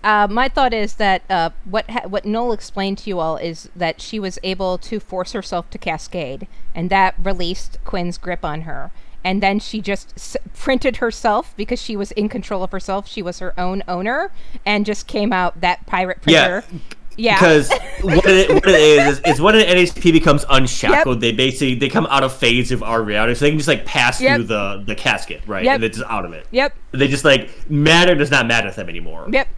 My thought is that what Noel explained to you all is that she was able to force herself to cascade, and that released Quinn's grip on her. And then she just printed herself because she was in control of herself. She was her own owner, and just came out that pirate printer. Yeah. Because what it is when an NHP becomes unshackled, they come out of phase of our reality, so they can just like pass through the casket, right? Yep. And they're just out of it. Yep. They just like matter does not matter to them anymore. Yep.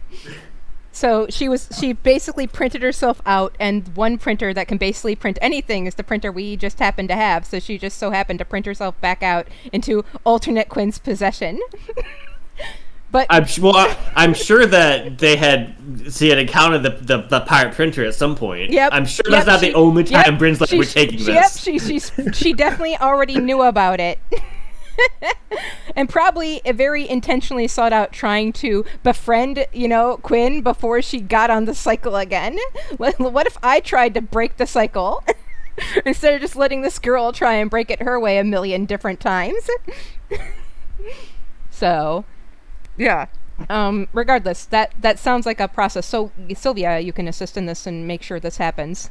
So she basically printed herself out, and one printer that can basically print anything is the printer we just happened to have. So she just so happened to print herself back out into alternate Quinn's possession. But I'm sure that they had encountered the pirate printer at some point. Yep. I'm sure that's not the only time Bryn's like, we're taking this. Yep, she definitely already knew about it. And probably very intentionally sought out trying to befriend, Quinn before she got on the cycle again. What if I tried to break the cycle instead of just letting this girl try and break it her way a million different times? So, yeah. Regardless, that sounds like a process. So, Sylvia, you can assist in this and make sure this happens.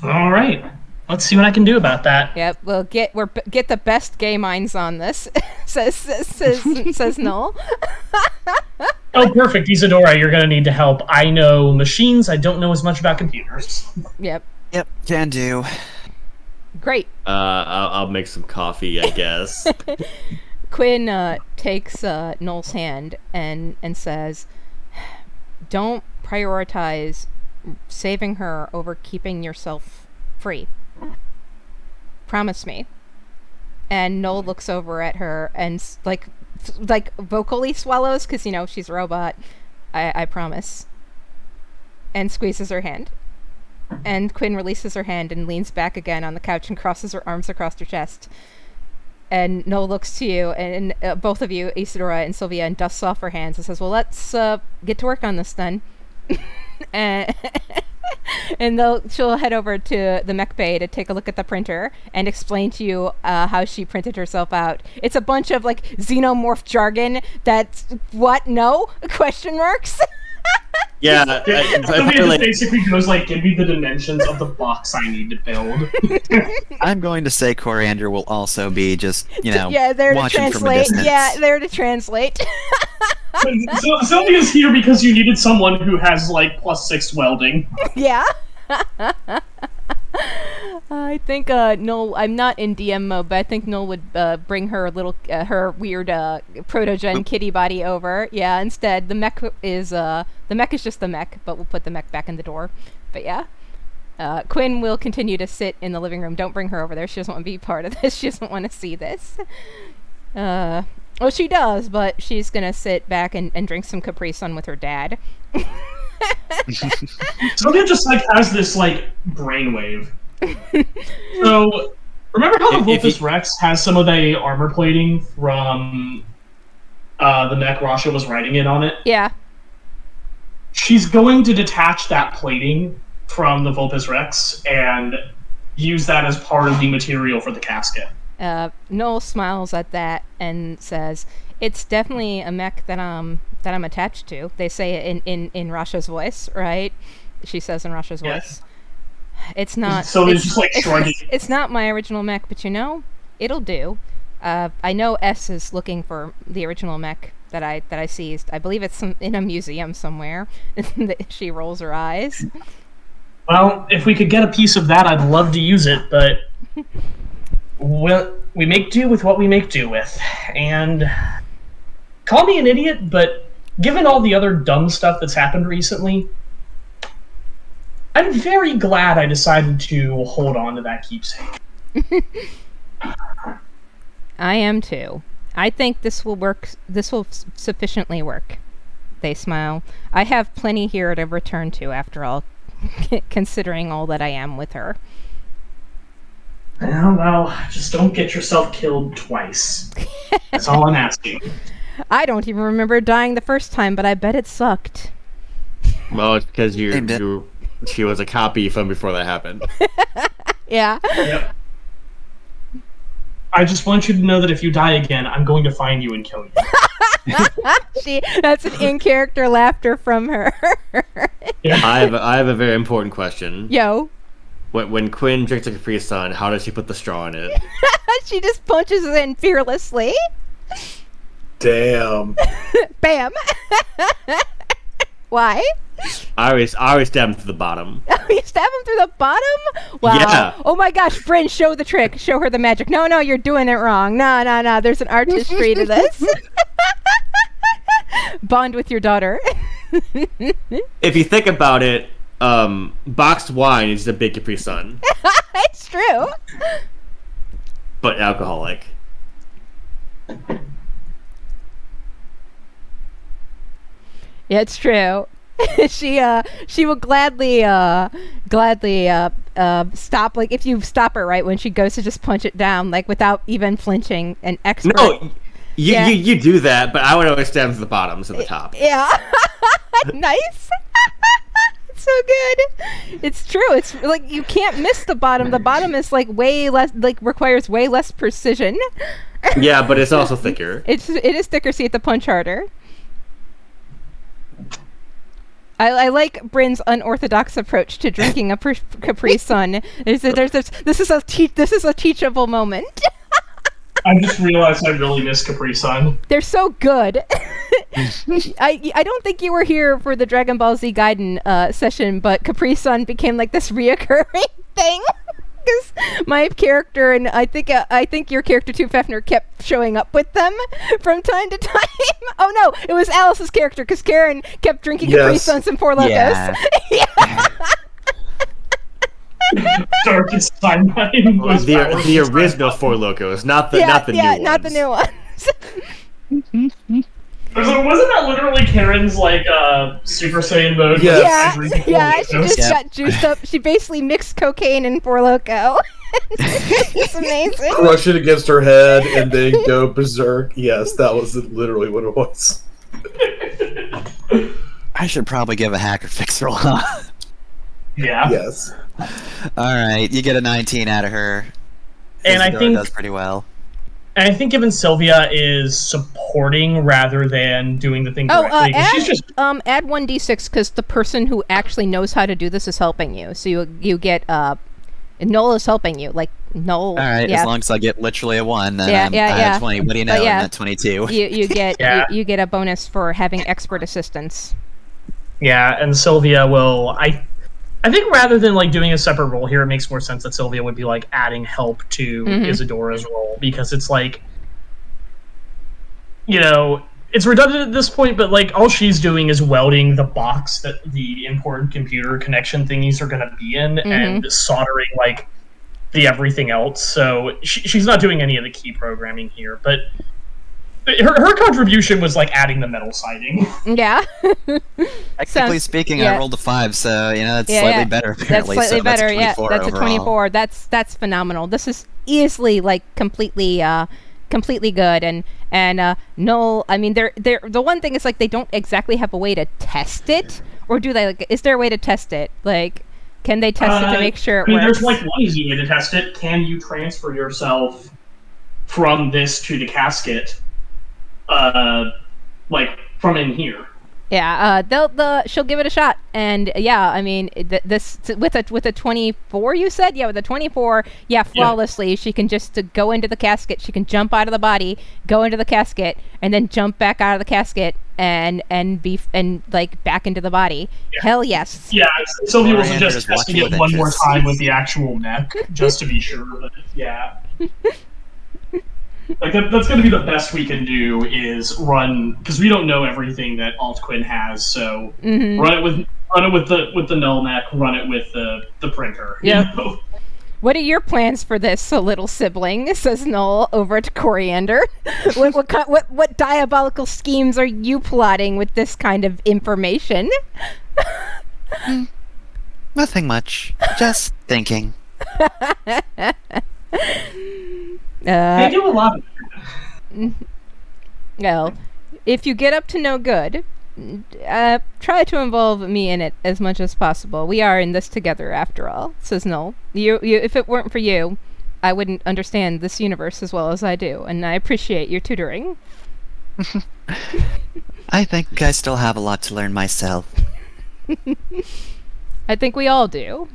All right. Let's see what I can do about that. Yep, we'll get the best gay minds on this. says Noel. Oh, perfect, Isadora, you're gonna need to help. I know machines. I don't know as much about computers. Yep. Yep, can do. Great. I'll make some coffee, I guess. Quinn takes Noel's hand and says, "Don't prioritize saving her over keeping yourself free. Promise me." And Noel looks over at her and like vocally swallows because she's a robot. I promise. And squeezes her hand. And Quinn releases her hand and leans back again on the couch and crosses her arms across her chest. And Noel looks to you and both of you, Isadora and Sylvia, and dusts off her hands and says, "Well, let's get to work on this then." And she'll head over to the mech bay to take a look at the printer and explain to you how she printed herself out. It's a bunch of like xenomorph jargon that's what? No? Question marks? Yeah, Somebody just basically goes like, "Give me the dimensions of the box I need to build." I'm going to say Coriander will also be just, yeah, there to watching from a translate. distance. Yeah, there to translate. So Sylvia's here because you needed someone who has like +6 welding. Yeah. I think Noel. I'm not in DM mode, but I think Noel would bring her little, her weird protogen kitty body over. Yeah. Instead, the mech is just the mech, but we'll put the mech back in the door. But yeah, Quinn will continue to sit in the living room. Don't bring her over there. She doesn't want to be part of this. She doesn't want to see this. Well, she does, but she's gonna sit back and drink some Capri Sun with her dad. Sylvia just like has this like brainwave. So remember how the Vulpus Rex has some of the armor plating from the mech Rasha was riding in on it? Yeah. She's going to detach that plating from the Vulpus Rex and use that as part of the material for the casket. Noel smiles at that and says, "It's definitely a mech that I'm attached to." They say it in Rasha's voice, right? She says in Rasha's voice. It's not. So it's just like shrugging. It's not my original mech, but it'll do. I know S is looking for the original mech that I seized. I believe it's in a museum somewhere. She rolls her eyes. Well, if we could get a piece of that, I'd love to use it, but we make do with what we make do with. And call me an idiot, but given all the other dumb stuff that's happened recently, I'm very glad I decided to hold on to that keepsake. I am too. I think this will work. This will sufficiently work. They smile. I have plenty here to return to after all, considering all that I am with her. Well, just don't get yourself killed twice. That's all I'm asking. I don't even remember dying the first time, but I bet it sucked. Well, it's because she was a copy from before that happened. Yeah. Yep. I just want you to know that if you die again, I'm going to find you and kill you. That's an in-character laughter from her. Yeah. I have a very important question. Yo. When Quinn drinks a Capri Sun, how does she put the straw in it? She just punches it in fearlessly. Damn. Bam. Why? I always stab him to the bottom. You stab him through the bottom? Wow. Yeah. Oh my gosh, Bryn, show the trick. Show her the magic. No, you're doing it wrong. No. There's an artistry to this. Bond with your daughter. If you think about it, boxed wine is a big Capri Sun. It's true. But alcoholic. Yeah, it's true. She will gladly stop, like, if you stop her right when she goes to just punch it down, like, without even flinching. An expert. No, you do that, but I would always stab to the bottom to the top. Yeah. Nice. It's so good. It's true. It's like you can't miss the bottom. The bottom is like way less, like requires way less precision. Yeah, but it's also thicker. It is thicker, so you have to punch harder. I like Bryn's unorthodox approach to drinking a Capri Sun. This is a teachable moment. I just realized I really miss Capri Sun. They're so good. I don't think you were here for the Dragon Ball Z Gaiden session, but Capri Sun became like this reoccurring thing. Because my character and I think your character too, Fefner, kept showing up with them from time to time. Oh no, it was Alice's character because Karen kept drinking Capri Suns and Four Locos. Yeah. Darkest timeline was the original Four Locos, not the new ones. Not the new ones. Wasn't that literally Karen's like Super Saiyan mode? Yes. Yeah. She just got juiced up. She basically mixed cocaine and Four Loco. It's amazing. Crush it against her head and then go berserk. Yes, that was literally what it was. I should probably give a hacker fix roll. Yeah. Yes. All right, you get a 19 out of her. And I think does pretty well. And I think even Sylvia is supporting rather than doing the thing directly. Add 1d6 because the person who actually knows how to do this is helping you. So you get Noel is helping you. Like Noel. All right, as long as I get literally a 1, then I have 20. What do you know? I'm at 22. You get you get a bonus for having expert assistance. Yeah, and Sylvia will. I think rather than like doing a separate role here, it makes more sense that Sylvia would be like adding help to Isadora's role, because it's like, you know, it's redundant at this point, but like all she's doing is welding the box that the important computer connection thingies are going to be in and soldering like the everything else. So she's not doing any of the key programming here, but her contribution was like adding the metal siding. Yeah. Technically speaking, I rolled a 5, so you know that's slightly better. Apparently, that's slightly better. That's That's overall. a 24. That's phenomenal. This is easily like completely good. And Noel, I mean, they're the one thing is like they don't exactly have a way to test it, or do they? Like, is there a way to test it? Like, can they test it to make sure it works? There's like one easy way to test it. Can you transfer yourself from this to the casket, like from in here. Yeah, she'll give it a shot, and yeah, I mean, this with a 24, you said, yeah, with a 24, yeah, flawlessly, she can just go into the casket. She can jump out of the body, go into the casket, and then jump back out of the casket, and like back into the body. Yeah. Hell yes. Yeah, Sylvia will suggest testing it one more time with the actual mech, just to be sure. But yeah. Like that's going to be the best we can do is run, because we don't know everything that Alt Quinn has. So run it with the null mech, run it with the printer. Yeah. You know? What are your plans for this, little sibling? Says Null over to Coriander. What diabolical schemes are you plotting with this kind of information? Nothing much. Just thinking. They do a lot of it. Well, if you get up to no good, try to involve me in it as much as possible. We are in this together, after all, says Null. You, if it weren't for you, I wouldn't understand this universe as well as I do, and I appreciate your tutoring. I think I still have a lot to learn myself. I think we all do.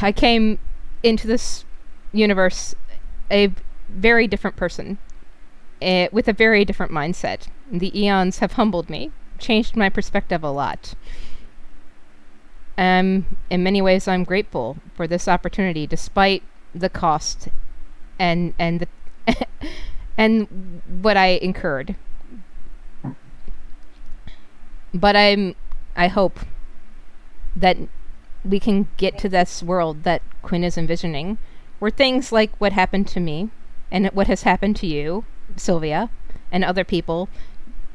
I came into this universe a very different person, with a very different mindset. The eons have humbled me, changed my perspective a lot. In many ways, I'm grateful for this opportunity, despite the cost and the and what I incurred. But I hope that we can get to this world that Quinn is envisioning, where things like what happened to me and what has happened to you, Sylvia, and other people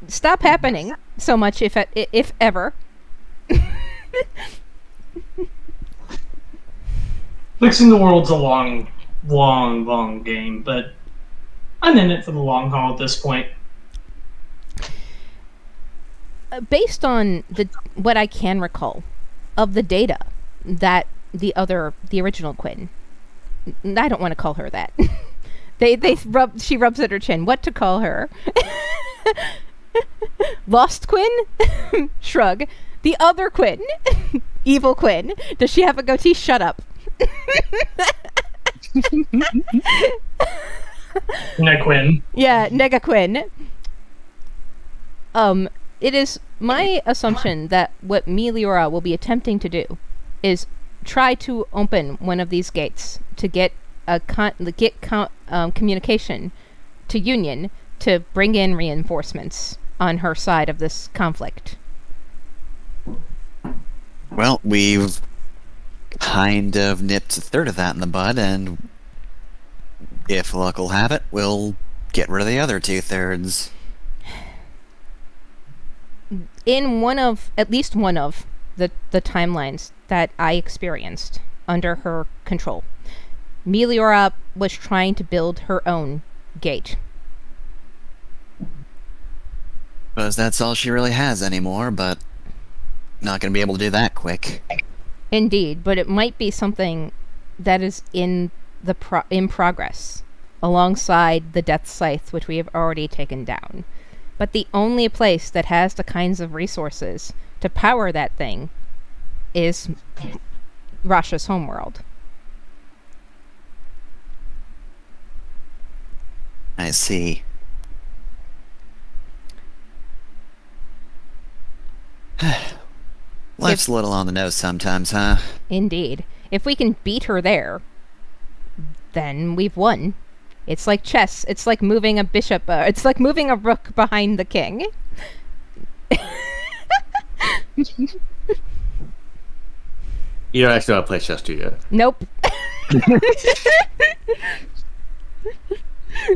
stop happening so much, if ever. Fixing the world's a long game, but I'm in it for the long haul at this point. Based on what I can recall of the data that the original Quinn, I don't want to call her that. She rubs at her chin. What to call her? Lost Quinn? Shrug. The other Quinn? Evil Quinn. Does she have a goatee? Shut up. Neg Quinn. Yeah, Nega Quinn. It is my assumption that what Meliora will be attempting to do is try to open one of these gates to get communication to Union to bring in reinforcements on her side of this conflict. Well, we've kind of nipped a third of that in the bud, and if luck will have it, we'll get rid of the other 2/3. In at least one of the timelines that I experienced under her control, Meliora was trying to build her own gate. Because that's all she really has anymore, but not going to be able to do that quick. Indeed, but it might be something that is in progress, alongside the Death Scythe, which we have already taken down. But the only place that has the kinds of resources to power that thing is Rasha's homeworld. I see. Life's a little on the nose sometimes, huh? Indeed. If we can beat her there, then we've won. It's like chess. It's like moving a bishop. It's like moving a rook behind the king. You don't actually know how to play chess, do you? Nope.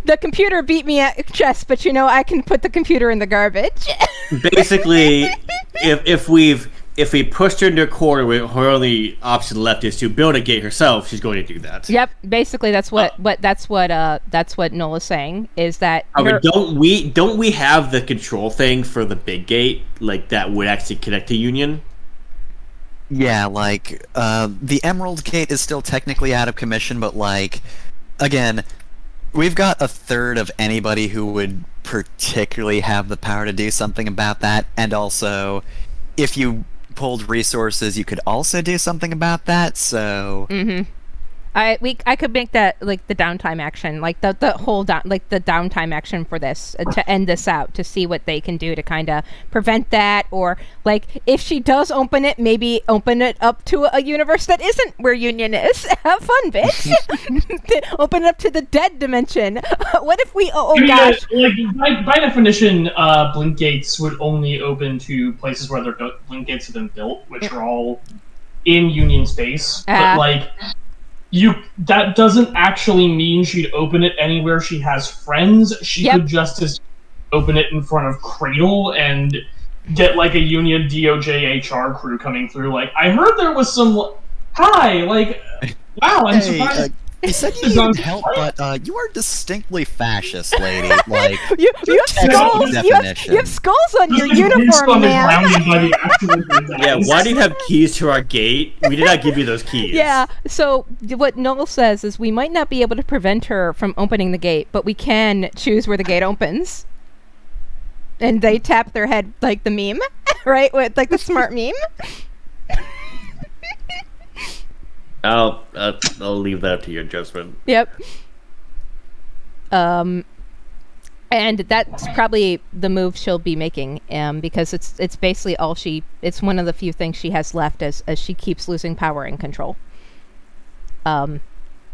The computer beat me at chess, but I can put the computer in the garbage. Basically, if we pushed her into a corner, her only option left is to build a gate herself. She's going to do that. Yep. Basically, that's what Nola's saying is that. Don't we have the control thing for the big gate that would actually connect to Union? Yeah, the Emerald Gate is still technically out of commission, but again, we've got a third of anybody who would particularly have the power to do something about that, and also, if you pulled resources, you could also do something about that. So I could make that like the downtime action, like the whole the downtime action for this to end this out, to see what they can do to kind of prevent that, or like if she does open it, maybe open it up to a universe that isn't where Union is. Have fun, bitch. Open it up to the dead dimension. What if we? Oh gosh. Like by definition, blink gates would only open to places where their blink gates have been built, which are all in Union space. But like. That doesn't actually mean she'd open it anywhere she has friends. She could just as open it in front of Cradle and get like a Union DOJ HR crew coming through. Like, I heard there was some. Hi, like, wow, I'm surprised. You said you needed help, but you are distinctly fascist, lady. Like, you have skulls. You have skulls on your uniform, man. Yeah, why do you have keys to our gate? We did not give you those keys. Yeah, so what Noel says is we might not be able to prevent her from opening the gate, but we can choose where the gate opens. And they tap their head like the meme, right? With like the smart meme. I'll leave that to your judgment. Yep. And that's probably the move she'll be making, because it's basically all it's one of the few things she has left as she keeps losing power and control.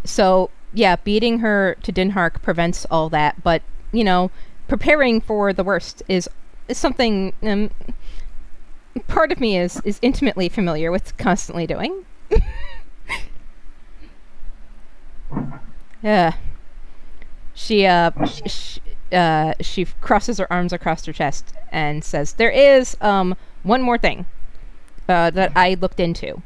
So yeah, beating her to Dinhark prevents all that, but you know, preparing for the worst is something part of me is intimately familiar with constantly doing. Yeah. She crosses her arms across her chest and says, "There is one more thing that I looked into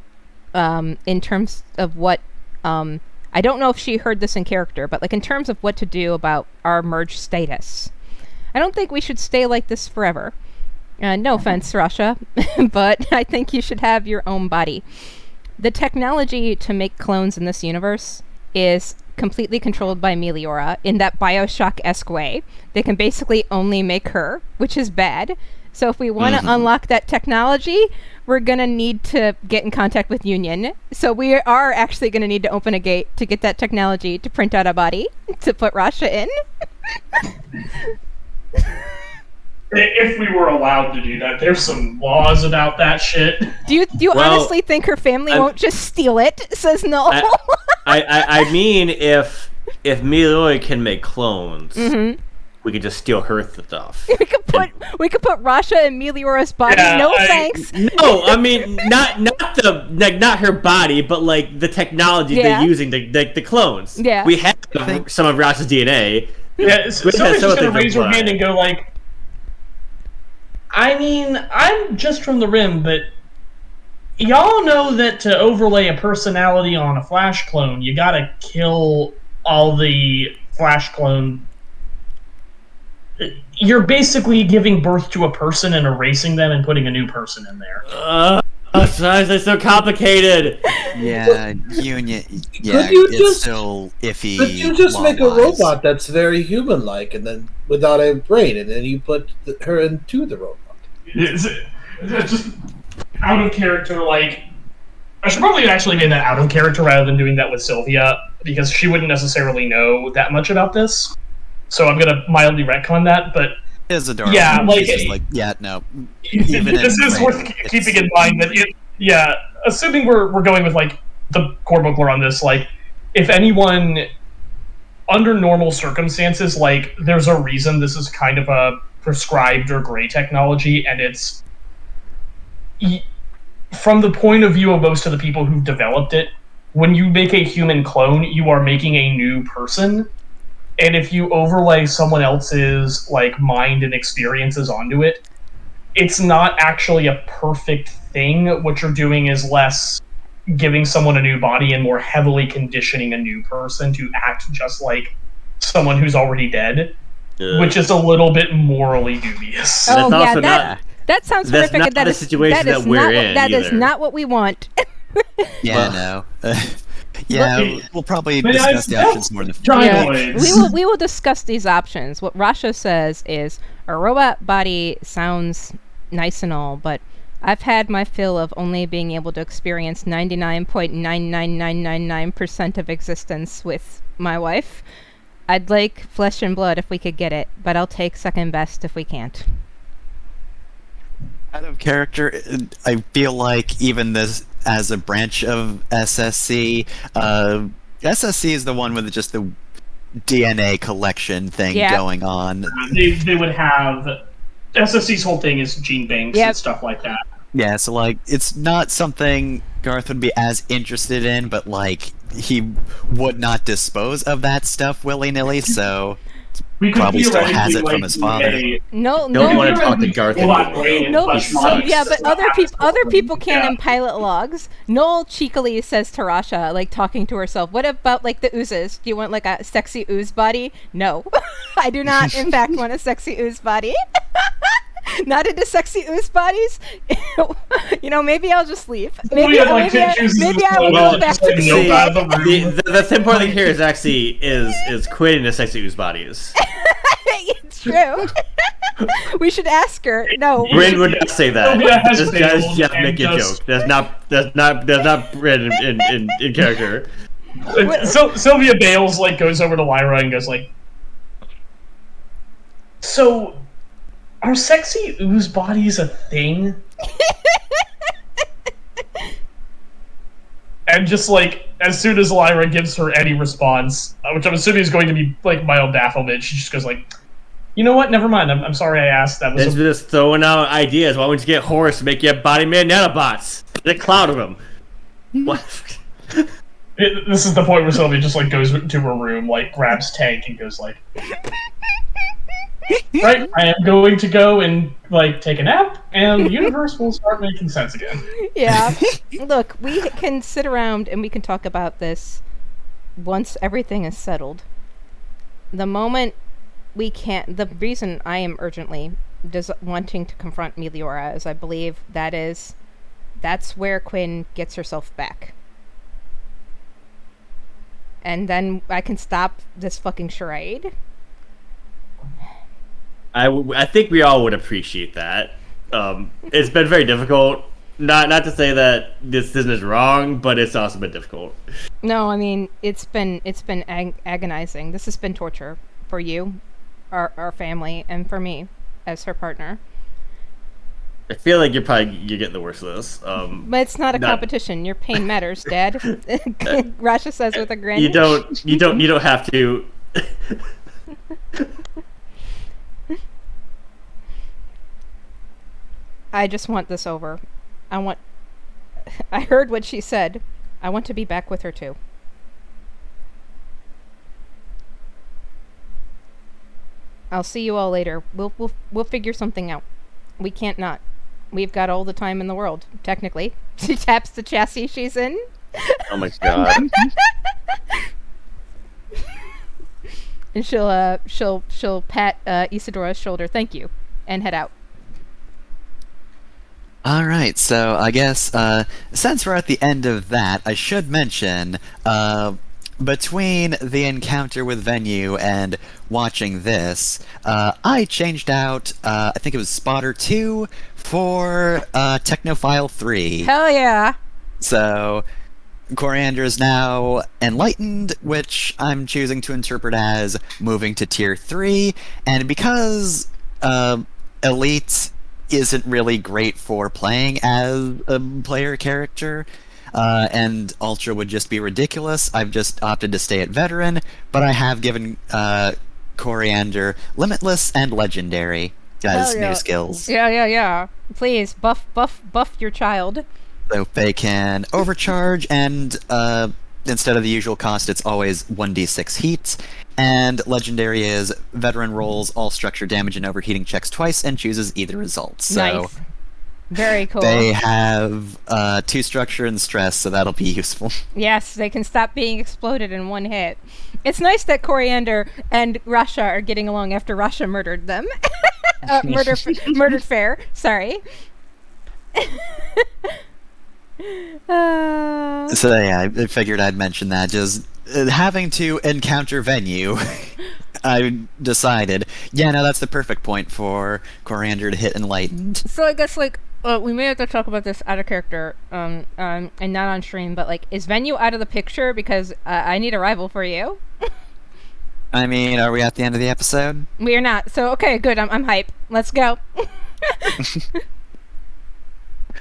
in terms of what I don't know if she heard this in character, but like in terms of what to do about our merged status. I don't think we should stay like this forever. No offense, Russia, but I think you should have your own body. The technology to make clones in this universe is completely controlled by Meliora in that Bioshock-esque way. They can basically only make her, which is bad. So if we want to unlock that technology, we're going to need to get in contact with Union. So we are actually going to need to open a gate to get that technology to print out a body to put Rasha in." If we were allowed to do that, there's some laws about that shit. Do you honestly think her family won't just steal it? Says no. I mean, if Miloi can make clones, we could just steal her stuff. We could put Rasha in Meliora's body. Yeah, thanks. No, I mean not her body, but like the technology they're using the clones. Yeah, we have some of Rasha's DNA. Yeah, somebody's just gonna raise her hand and go like, I mean, I'm just from the Rim, but y'all know that to overlay a personality on a Flash clone, you gotta kill all the Flash clone. You're basically giving birth to a person and erasing them and putting a new person in there. Why is it so complicated? Yeah, Union. Yeah, it's still iffy. But you just make a robot that's very human-like, and then without a brain, and then you put her into the robot. It's just out of character. Like, I should probably actually made that out of character rather than doing that with Sylvia, because she wouldn't necessarily know that much about this. So I'm gonna mildly retcon that, but it's adorable. Yeah, like, just like no. This is worth keeping in mind that assuming we're going with like the core book lore on this, like if anyone under normal circumstances, like there's a reason this is kind of a prescribed or gray technology, and it's from the point of view of most of the people who've developed it, when you make a human clone, you are making a new person. And if you overlay someone else's like mind and experiences onto it, it's not actually a perfect thing. What you're doing is less giving someone a new body and more heavily conditioning a new person to act just like someone who's already dead, which is a little bit morally dubious. Oh yeah, that sounds horrific. That's not the situation that we're in. That is not what we want. Yeah, no. Yeah, we'll probably May I discuss the options more in the Gynoids. We will discuss these options. What Rasha says is a robot body sounds nice and all, but I've had my fill of only being able to experience 99.99999% of existence with my wife. I'd like flesh and blood if we could get it, but I'll take second best if we can't. Out of character, I feel like even this as a branch of SSC, SSC is the one with just the DNA collection thing Yeah. going on. They would have SSC's whole thing is gene banks Yep. and stuff like that. Yeah, so like it's not something Garth would be as interested in, but like he would not dispose of that stuff willy-nilly, so We could Probably still has theoretically, it from his father. No, Don't no, want to talk to Garth anymore. no. Yeah, but other people can in pilot logs. Noel cheekily says to Rasha, like talking to herself, "What about like the oozes? Do you want like a sexy ooze body?" No, I do not. In fact, want a sexy ooze body. Not into sexy ooze bodies. Maybe I'll just leave. Maybe I will go back to the See, out of the room. the important thing here is actually is Quinn into sexy ooze bodies. It's true. We should ask her. No. Bryn would not say that. Sylvia has This guy is failed just and making a just- joke. That's not Bryn in character. So Sylvia Bales like goes over to Lyra and goes like, "So, are sexy ooze bodies a thing?" And just like as soon as Lyra gives her any response, which I'm assuming is going to be like mild bafflement, she just goes like, "You know what? Never mind. I'm sorry I asked. That was It's just throwing out ideas. Why wouldn't you get Horus to make you a body man nanobots? There's a cloud of them. What? This is the point where Sylvia just like goes to her room, like grabs Tank and goes like, "Right, I am going to go and like take a nap, and the universe will start making sense again." Yeah. Look, we can sit around and we can talk about this once everything is settled. The moment we can't, the reason I am urgently wanting to confront Meliora is I believe that's where Quinn gets herself back. And then I can stop this fucking charade. I think we all would appreciate that. It's been very difficult. Not to say that this is wrong, but it's also been difficult. No, I mean it's been agonizing. This has been torture for you, our family, and for me as her partner. I feel like you're getting the worst of this. But it's not a competition. Your pain matters, Dad. Rasha says with a grin. You don't have to. I just want this over. I heard what she said. I want to be back with her too. I'll see you all later. We'll figure something out. We can't not. We've got all the time in the world, technically. She taps the chassis she's in. Oh my god. And she'll pat Isadora's shoulder, "Thank you," and head out. Alright, so I guess, since we're at the end of that, I should mention, between the encounter with Venue and watching this, I changed out, I think it was Spotter 2 for, Technophile 3. Hell yeah! So, Coriander is now enlightened, which I'm choosing to interpret as moving to Tier 3, and because, Elite isn't really great for playing as a player character, and Ultra would just be ridiculous, I've just opted to stay at Veteran, but I have given Coriander Limitless and Legendary as Hell yeah. new skills. Yeah. Please, buff your child. So they can overcharge, and instead of the usual cost, it's always 1d6 heat. And Legendary is Veteran rolls all structure damage and overheating checks twice and chooses either result. So Nice. Very cool. they have 2 structure and stress, so that'll be useful. Yes, they can stop being exploded in one hit. It's nice that Coriander and Rasha are getting along after Rasha murdered them. Murdered Fair. Sorry. So yeah, I figured I'd mention that. Just having to encounter venue, I decided, yeah, no, that's the perfect point for Coriander to hit Enlightened. So I guess like we may have to talk about this out of character, and not on stream. But like, is venue out of the picture because I need a rival for you? I mean, are we at the end of the episode? We are not. So okay, good. I'm hype. Let's go.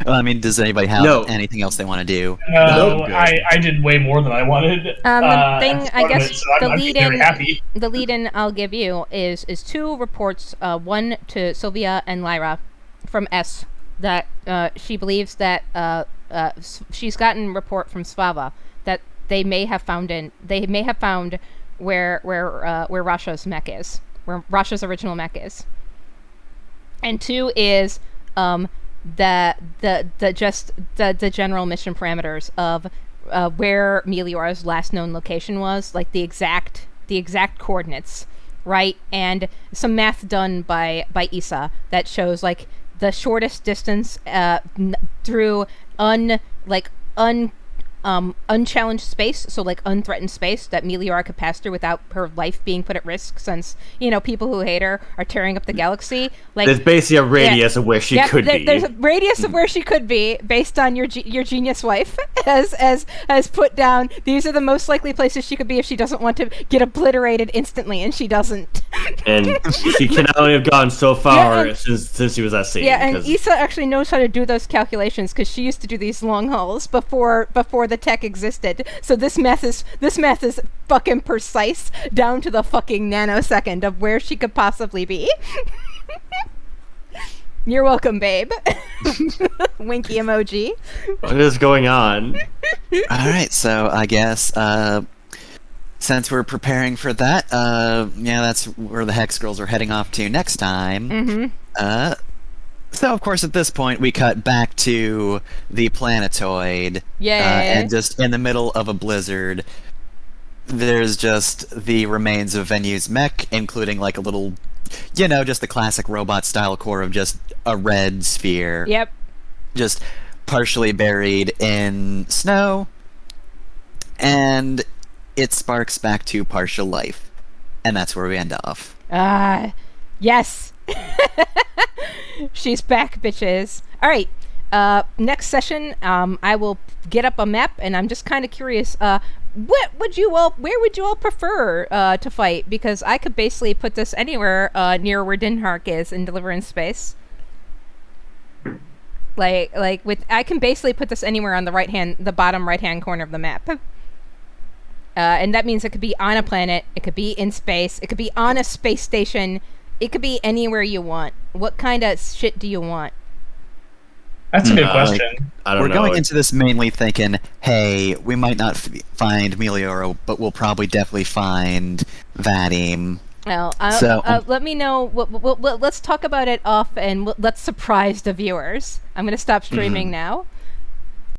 Well, I mean, does anybody have No. anything else they want to do? No, good. I did way more than I wanted. The thing, as I part of guess, it, so I'm very happy. the lead-in I'll give you is 2 reports, one to Sylvia and Lyra from S, that she believes that she's gotten report from Svava that they may have found where Rasha's mech is, where Rasha's original mech is, and 2 is the general mission parameters of where Melior's last known location was, like the exact coordinates, right? And some math done by Issa that shows like the shortest distance through unchallenged space, so like unthreatened space that Meliora could pass through without her life being put at risk, since people who hate her are tearing up the galaxy. Like, There's basically a radius of where she could be. There's a radius of where she could be based on your genius wife has put down. These are the most likely places she could be if she doesn't want to get obliterated instantly, and she doesn't. And she can only have gone so far Yeah, since she was at sea. Yeah, and Issa actually knows how to do those calculations because she used to do these long hauls before the tech existed. So this math is fucking precise down to the fucking nanosecond of where she could possibly be. You're welcome, babe. Winky emoji. What is going on? Alright, so I guess, since we're preparing for that, that's where the Hex Girls are heading off to next time. Mm-hmm. So, of course, at this point, we cut back to the planetoid. Yeah. And just in the middle of a blizzard, there's just the remains of Venue's mech, including, like, a little, just the classic robot-style core of just a red sphere. Yep. Just partially buried in snow. And it sparks back to partial life. And that's where we end off. Yes. She's back, bitches. All right. Next session, I will get up a map, and I'm just kind of curious. Where would you all prefer to fight? Because I could basically put this anywhere near where Dinhark is in Deliverance Space. I can basically put this anywhere on the bottom right hand corner of the map. And that means it could be on a planet, it could be in space, it could be on a space station. It could be anywhere you want. What kind of shit do you want? That's a good question. I don't know. We're going into this mainly thinking, hey, we might not find Meliora, but we'll probably definitely find Vadim. Well, So- let me know. Let's talk about it off, and let's surprise the viewers. I'm going to stop streaming now.